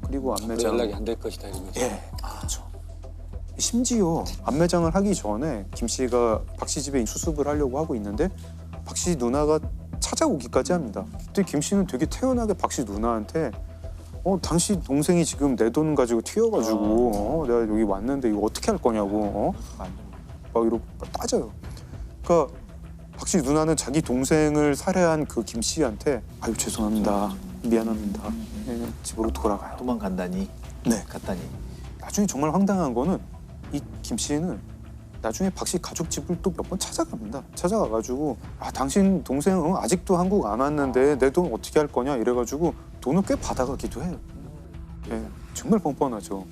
그리고 안매장 연락이 안 될 것이다 이런 거죠. 예, 그렇죠. 심지어 안매장을 하기 전에 김 씨가 박 씨 집에 수습을 하려고 하고 있는데 박 씨 누나가 찾아오기까지 합니다. 그때 김 씨는 되게 태연하게 박 씨 누나한테 당신 동생이 지금 내 돈 가지고 튀어가지고 내가 여기 왔는데 이거 어떻게 할 거냐고 막 이러고 따져요. 그러니까 박 씨 누나는 자기 동생을 살해한 그 김 씨한테 아유 죄송합니다, 미안합니다. 네, 집으로 돌아가요. 도망간다니. 네, 갔다니. 나중에 정말 황당한 거는 이 김 씨는 나중에 박 씨 가족 집을 또 몇 번 찾아갑니다. 찾아가가지고 당신 동생 아직도 한국 안 왔는데 내 돈 어떻게 할 거냐 이래가지고 돈을 꽤 받아가기도 해요. 예, 정말 뻔뻔하죠.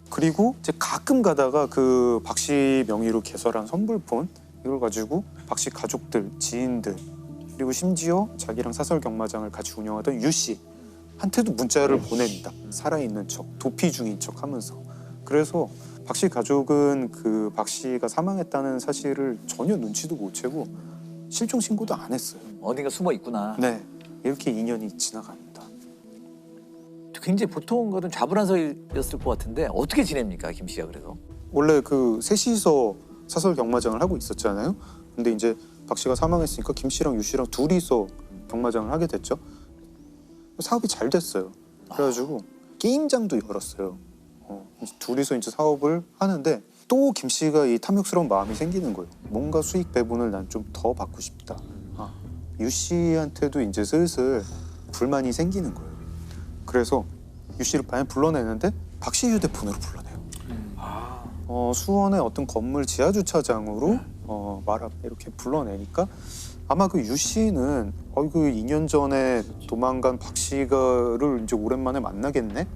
그리고 이제 가끔 가다가 그 박 씨 명의로 개설한 선불폰 이걸 가지고 박 씨 가족들, 지인들 그리고 심지어 자기랑 사설 경마장을 같이 운영하던 유 씨한테도 문자를 보냅니다. 살아있는 척, 도피 중인 척 하면서. 그래서 박 씨 가족은 그 박 씨가 사망했다는 사실을 전혀 눈치도 못 채고 실종 신고도 안 했어요. 어딘가 숨어 있구나. 네, 이렇게 2년이 지나갑니다. 굉장히 보통 거는 좌불안석이었을 것 같은데 어떻게 지냅니까, 김 씨가 그래서? 원래 그 셋이서 사설 경마장을 하고 있었잖아요. 근데 이제 박 씨가 사망했으니까 김 씨랑 유 씨랑 둘이서 경마장을 하게 됐죠. 사업이 잘 됐어요. 그래가지고 게임장도 열었어요. 둘이서 이제 사업을 하는데 또 김 씨가 이 탐욕스러운 마음이 생기는 거예요. 뭔가 수익 배분을 난 좀 더 받고 싶다. 유 씨한테도 이제 슬슬 불만이 생기는 거예요. 그래서 유 씨를 방에 불러내는데 박 씨 휴대폰으로 불러내요. 수원의 어떤 건물 지하 주차장으로 이렇게 불러내니까 아마 그 유 씨는 그 2년 전에 도망간 박 씨가를 이제 오랜만에 만나겠네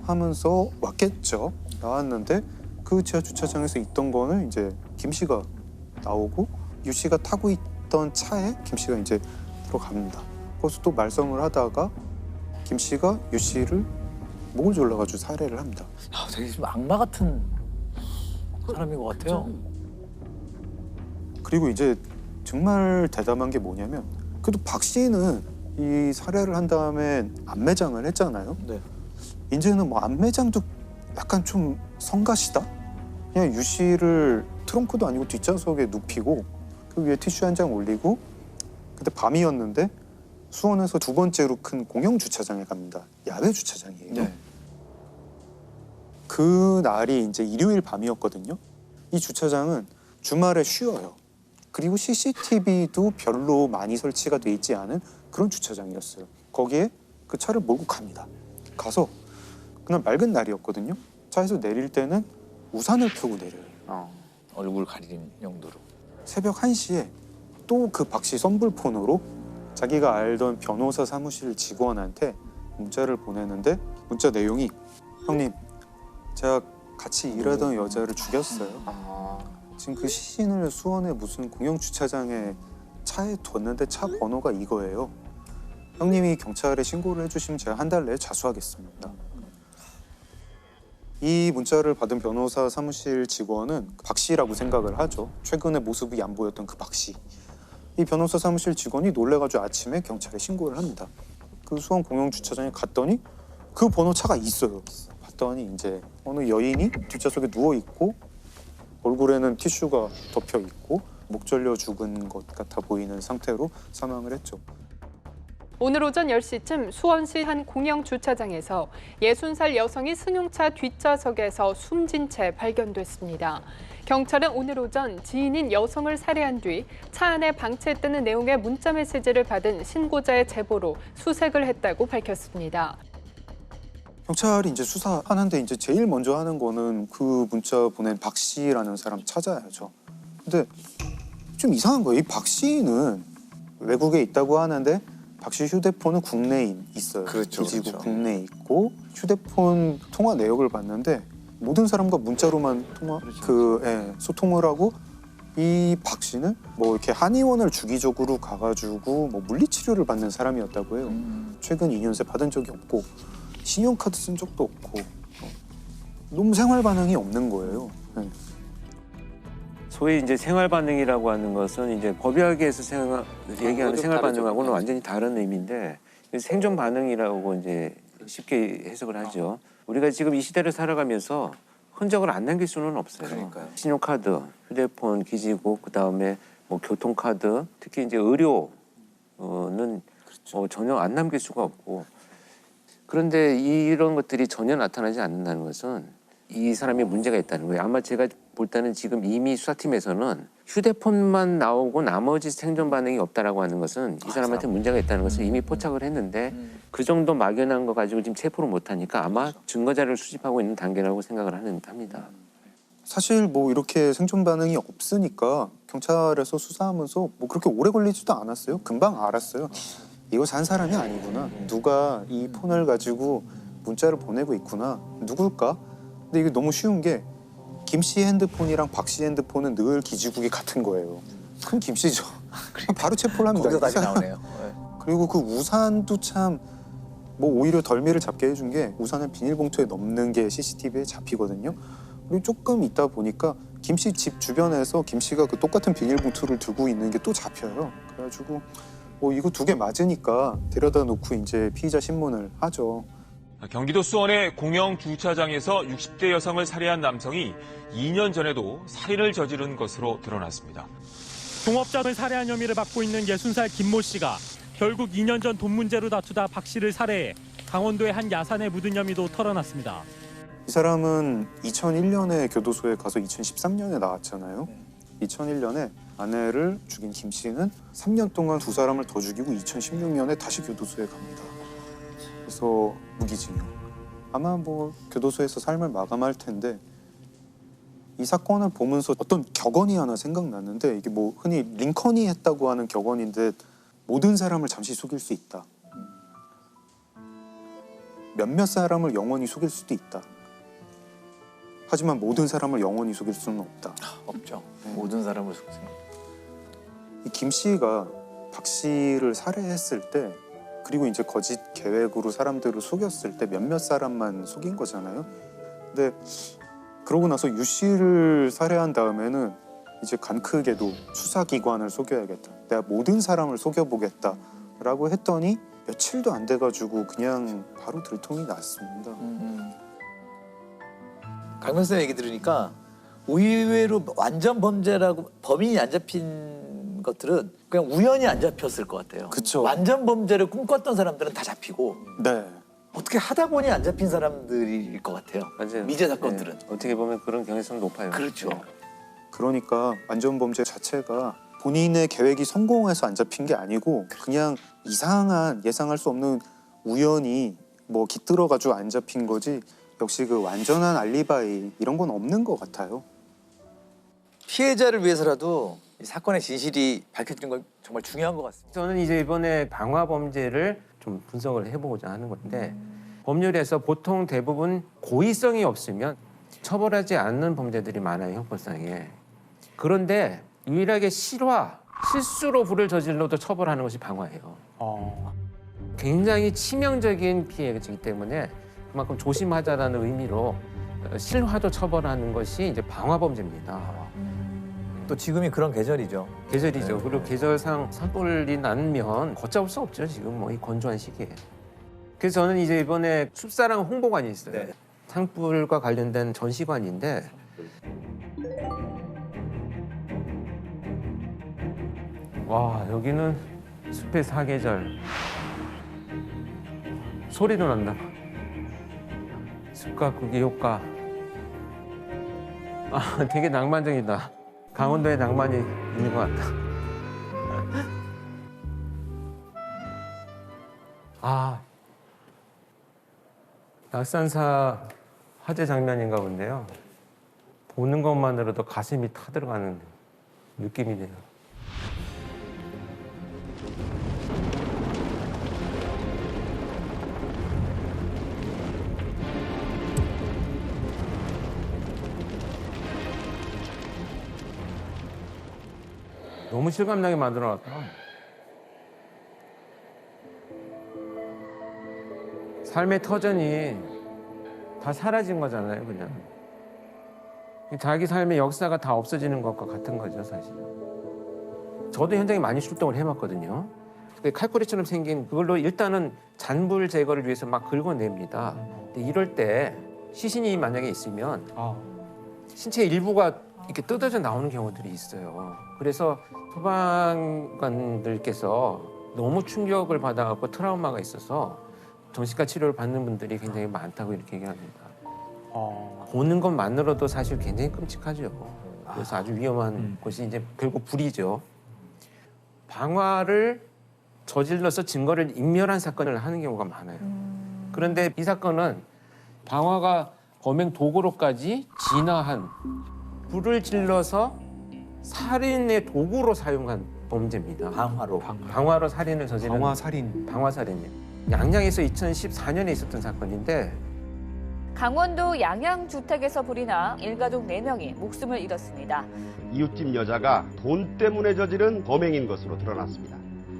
하면서 왔겠죠. 나왔는데 그 지하 주차장에서 있던 거는 이제 김 씨가 나오고 유 씨가 타고 있던 차에 김 씨가 이제 들어갑니다. 거기서 또 말썽을 하다가 김 씨가 유 씨를 목을 졸라가지고 살해를 합니다. 되게 좀 악마 같은 사람인 것 같아요. 그리고 이제 정말 대담한 게 뭐냐면 그래도 박 씨는 이 살해를 한 다음에 안매장을 했잖아요. 네. 이제는 뭐 안매장도 약간 좀 성가시다? 그냥 유 씨를 트렁크도 아니고 뒷좌석에 눕히고 그 위에 티슈 한 장 올리고 그때 밤이었는데 수원에서 두 번째로 큰 공영 주차장에 갑니다. 야외 주차장이에요. 네. 그 날이 이제 일요일 밤이었거든요. 이 주차장은 주말에 쉬어요. 그리고 CCTV도 별로 많이 설치가 돼 있지 않은 그런 주차장이었어요. 거기에 그 차를 몰고 갑니다. 가서 그날 맑은 날이었거든요. 차에서 내릴 때는 우산을 펴고 내려요. 얼굴 가리는 용도로. 새벽 1시에 또 그 박 씨 선불폰으로 자기가 알던 변호사 사무실 직원한테 문자를 보내는데 문자 내용이 형님 제가 같이 일하던 여자를 죽였어요. 지금 그 시신을 수원의 무슨 공영 주차장에 차에 뒀는데 차 번호가 이거예요. 형님이 경찰에 신고를 해주시면 제가 한 달 내에 자수하겠습니다. 이 문자를 받은 변호사 사무실 직원은 박 씨라고 생각을 하죠. 최근에 모습이 안 보였던 그 박 씨. 이 변호사 사무실 직원이 놀래가지고 아침에 경찰에 신고를 합니다. 그 수원 공영 주차장에 갔더니 그 번호차가 있어요. 봤더니 이제 어느 여인이 뒷좌석에 누워 있고 얼굴에는 티슈가 덮여 있고 목 절려 죽은 것 같아 보이는 상태로 사망을 했죠. 오늘 오전 10시쯤 수원시 한 공영 주차장에서 60살 여성이 승용차 뒷좌석에서 숨진 채 발견됐습니다. 경찰은 오늘 오전 지인인 여성을 살해한 뒤 차 안에 방치했다는 내용의 문자 메시지를 받은 신고자의 제보로 수색을 했다고 밝혔습니다. 경찰이 이제 수사하는데 이제 제일 먼저 하는 거는 그 문자 보낸 박 씨라는 사람 찾아야죠. 근데 좀 이상한 거예요. 이 박 씨는 외국에 있다고 하는데 박 씨 휴대폰은 국내에 있어요. 그렇죠, 기지국 그렇죠. 국내에 있고 휴대폰 통화 내역을 봤는데 모든 사람과 문자로만 소통을 하고 이 박 씨는 뭐 이렇게 한의원을 주기적으로 가가지고 뭐 물리치료를 받는 사람이었다고 해요. 최근 2년 새 받은 적이 없고 신용카드 쓴 적도 없고 너무 생활 반응이 없는 거예요. 네. 소위 이제 생활 반응이라고 하는 것은 이제 법의학에서 얘기하는 생활 반응하고는 완전히 다른 의미인데 생존 반응이라고 이제 쉽게 해석을 하죠. 우리가 지금 이 시대를 살아가면서 흔적을 안 남길 수는 없어요. 그러니까요. 신용카드, 휴대폰, 기지국, 그다음에 뭐 교통카드, 특히 이제 의료는 전혀 안 남길 수가 없고 그런데 이런 것들이 전혀 나타나지 않는다는 것은 이 사람이 문제가 있다는 거예요. 아마 제가 볼 때는 지금 이미 수사팀에서는 휴대폰만 나오고 나머지 생존 반응이 없다라고 하는 것은 이 사람한테 문제가 있다는 것을 이미 포착을 했는데 그 정도 막연한 거 가지고 지금 체포를 못하니까 아마 증거 자료를 수집하고 있는 단계라고 생각을 합니다. 사실 뭐 이렇게 생존 반응이 없으니까 경찰에서 수사하면서 뭐 그렇게 오래 걸리지도 않았어요. 금방 알았어요. 이거 산 사람이 아니구나. 누가 이 폰을 가지고 문자를 보내고 있구나. 누굴까? 근데 이게 너무 쉬운 게 김 씨 핸드폰이랑 박 씨 핸드폰은 늘 기지국이 같은 거예요. 그럼 김 씨죠. 바로 체포를 합니다. 거기서 다시 나오네요. 그리고 그 우산도 참 뭐 오히려 덜미를 잡게 해준 게 우산을 비닐봉투에 넣는 게 CCTV에 잡히거든요. 그리고 조금 있다 보니까 김 씨 집 주변에서 김 씨가 그 똑같은 비닐봉투를 들고 있는 게 또 잡혀요. 그래가지고 뭐 이거 2개 맞으니까 데려다 놓고 이제 피의자 신문을 하죠. 경기도 수원의 공영 주차장에서 60대 여성을 살해한 남성이 2년 전에도 살인을 저지른 것으로 드러났습니다. 동업자를 살해한 혐의를 받고 있는 60살 김모 씨가 결국 2년 전 돈 문제로 다투다 박 씨를 살해해 강원도의 한 야산에 묻은 혐의도 털어놨습니다. 이 사람은 2001년에 교도소에 가서 2013년에 나왔잖아요. 2001년에 아내를 죽인 김 씨는 3년 동안 2사람을 더 죽이고 2016년에 다시 교도소에 갑니다. 그래서 무기징역. 아마 뭐 교도소에서 삶을 마감할 텐데 이 사건을 보면서 어떤 격언이 하나 생각났는데 이게 뭐 흔히 링컨이 했다고 하는 격언인데 모든 사람을 잠시 속일 수 있다. 몇몇 사람을 영원히 속일 수도 있다. 하지만 모든 사람을 영원히 속일 수는 없다. 없죠. 모든 사람을 속일 이 김 씨가 박 씨를 살해했을 때 그리고 이제 거짓 계획으로 사람들을 속였을 때 몇몇 사람만 속인 거잖아요. 근데 그러고 나서 유 씨를 살해한 다음에는 이제 간 크게도 수사기관을 속여야겠다. 내가 모든 사람을 속여보겠다라고 했더니 며칠도 안 돼가지고 그냥 바로 들통이 났습니다. 강 변호사 얘기 들으니까 의외로 완전 범죄라고 범인이 안 잡힌 것들은 그냥 우연히 안 잡혔을 것 같아요. 그쵸. 완전 범죄를 꿈꿨던 사람들은 다 잡히고 네. 어떻게 하다 보니 안 잡힌 사람들일 것 같아요. 맞아요. 미제 사건들은. 네. 어떻게 보면 그런 경향성이 높아요. 그렇죠. 네. 그러니까 완전 범죄 자체가 본인의 계획이 성공해서 안 잡힌 게 아니고 그냥 이상한 예상할 수 없는 우연히 뭐 깃들어가지고 안 잡힌 거지 역시 그 완전한 알리바이 이런 건 없는 것 같아요. 피해자를 위해서라도 이 사건의 진실이 밝혀지는 건 정말 중요한 것 같습니다. 저는 이제 이번에 방화 범죄를 좀 분석을 해보고자 하는 건데 법률에서 보통 대부분 고의성이 없으면 처벌하지 않는 범죄들이 많아요, 형법상에. 그런데 유일하게 실수로 불을 저질러도 처벌하는 것이 방화예요. 굉장히 치명적인 피해이기 때문에 그만큼 조심하자라는 의미로 실화도 처벌하는 것이 이제 방화 범죄입니다. 또 지금이 그런 계절이죠. 계절이죠. 그리고 계절상 산불이 나면 걷잡을 수 없죠. 지금 뭐 이 건조한 시기에. 그래서 저는 이제 이번에 숲사랑 홍보관이 있어요. 산불과 관련된 전시관인데 와, 여기는 숲의 사계절. 소리도 난다. 숲과 국의 효과. 아, 되게 낭만적이다. 강원도에 낭만이 있는 것 같다. 아, 낙산사 화재 장면인가 본데요. 보는 것만으로도 가슴이 타들어가는 느낌이네요. 너무 실감나게 만들어놨다. 삶의 터전이 다 사라진 거잖아요, 그냥. 자기 삶의 역사가 다 없어지는 것과 같은 거죠, 사실. 저도 현장에 많이 출동을 해봤거든요. 칼코리처럼 생긴 그걸로 일단은 잔불 제거를 위해서 막 긁어냅니다. 근데 이럴 때 시신이 만약에 있으면 신체 일부가 이렇게 뜯어져 나오는 경우들이 있어요. 그래서 소방관들께서 너무 충격을 받아갖고 트라우마가 있어서 정신과 치료를 받는 분들이 굉장히 많다고 이렇게 얘기합니다. 보는 것만으로도 사실 굉장히 끔찍하죠. 그래서 아주 위험한 것이 이제 결국 불이죠. 방화를 저질러서 증거를 인멸한 사건을 하는 경우가 많아요. 그런데 이 사건은 방화가 범행 도구로까지 진화한 불을 질러서 살인의 도구로 사용한 범죄입니다. 방화로 살인을 저지른 방화살인. 방화살인이에요. 양양에서 2014년에 있었던 사건인데 강원도 양양주택에서 불이 나 일가족 4명이 목숨을 잃었습니다. 이웃집 여자가 돈 때문에 저지른 범행인 것으로 드러났습니다.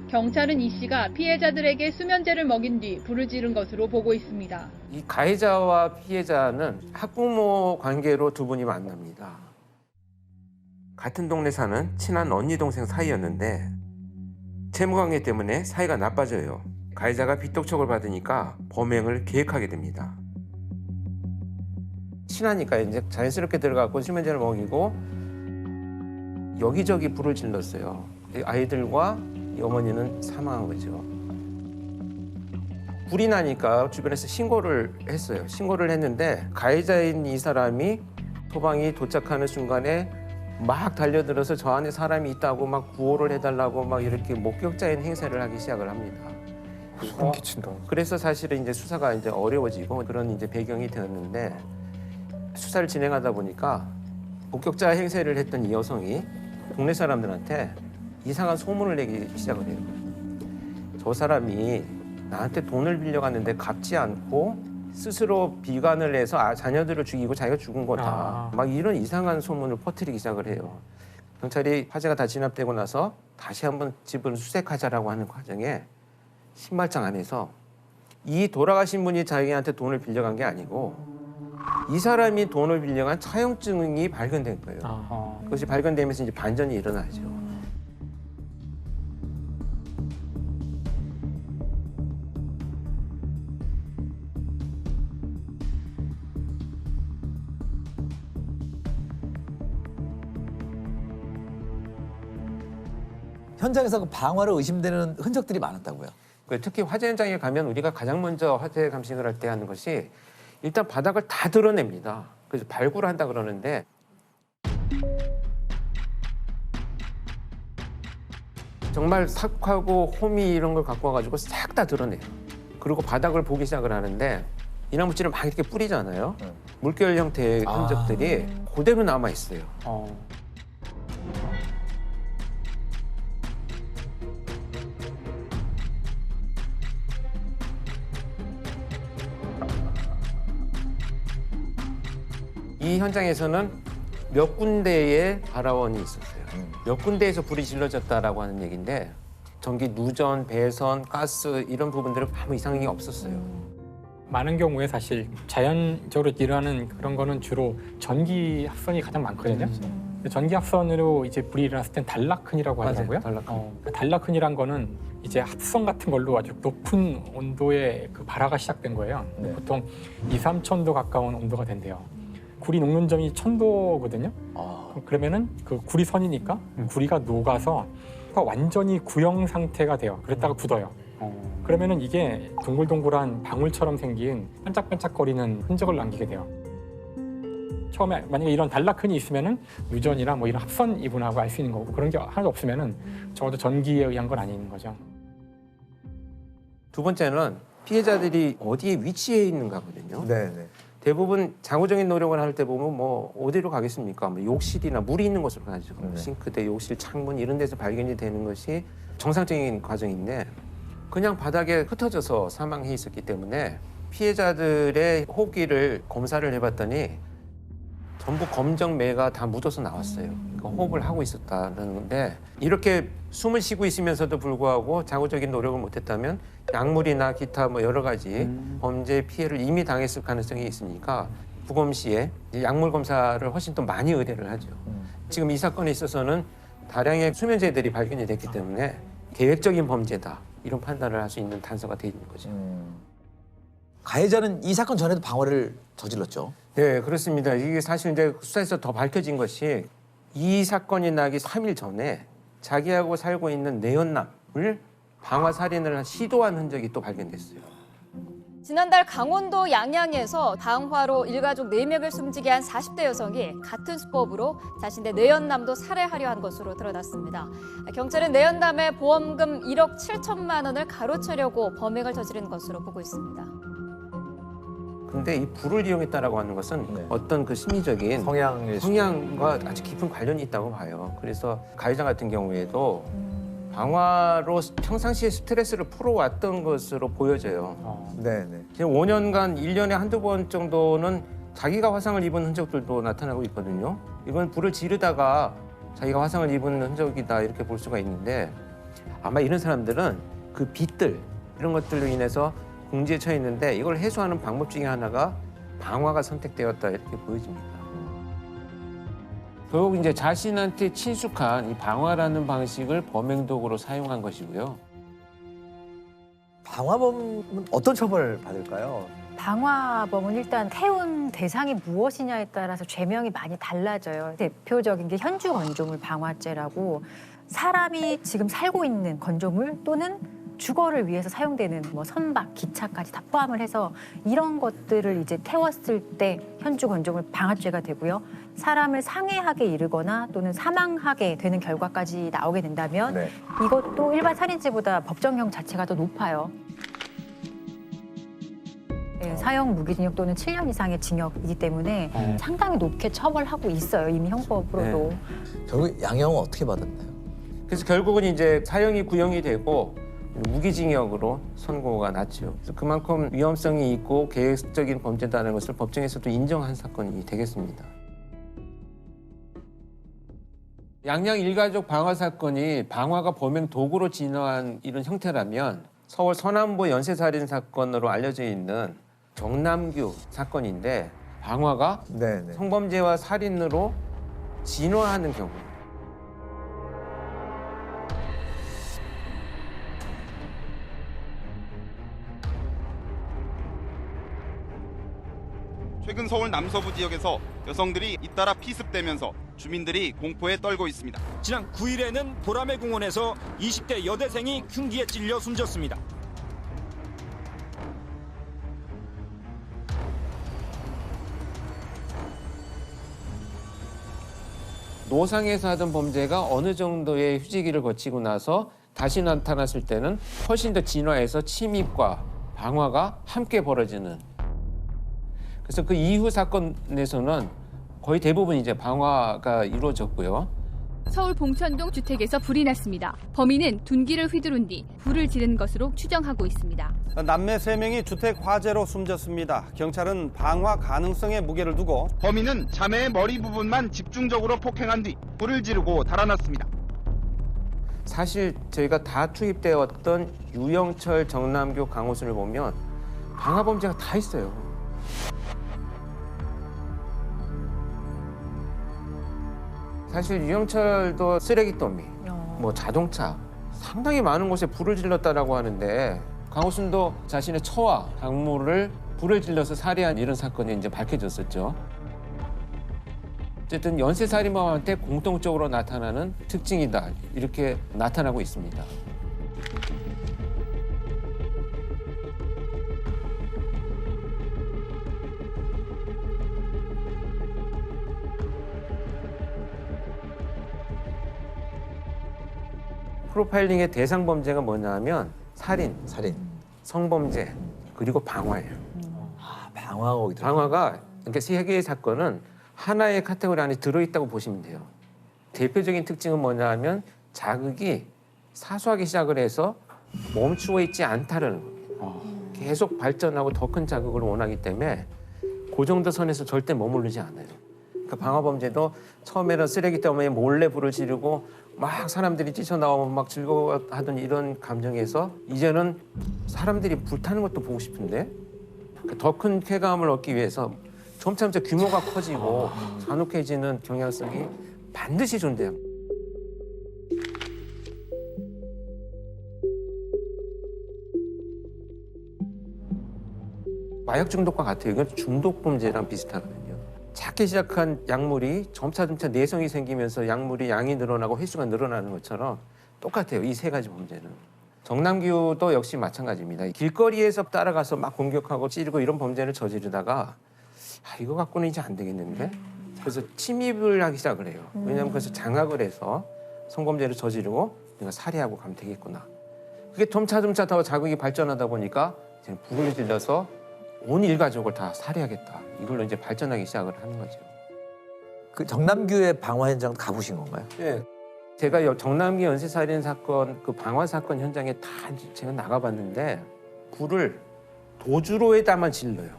경찰은 이 씨가 피해자들에게 수면제를 먹인 뒤 불을 지른 것으로 보고 있습니다. 이 가해자와 피해자는 학부모 관계로 두 분이 만납니다. 같은 동네 사는 친한 언니 동생 사이였는데 채무관계 때문에 사이가 나빠져요. 가해자가 빚독촉을 받으니까 범행을 계획하게 됩니다. 친하니까 이제 자연스럽게 들어가고 수면제를 먹이고 여기저기 불을 질렀어요. 아이들과 이 어머니는 사망한 거죠. 불이 나니까 주변에서 신고를 했어요. 신고를 했는데 가해자인 이 사람이 소방이 도착하는 순간에 막 달려들어서 저 안에 사람이 있다고 막 구호를 해달라고 막 이렇게 목격자인 행세를 하기 시작을 합니다. 소름 끼친다. 그래서 사실은 이제 수사가 이제 어려워지고 그런 이제 배경이 되었는데 수사를 진행하다 보니까 목격자 행세를 했던 이 여성이 동네 사람들한테 이상한 소문을 내기 시작을 해요. 저 사람이 나한테 돈을 빌려갔는데 갚지 않고 스스로 비관을 해서 자녀들을 죽이고 자기가 죽은 거다. 막 이런 이상한 소문을 퍼뜨리기 시작을 해요. 경찰이 화재가 다 진압되고 나서 다시 한번 집을 수색하자라고 하는 과정에 신발장 안에서 이 돌아가신 분이 자기한테 돈을 빌려간 게 아니고 이 사람이 돈을 빌려간 차용증이 발견된 거예요. 그것이 발견되면서 이제 반전이 일어나죠. 현장에서 그 방화로 의심되는 흔적들이 많았다고요. 특히 화재 현장에 가면 우리가 가장 먼저 화재 감식을 할 때 하는 것이 일단 바닥을 다 드러냅니다. 그래서 발굴을 한다 그러는데 정말 삭하고 호미 이런 걸 갖고 와가지고 싹 다 드러내요. 그리고 바닥을 보기 시작을 하는데 이나무질을 막 이렇게 뿌리잖아요. 물결 형태의 흔적들이 그대로 남아 있어요. 이 현장에서는 몇 군데의 발화원이 있었어요. 몇 군데에서 불이 질러졌다라고 하는 얘기인데 전기 누전, 배선, 가스 이런 부분들은 아무 이상이 없었어요. 많은 경우에 사실 자연적으로 일어나는 그런 거는 주로 전기 합선이 가장 많거든요. 전기 합선으로 이제 불이 일어났을 땐 단락흔이라고 하더라고요. 단락흔이란 거는 이제 합선 같은 걸로 아주 높은 온도의 그 발화가 시작된 거예요. 보통 2, 3천 도 가까운 온도가 된대요. 구리 녹는 점이 1000도거든요. 그러면은 그 구리 선이니까 구리가 녹아서 완전히 구형 상태가 돼요. 그랬다가 굳어요. 그러면은 이게 동글동글한 방울처럼 생긴 반짝반짝거리는 흔적을 남기게 돼요. 처음에 만약에 이런 단락흔이 있으면은 유전이나 뭐 이런 합선 이분하고 알 수 있는 거고 그런 게 하나도 없으면은 적어도 전기에 의한 건 아닌 거죠. 두 번째는 피해자들이 어디에 위치해 있는가거든요. 대부분 장구적인 노력을 할 때 보면 뭐 어디로 가겠습니까? 뭐 욕실이나 물이 있는 곳으로 가죠. 싱크대, 욕실, 창문 이런 데서 발견이 되는 것이 정상적인 과정인데 그냥 바닥에 흩어져서 사망해 있었기 때문에 피해자들의 호흡기를 검사를 해봤더니 전부 검정매가 다 묻어서 나왔어요. 그러니까 호흡을 하고 있었다는 건데 이렇게 숨을 쉬고 있으면서도 불구하고 장구적인 노력을 못했다면 약물이나 기타 뭐 여러 가지 범죄 피해를 이미 당했을 가능성이 있으니까 부검시에 약물 검사를 훨씬 더 많이 의뢰를 하죠. 지금 이 사건에 있어서는 다량의 수면제들이 발견이 됐기 때문에 계획적인 범죄다 이런 판단을 할 수 있는 단서가 돼 있는 거죠. 가해자는 이 사건 전에도 방화를 저질렀죠. 네, 그렇습니다. 이게 사실 이제 수사에서 더 밝혀진 것이 이 사건이 나기 3일 전에 자기하고 살고 있는 내연남을 방화 살인을 시도한 흔적이 또 발견됐어요. 지난달 강원도 양양에서 방화로 일가족 4명을 숨지게 한 40대 여성이 같은 수법으로 자신의 내연남도 살해하려 한 것으로 드러났습니다. 경찰은 내연남의 보험금 1억 7천만 원을 가로채려고 범행을 저지른 것으로 보고 있습니다. 근데 이 불을 이용했다라고 하는 것은 어떤 그 심리적인 성향과 아주 깊은 관련이 있다고 봐요. 그래서 가해자 같은 경우에도 방화로 평상시에 스트레스를 풀어왔던 것으로 보여져요. 네네. 지금 5년간 1년에 한두 번 정도는 자기가 화상을 입은 흔적들도 나타나고 있거든요. 이건 불을 지르다가 자기가 화상을 입은 흔적이다 이렇게 볼 수가 있는데 아마 이런 사람들은 그 빛들 이런 것들로 인해서 궁지에 처해 있는데 이걸 해소하는 방법 중에 하나가 방화가 선택되었다 이렇게 보여집니다. 결국 이제 자신한테 친숙한 이 방화라는 방식을 범행 도구로 사용한 것이고요. 방화범은 어떤 처벌을 받을까요? 방화범은 일단 태운 대상이 무엇이냐에 따라서 죄명이 많이 달라져요. 대표적인 게 현주 건조물 방화죄라고 사람이 지금 살고 있는 건조물 또는 주거를 위해서 사용되는 뭐 선박, 기차까지 다 포함을 해서 이런 것들을 이제 태웠을 때 현주 건조물 방화죄가 되고요. 사람을 상해하게 이르거나 또는 사망하게 되는 결과까지 나오게 된다면 네. 이것도 일반 살인죄보다 법정형 자체가 더 높아요. 네, 사형 무기징역 또는 7년 이상의 징역이기 때문에 상당히 높게 처벌하고 있어요. 이미 형법으로도. 네. 결국 양형은 어떻게 받았나요? 그래서 결국은 이제 사형이 구형이 되고 무기징역으로 선고가 났죠. 그래서 그만큼 위험성이 있고 계획적인 범죄다는 것을 법정에서도 인정한 사건이 되겠습니다. 양양 일가족 방화 사건이 방화가 범행 도구로 진화한 이런 형태라면 서울 서남부 연쇄살인 사건으로 알려져 있는 정남규 사건인데 방화가 네네. 성범죄와 살인으로 진화하는 경우. 최근 서울 남서부 지역에서 여성들이 잇따라 피습되면서 주민들이 공포에 떨고 있습니다. 지난 9일에는 보라매 공원에서 20대 여대생이 흉기에 찔려 숨졌습니다. 노상에서 하던 범죄가 어느 정도의 휴지기를 거치고 나서 다시 나타났을 때는 훨씬 더 진화해서 침입과 방화가 함께 벌어지는. 그래서 그 이후 사건에서는 거의 대부분 이제 방화가 이루어졌고요. 서울 봉천동 주택에서 불이 났습니다. 범인은 둔기를 휘두른 뒤 불을 지른 것으로 추정하고 있습니다. 남매 3명이 주택 화재로 숨졌습니다. 경찰은 방화 가능성에 무게를 두고 범인은 자매의 머리 부분만 집중적으로 폭행한 뒤 불을 지르고 달아났습니다. 사실 저희가 다 투입되었던 유영철, 정남규, 강호순을 보면 방화 범죄가 다 있어요. 사실 유영철도 쓰레기 더미, 뭐 자동차 상당히 많은 곳에 불을 질렀다라고 하는데 강호순도 자신의 처와 작물을 불을 질러서 살해한 이런 사건이 이제 밝혀졌었죠. 어쨌든 연쇄살인범한테 공통적으로 나타나는 특징이다 이렇게 나타나고 있습니다. 프로파일링의 대상 범죄가 뭐냐면 살인, 성범죄, 그리고 방화예요. 방화가 그러니까 세 개의 사건은 하나의 카테고리 안에 들어있다고 보시면 돼요. 대표적인 특징은 뭐냐면 자극이 사소하게 시작을 해서 멈추어 있지 않다는 겁니다. 계속 발전하고 더 큰 자극을 원하기 때문에 그 정도 선에서 절대 머무르지 않아요. 그 방화 범죄도 처음에는 쓰레기 더미에 몰래 불을 지르고 막 사람들이 뛰쳐나오면 막 즐거워하던 이런 감정에서 이제는 사람들이 불타는 것도 보고 싶은데 더 큰 쾌감을 얻기 위해서 점차 규모가 커지고 잔혹해지는 경향성이 반드시 존재합니다. 마약 중독과 같아요. 이건 중독 범죄랑 비슷하거든요. 작게 시작한 약물이 점차 내성이 생기면서 약물이 양이 늘어나고 횟수가 늘어나는 것처럼 똑같아요. 이 세 가지 범죄는. 정남규도 역시 마찬가지입니다. 길거리에서 따라가서 막 공격하고 찌르고 이런 범죄를 저지르다가 이거 갖고는 이제 안 되겠는데? 그래서 침입을 하기 시작을 해요. 왜냐하면 그래서 장악을 해서 성범죄를 저지르고 내가 살해하고 가면 되겠구나. 그게 점차 더 자극이 발전하다 보니까 이제 불을 질러서 온 일가족을 다 살해하겠다. 이걸로 이제 발전하기 시작을 하는 거죠. 그 정남규의 방화 현장 가보신 건가요? 네. 제가 정남기 연쇄살인 사건 그 방화 사건 현장에 다 제가 나가봤는데 불을 도주로에다만 질러요.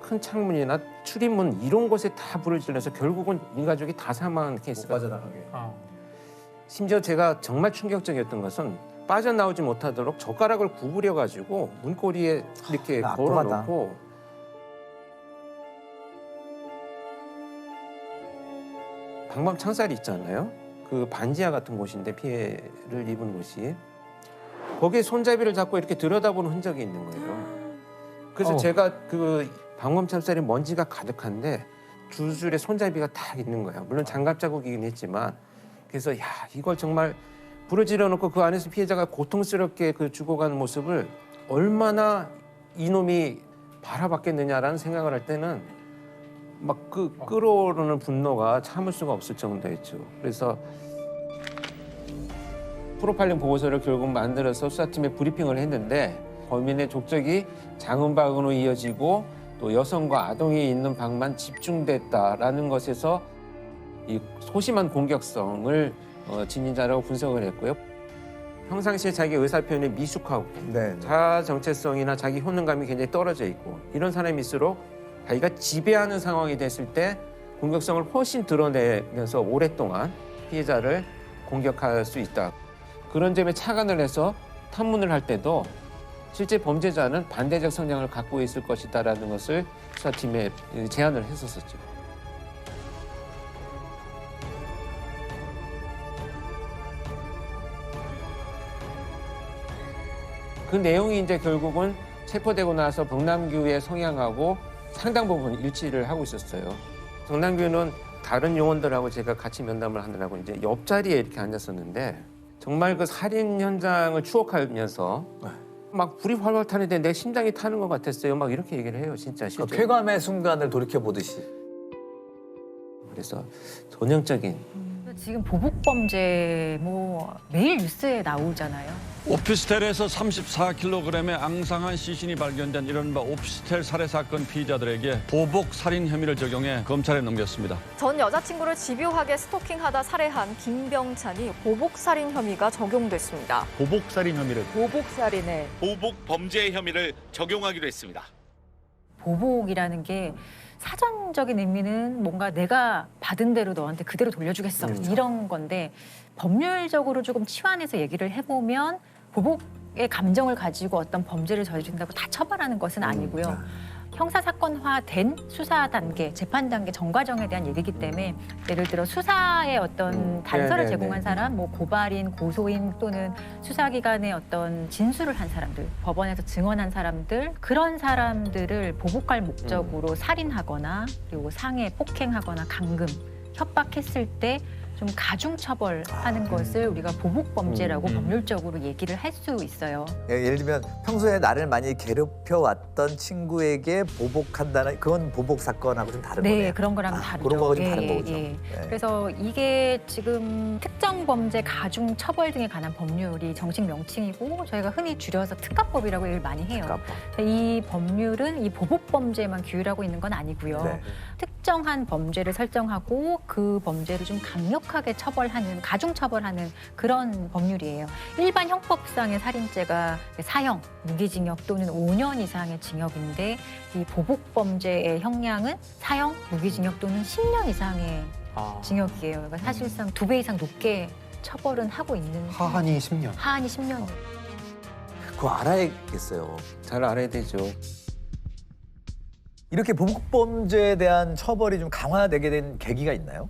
큰 창문이나 출입문 이런 곳에 다 불을 질러서 결국은 인가족이 다 사망한 케이스가 빠져나가게. 심지어 제가 정말 충격적이었던 것은 빠져나오지 못하도록 젓가락을 구부려 가지고 문고리에 이렇게 걸어놓고 방범 창살이 있잖아요. 그 반지하 같은 곳인데 피해를 입은 곳이 거기에 손잡이를 잡고 이렇게 들여다보는 흔적이 있는 거예요. 그래서 제가 그 방범 창살이 먼지가 가득한데 두 줄에 손잡이가 딱 있는 거야. 물론 장갑 자국이긴 했지만 그래서 야 이걸 정말 불을 질러놓고 그 안에서 피해자가 고통스럽게 그 죽어가는 모습을 얼마나 이놈이 바라봤겠느냐라는 생각을 할 때는 막 그 끓어오르는 분노가 참을 수가 없을 정도였죠. 그래서 프로파일링 보고서를 결국 만들어서 수사팀에 브리핑을 했는데 범인의 족적이 장은박으로 이어지고 또 여성과 아동이 있는 방만 집중됐다라는 것에서 이 소심한 공격성을 지닌 자라고 분석을 했고요. 평상시에 자기 의사표현이 미숙하고 자아 정체성이나 자기 효능감이 굉장히 떨어져 있고 이런 사람일수록 자기가 지배하는 상황이 됐을 때 공격성을 훨씬 드러내면서 오랫동안 피해자를 공격할 수 있다. 그런 점에 착안을 해서 탐문을 할 때도 실제 범죄자는 반대적 성향을 갖고 있을 것이다라는 것을 수사팀에 제안을 했었었죠. 그 내용이 이제 결국은 체포되고 나서 정남규의 성향하고 상당 부분 일치를 하고 있었어요. 정남규는 다른 요원들하고 제가 같이 면담을 하느라고 이제 옆자리에 이렇게 앉았었는데 정말 그 살인 현장을 추억하면서 막 불이 활활 타는데 내 심장이 타는 것 같았어요. 막 이렇게 얘기를 해요, 진짜. 실제. 쾌감의 순간을 돌이켜 보듯이. 그래서 전형적인. 지금 보복범죄 뭐 매일 뉴스에 나오잖아요. 오피스텔에서 34kg의 앙상한 시신이 발견된 이른바 오피스텔 살해 사건 피의자들에게 보복 살인 혐의를 적용해 검찰에 넘겼습니다. 전 여자친구를 집요하게 스토킹하다 살해한 김병찬이 보복살인 혐의가 적용됐습니다. 보복살인 혐의를 보복살인에 보복 범죄 혐의를 적용하기로 했습니다. 보복이라는 게 사전적인 의미는 뭔가 내가 받은 대로 너한테 그대로 돌려주겠어 이런 건데 법률적으로 조금 치환해서 얘기를 해보면 보복의 감정을 가지고 어떤 범죄를 저지른다고 다 처벌하는 것은 아니고요. 형사사건화된 수사 단계, 재판 단계, 정과정에 대한 얘기이기 때문에 예를 들어 수사의 어떤 단서를 제공한 사람, 뭐 고발인, 고소인 또는 수사기관의 어떤 진술을 한 사람들, 법원에서 증언한 사람들 그런 사람들을 보복할 목적으로 살인하거나 그리고 상해, 폭행하거나 감금, 협박했을 때 좀 가중처벌하는 것을 우리가 보복범죄라고 법률적으로 얘기를 할 수 있어요. 예를 들면 평소에 나를 많이 괴롭혀왔던 친구에게 보복한다는 그건 보복 사건하고 좀 다른 거네요. 네, 그런 거랑 다르죠. 그런 거하고 좀 다른 거죠. 예. 그래서 이게 지금 특정 범죄 가중 처벌 등에 관한 법률이 정식 명칭이고 저희가 흔히 줄여서 특가법이라고 얘기를 많이 해요. 이 법률은 이 보복 범죄만 규율하고 있는 건 아니고요. 특정한 범죄를 설정하고 그 범죄를 좀 강력하게 처벌하는, 가중 처벌하는 그런 법률이에요. 일반 형법상의 살인죄가 사형, 무기징역 또는 5년 이상의 징역인데 이 보복 범죄의 형량은 사형, 무기징역 또는 10년 이상의 징역이에요. 그러니까 사실상 2배 이상 높게 처벌은 하고 있는. 하한이 10년. 하한이 10년. 그거 알아야겠어요. 잘 알아야 되죠. 이렇게 보복범죄에 대한 처벌이 좀 강화되게 된 계기가 있나요?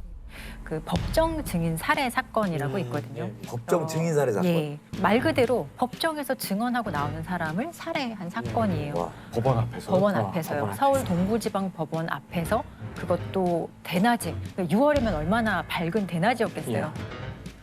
그 법정 증인 살해 사건이라고 있거든요. 법정 증인 살해 사건. 예, 말 그대로 법정에서 증언하고 나오는 사람을 살해한 사건이에요. 법원 앞에서? 법원 앞에서요. 법원 서울 동부지방법원 앞에서 그것도 대낮에 6월이면 얼마나 밝은 대낮이었겠어요.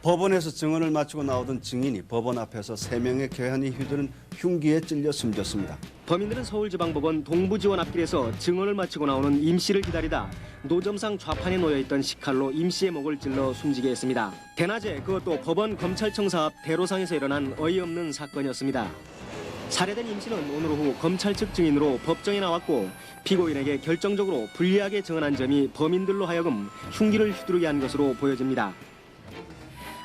법원에서 증언을 마치고 나오던 증인이 법원 앞에서 3명의 괴한이 휘두른 흉기에 찔려 숨졌습니다. 범인들은 서울지방법원 동부지원 앞길에서 증언을 마치고 나오는 임 씨를 기다리다 노점상 좌판에 놓여있던 식칼로 임 씨의 목을 찔러 숨지게 했습니다. 대낮에 그것도 법원 검찰청사 앞 대로상에서 일어난 어이없는 사건이었습니다. 살해된 임 씨는 오늘 오후 검찰 측 증인으로 법정에 나왔고 피고인에게 결정적으로 불리하게 증언한 점이 범인들로 하여금 흉기를 휘두르게 한 것으로 보여집니다.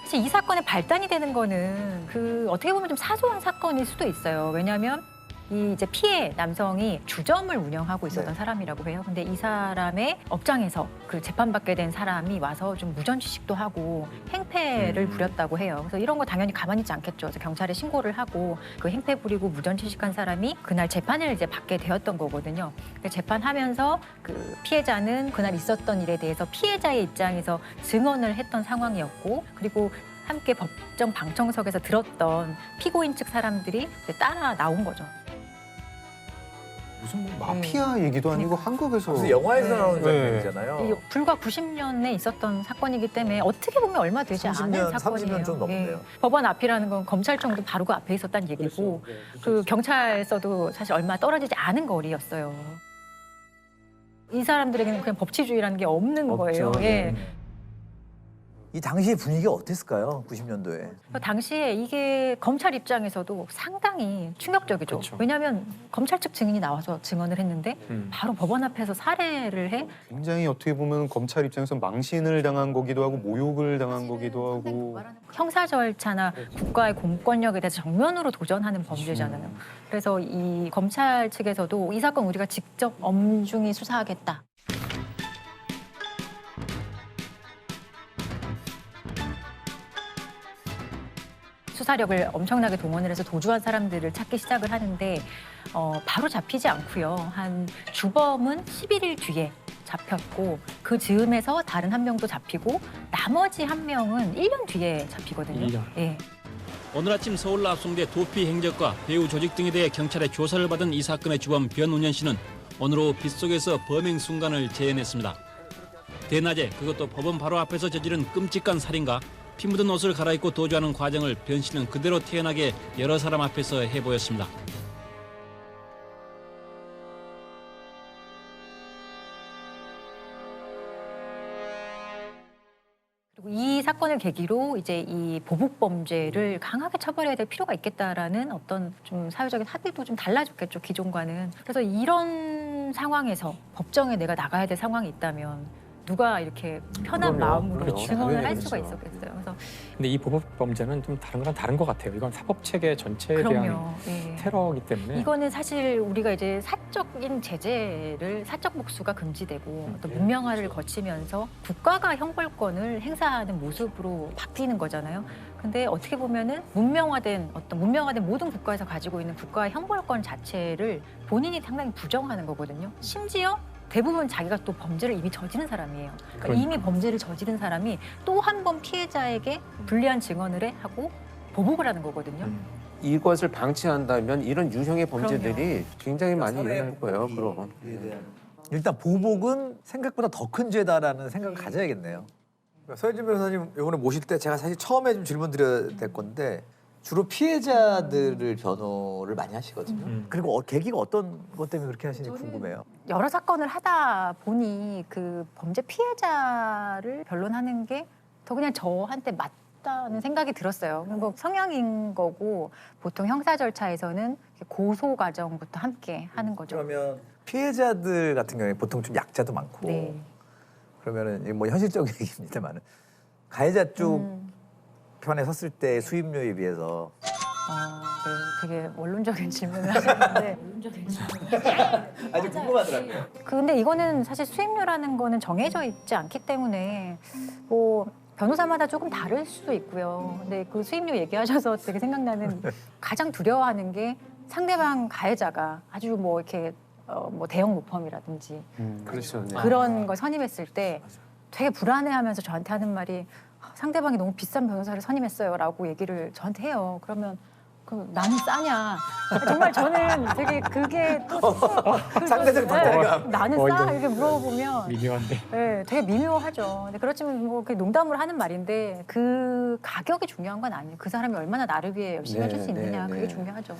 사실 이 사건의 발단이 되는 거는 그 어떻게 보면 좀 사소한 사건일 수도 있어요. 왜냐하면 이 이제 피해 남성이 주점을 운영하고 있었던 사람이라고 해요. 근데 이 사람의 업장에서 그 재판받게 된 사람이 와서 좀 무전취식도 하고 행패를 부렸다고 해요. 그래서 이런 거 당연히 가만히 있지 않겠죠. 그래서 경찰에 신고를 하고 그 행패 부리고 무전취식한 사람이 그날 재판을 이제 받게 되었던 거거든요. 재판하면서 그 피해자는 그날 있었던 일에 대해서 피해자의 입장에서 증언을 했던 상황이었고, 그리고 함께 법정 방청석에서 들었던 피고인 측 사람들이 따라 나온 거죠. 무슨 뭐 마피아 얘기도 아니고 한국에서 무슨 영화에서 나오는 장면이잖아요. 불과 90년에 있었던 사건이기 때문에 어떻게 보면 얼마 되지 30년, 않은 사건이에요. 30년 좀 넘네요. 법원 앞이라는 건 검찰청도 바로 그 앞에 있었다는 얘기고, 그 경찰서도 사실 얼마 떨어지지 않은 거리였어요. 이 사람들에게는 그냥 법치주의라는 게 없는 거예요. 예. 이 당시의 분위기가 어땠을까요? 90년도에. 당시에 이게 검찰 입장에서도 상당히 충격적이죠. 왜냐하면 검찰 측 증인이 나와서 증언을 했는데 바로 법원 앞에서 살해를 해. 굉장히 어떻게 보면 검찰 입장에서 망신을 당한 거기도 하고 모욕을 당한 거기도 하고. 형사 절차나 국가의 공권력에 대해서 정면으로 도전하는 범죄잖아요. 그래서 이 검찰 측에서도 이 사건 우리가 직접 엄중히 수사하겠다. 수사력을 엄청나게 동원을 해서 도주한 사람들을 찾기 시작을 하는데 바로 잡히지 않고요. 한 주범은 11일 뒤에 잡혔고, 그 즈음에서 다른 한 명도 잡히고, 나머지 한 명은 1년 뒤에 잡히거든요. 1년. 예. 오늘 아침 서울로 압송돼 도피 행적과 배후 조직 등에 대해 경찰의 조사를 받은 이 사건의 주범 변운현 씨는 오늘 오후 빗속에서 범행 순간을 재현했습니다. 대낮에 그것도 법원 바로 앞에서 저지른 끔찍한 살인과 피 묻은 옷을 갈아입고 도주하는 과정을 변 씨는 그대로 태연하게 여러 사람 앞에서 해보였습니다. 그리고 이 사건을 계기로 이제 이 보복 범죄를 강하게 처벌해야 될 필요가 있겠다라는 어떤 좀 사회적인 합의도 좀 달라졌겠죠, 기존과는. 그래서 이런 상황에서 법정에 내가 나가야 될 상황이 있다면 누가 이렇게 편한 마음으로 증언을 할 수가 있었겠어요. 그래서 근데 이 보복 범죄는 좀 다른 거랑 다른 것 같아요. 이건 사법 체계 전체에 대한 테러이기 때문에. 이거는 사실 우리가 이제 사적인 제재를 사적 복수가 금지되고 또 문명화를 거치면서 국가가 형벌권을 행사하는 모습으로 바뀌는 거잖아요. 근데 어떻게 보면은 문명화된 모든 국가에서 가지고 있는 국가의 형벌권 자체를 본인이 상당히 부정하는 거거든요. 심지어 대부분 자기가 또 범죄를 이미 저지른 사람이에요. 그러니까 이미 범죄를 저지른 사람이 또 한 번 피해자에게 불리한 증언을 하고 보복을 하는 거거든요. 이것을 방치한다면 이런 유형의 범죄들이 굉장히 많이 일어날 거예요. 그럼. 일단 보복은 생각보다 더 큰 죄다라는 생각을 가져야겠네요. 서현진 변호사님 이번에 모실 때 제가 사실 처음에 좀 질문 드려야 될 건데, 주로 피해자들을 변호를 많이 하시거든요. 그리고 계기가 어떤 것 때문에 그렇게 하시는지 궁금해요. 여러 사건을 하다 보니 그 범죄 피해자를 변론하는 게 더 그냥 저한테 맞다는 생각이 들었어요. 뭐 성향인 거고, 보통 형사 절차에서는 고소 과정부터 함께 하는 거죠. 그러면 피해자들 같은 경우에 보통 좀 약자도 많고, 그러면은 뭐 현실적인 얘기입니다만은 가해자 쪽 편에 섰을 때 수임료에 비해서. 네, 되게 원론적인 질문을 하셨는데 아주 궁금하더라고요. 근데 이거는 사실 수임료라는 거는 정해져 있지 않기 때문에 뭐 변호사마다 조금 다를 수도 있고요. 근데 그 수임료 얘기하셔서 되게 생각나는, 가장 두려워하는 게 상대방 가해자가 아주 뭐 이렇게 뭐 대형 모범이라든지 그렇죠. 네. 그런 걸 선임했을 때 되게 불안해하면서 저한테 하는 말이, 상대방이 너무 비싼 변호사를 선임했어요라고 얘기를 저한테 해요. 그러면 나는 싸냐? 정말 저는 되게 그게 또 상대적 박탈감. 나는 싸? 이렇게 물어보면 미묘한데. 네, 되게 미묘하죠. 근데 그렇지만 뭐 농담으로 하는 말인데 그 가격이 중요한 건 아니에요. 그 사람이 얼마나 나를 위해 열심히 해줄 수 있느냐, 그게 중요하죠.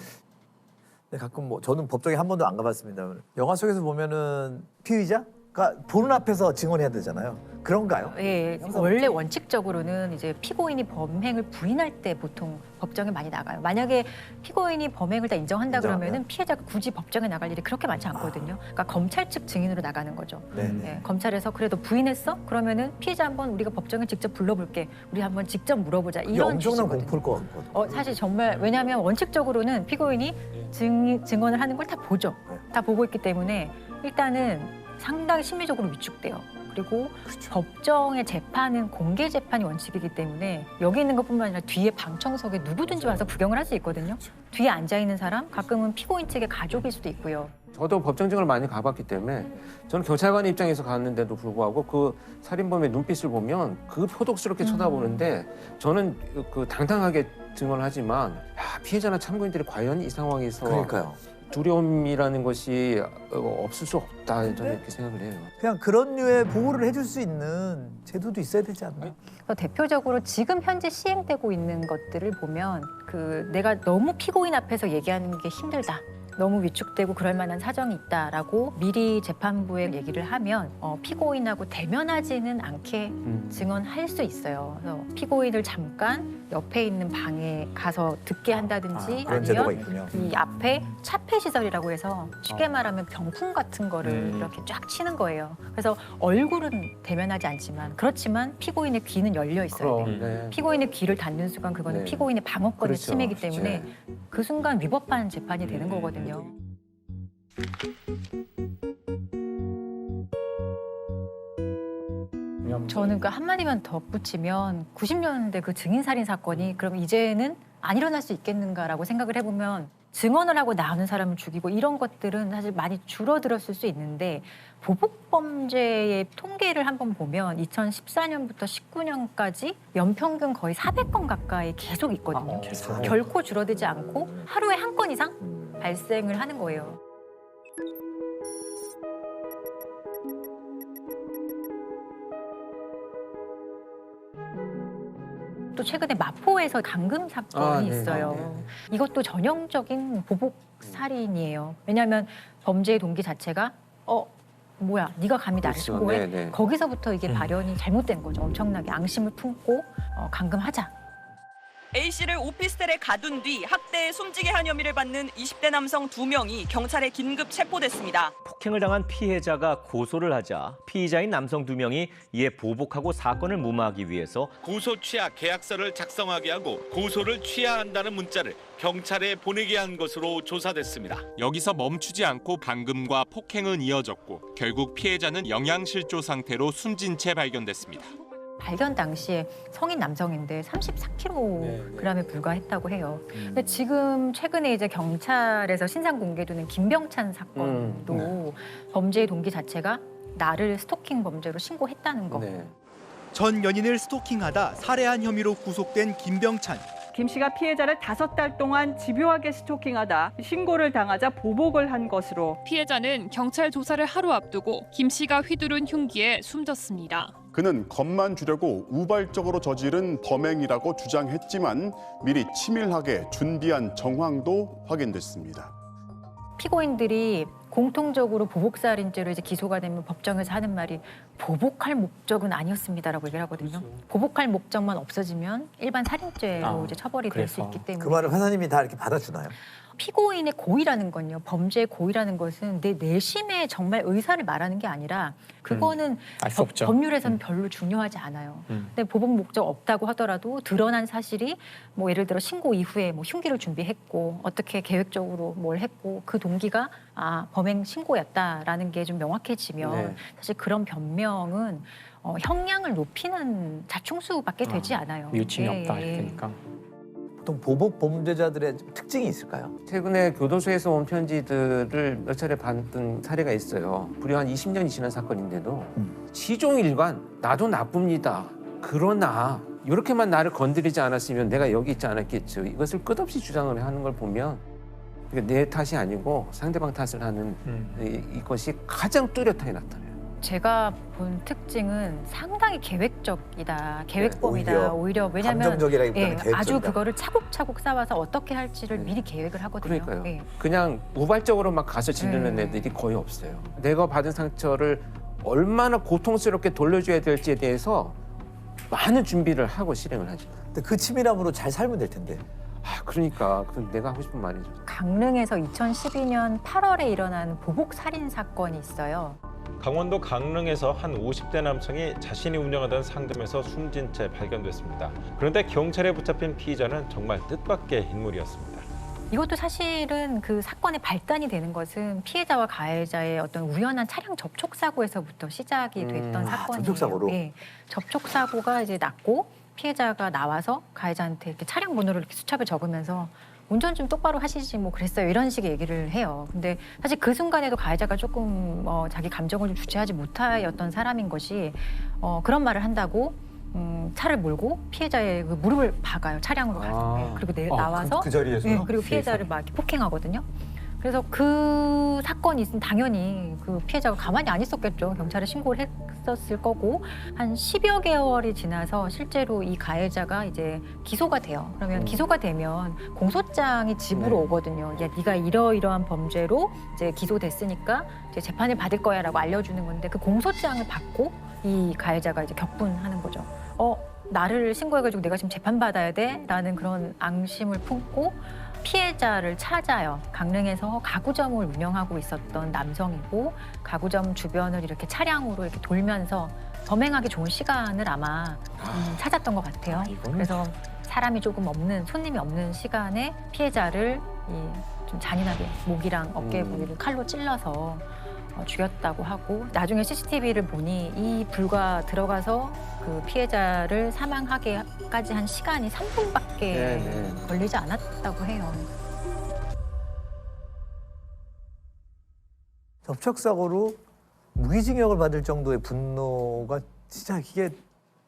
네, 가끔 뭐 저는 법정에 한 번도 안 가봤습니다. 영화 속에서 보면은 피의자가 보는 앞에서 증언해야 되잖아요. 그런가요? 예, 원래 원칙적으로는 이제 피고인이 범행을 부인할 때 보통 법정에 많이 나가요. 만약에 피고인이 범행을 다 인정한다 그러면은 피해자가 굳이 법정에 나갈 일이 그렇게 많지 않거든요. 그러니까 검찰 측 증인으로 나가는 거죠. 예, 검찰에서 그래도 부인했어? 그러면은 피해자 한번 우리가 법정에 직접 불러볼게. 우리 한번 직접 물어보자. 이런 엄청난 취지거든요. 공포일 것 같거든요. 사실 정말 왜냐하면 원칙적으로는 피고인이 증언을 하는 걸 다 보죠. 다 보고 있기 때문에 일단은 상당히 심리적으로 위축돼요. 그리고 법정의 재판은 공개 재판이 원칙이기 때문에 여기 있는 것뿐만 아니라 뒤에 방청석에 누구든지 와서 구경을 할 수 있거든요. 뒤에 앉아 있는 사람 가끔은 피고인 측의 가족일 수도 있고요. 저도 법정 증언을 많이 가봤기 때문에 저는 경찰관 입장에서 갔는데도 불구하고 그 살인범의 눈빛을 보면 그 표독스럽게 쳐다보는데 저는 그 당당하게 증언을 하지만 피해자나 참고인들이 과연 이 상황에서 그러니까요. 두려움이라는 것이 없을 수 없다 저는 이렇게 생각을 해요. 그냥 그런 류의 보호를 해줄 수 있는 제도도 있어야 되지 않나? 대표적으로 지금 현재 시행되고 있는 것들을 보면 내가 너무 피고인 앞에서 얘기하는 게 힘들다. 너무 위축되고 그럴 만한 사정이 있다라고 미리 재판부에 얘기를 하면 피고인하고 대면하지는 않게 증언할 수 있어요. 그래서 피고인을 잠깐 옆에 있는 방에 가서 듣게 한다든지 그런 제도가 아니면 있군요. 이 앞에 차폐 시설이라고 해서 쉽게 말하면 병풍 같은 거를 이렇게 쫙 치는 거예요. 그래서 얼굴은 대면하지 않지만 그렇지만 피고인의 귀는 열려 있어요. 네. 피고인의 귀를 닫는 순간 그거는 피고인의 방어권의 그렇죠. 침해이기 때문에 그 순간 위법한 재판이 되는 거거든요. 저는 그 한마디만 덧붙이면 90년대 그 증인살인 사건이 그럼 이제는 안 일어날 수 있겠는가라고 생각을 해보면 증언을 하고 나오는 사람을 죽이고 이런 것들은 사실 많이 줄어들었을 수 있는데 보복범죄의 통계를 한번 보면 2014년부터 19년까지 연평균 거의 400건 가까이 계속 있거든요. 결코 줄어들지 않고 하루에 한 건 이상 발생을 하는 거예요. 또 최근에 마포에서 감금 사건이 있어요. 이것도 전형적인 보복 살인이에요. 왜냐하면 범죄의 동기 자체가 뭐야 네가 감히 나를 그렇죠. 신고해? 거기서부터 이게 발현이 잘못된 거죠. 엄청나게 앙심을 품고 감금하자. A씨를 오피스텔에 가둔 뒤 학대에 숨지게 한 혐의를 받는 20대 남성 2명이 경찰에 긴급 체포됐습니다. 폭행을 당한 피해자가 고소를 하자 피의자인 남성 2명이 이에 보복하고 사건을 무마하기 위해서 고소 취하 계약서를 작성하게 하고 고소를 취하한다는 문자를 경찰에 보내게 한 것으로 조사됐습니다. 여기서 멈추지 않고 감금과 폭행은 이어졌고 결국 피해자는 영양실조 상태로 숨진 채 발견됐습니다. 발견 당시에 성인 남성인데 34kg에 불과했다고 해요. 근데 지금 최근에 이제 경찰에서 신상 공개되는 김병찬 사건도 범죄의 동기 자체가 나를 스토킹 범죄로 신고했다는 거. 전 연인을 스토킹하다 살해한 혐의로 구속된 김병찬. 김 씨가 피해자를 5달 동안 집요하게 스토킹하다 신고를 당하자 보복을 한 것으로 피해자는 경찰 조사를 하루 앞두고 김 씨가 휘두른 흉기에 숨졌습니다. 그는 겁만 주려고 우발적으로 저지른 범행이라고 주장했지만 미리 치밀하게 준비한 정황도 확인됐습니다. 피고인들이 공통적으로 보복살인죄로 이제 기소가 되면 법정에서 하는 말이 보복할 목적은 아니었습니다라고 얘기를 하거든요. 보복할 목적만 없어지면 일반 살인죄로 이제 처벌이 될 수 있기 때문에. 그 말을 판사님이 다 이렇게 받아주나요? 피고인의 고의라는 건요. 범죄의 고의라는 것은 내 내심의 정말 의사를 말하는 게 아니라 그거는 알 수 없죠. 법률에서는 별로 중요하지 않아요. 근데 보복 목적 없다고 하더라도 드러난 사실이 뭐 예를 들어 신고 이후에 뭐 흉기를 준비했고 어떻게 계획적으로 뭘 했고 그 동기가 범행 신고였다라는 게 좀 명확해지면 사실 그런 변명은 형량을 높이는 자충수밖에 되지 않아요. 뉘우침이 없다 그러니까. 보통 보복 범죄자들의 특징이 있을까요? 최근에 교도소에서 온 편지들을 몇 차례 받은 사례가 있어요. 무려 한 20년이 지난 사건인데도 시종일관 나도 나쁩니다. 그러나 이렇게만 나를 건드리지 않았으면 내가 여기 있지 않았겠죠. 이것을 끝없이 주장을 하는 걸 보면 내 탓이 아니고 상대방 탓을 하는 이것이 가장 뚜렷하게 나타나요. 제가 본 특징은 상당히 계획적이다, 계획범이다. 오히려 왜냐하면 감정적이라기보다는 계획적이다. 아주 그거를 차곡차곡 쌓아서 어떻게 할지를 미리 계획을 하거든요. 그러니까요. 그냥 우발적으로 막 가서 지르는 애들이 거의 없어요. 내가 받은 상처를 얼마나 고통스럽게 돌려줘야 될지에 대해서 많은 준비를 하고 실행을 하죠. 근데 그 치밀함으로 잘 살면 될 텐데. 그러니까 그 내가 하고 싶은 말이죠. 강릉에서 2012년 8월에 일어난 보복 살인 사건이 있어요. 강원도 강릉에서 한 50대 남성이 자신이 운영하던 상점에서 숨진 채 발견됐습니다. 그런데 경찰에 붙잡힌 피의자는 정말 뜻밖의 인물이었습니다. 이것도 사실은 그 사건의 발단이 되는 것은 피해자와 가해자의 어떤 우연한 차량 접촉 사고에서부터 시작이 됐던 사건이에요. 접촉사고로? 예, 접촉 사고가 이제 났고 피해자가 나와서 가해자한테 이렇게 차량 번호를 이렇게 수첩에 적으면서 운전 좀 똑바로 하시지 뭐 그랬어요 이런 식의 얘기를 해요. 근데 사실 그 순간에도 가해자가 조금 자기 감정을 좀 주체하지 못하였던 사람인 것이 그런 말을 한다고 차를 몰고 피해자의 그 무릎을 박아요 차량으로 가서. 네, 그리고 나와서 그 자리에서요? 네, 그리고 피해자를 막 이렇게 폭행하거든요. 그래서 그 사건이 있으면 당연히 그 피해자가 가만히 안 있었겠죠. 경찰에 신고를 했었을 거고 한 10여 개월이 지나서 실제로 이 가해자가 이제 기소가 돼요. 그러면 기소가 되면 공소장이 집으로 오거든요. 야, 네가 이러이러한 범죄로 이제 기소됐으니까 이제 재판을 받을 거야라고 알려주는 건데 그 공소장을 받고 이 가해자가 이제 격분하는 거죠. 나를 신고해가지고 내가 지금 재판받아야 돼? 라는 그런 앙심을 품고 피해자를 찾아요. 강릉에서 가구점을 운영하고 있었던 남성이고 가구점 주변을 이렇게 차량으로 이렇게 돌면서 범행하기 좋은 시간을 아마 찾았던 것 같아요. 그래서 사람이 조금 없는, 손님이 없는 시간에 피해자를 좀 잔인하게 목이랑 어깨 부위를 칼로 찔러서 죽였다고 하고 나중에 CCTV를 보니 이 불과 들어가서 그 피해자를 사망하게까지 한 시간이 3분밖에 걸리지 않았다고 해요. 접촉사고로 무기징역을 받을 정도의 분노가 진짜 이게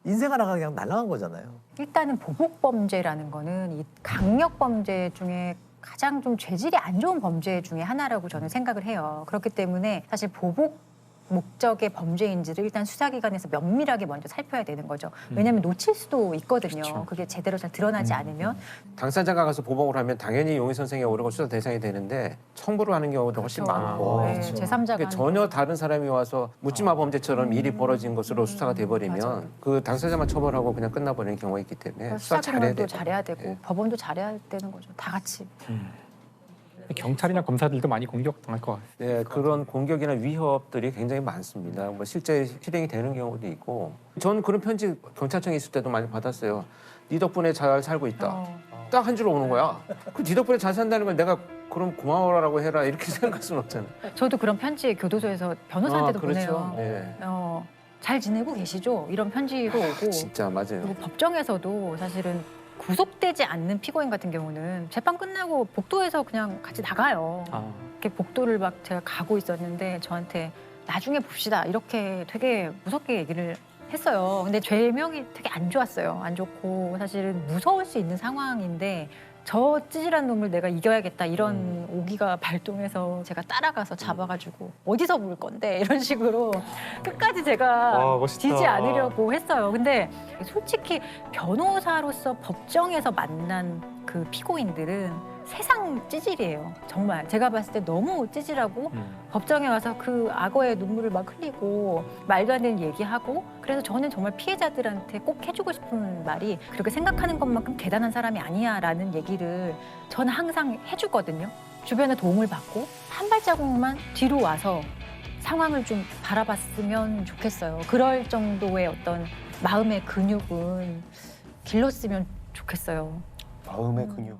인생 하나가 그냥 날아간 거잖아요. 일단은 보복범죄라는 거는 이 강력범죄 중에 가장 좀 죄질이 안 좋은 범죄 중에 하나라고 저는 생각을 해요. 그렇기 때문에 사실 보복 목적의 범죄인지를 일단 수사기관에서 면밀하게 먼저 살펴야 되는 거죠. 왜냐하면 놓칠 수도 있거든요. 그렇죠. 그게 제대로 잘 드러나지 않으면. 당사자가 가서 보복을 하면 당연히 용의 선생의 오류가 수사 대상이 되는데 청부를 하는 경우도 훨씬 많고 네, 제3자가 전혀 다른 사람이 와서 묻지마 범죄처럼 일이 벌어진 것으로 수사가 돼버리면 그 당사자만 처벌하고 그냥 끝나버리는 경우가 있기 때문에 수사 잘해야 수사기관도 돼요. 잘해야 되고 법원도 잘해야 되는 거죠. 다 같이. 경찰이나 검사들도 많이 공격당할 것 같아요. 네, 그런 공격이나 위협들이 굉장히 많습니다. 뭐 실제 실행이 되는 경우도 있고, 저는 그런 편지 경찰청에 있을 때도 많이 받았어요. 네 덕분에 잘 살고 있다. 딱 한 줄 오는 거야. 그 네 덕분에 잘 산다는 걸 내가 그럼 고마워라고 해라 이렇게 생각할 수는 없잖아요. 저도 그런 편지 교도소에서 변호사한테도 그렇죠. 보내요. 네. 잘 지내고 계시죠? 이런 편지도 오고. 진짜 맞아요. 그리고 법정에서도 사실은 구속되지 않는 피고인 같은 경우는 재판 끝나고 복도에서 그냥 같이 나가요. 이렇게 복도를 막 제가 가고 있었는데 저한테 나중에 봅시다 이렇게 되게 무섭게 얘기를 했어요. 근데 죄명이 되게 안 좋았어요. 안 좋고 사실은 무서울 수 있는 상황인데 저 찌질한 놈을 내가 이겨야겠다 이런 오기가 발동해서 제가 따라가서 잡아가지고 어디서 물 건데 이런 식으로 끝까지 제가 지지 않으려고 했어요. 근데 솔직히 변호사로서 법정에서 만난 그 피고인들은 세상 찌질이에요. 정말 제가 봤을 때 너무 찌질하고 법정에 와서 그 악어의 눈물을 막 흘리고 말도 안 되는 얘기하고 그래서 저는 정말 피해자들한테 꼭 해주고 싶은 말이 그렇게 생각하는 것만큼 대단한 사람이 아니야 라는 얘기를 저는 항상 해주거든요. 주변에 도움을 받고 한 발자국만 뒤로 와서 상황을 좀 바라봤으면 좋겠어요. 그럴 정도의 어떤 마음의 근육은 길렀으면 좋겠어요. 마음의 근육.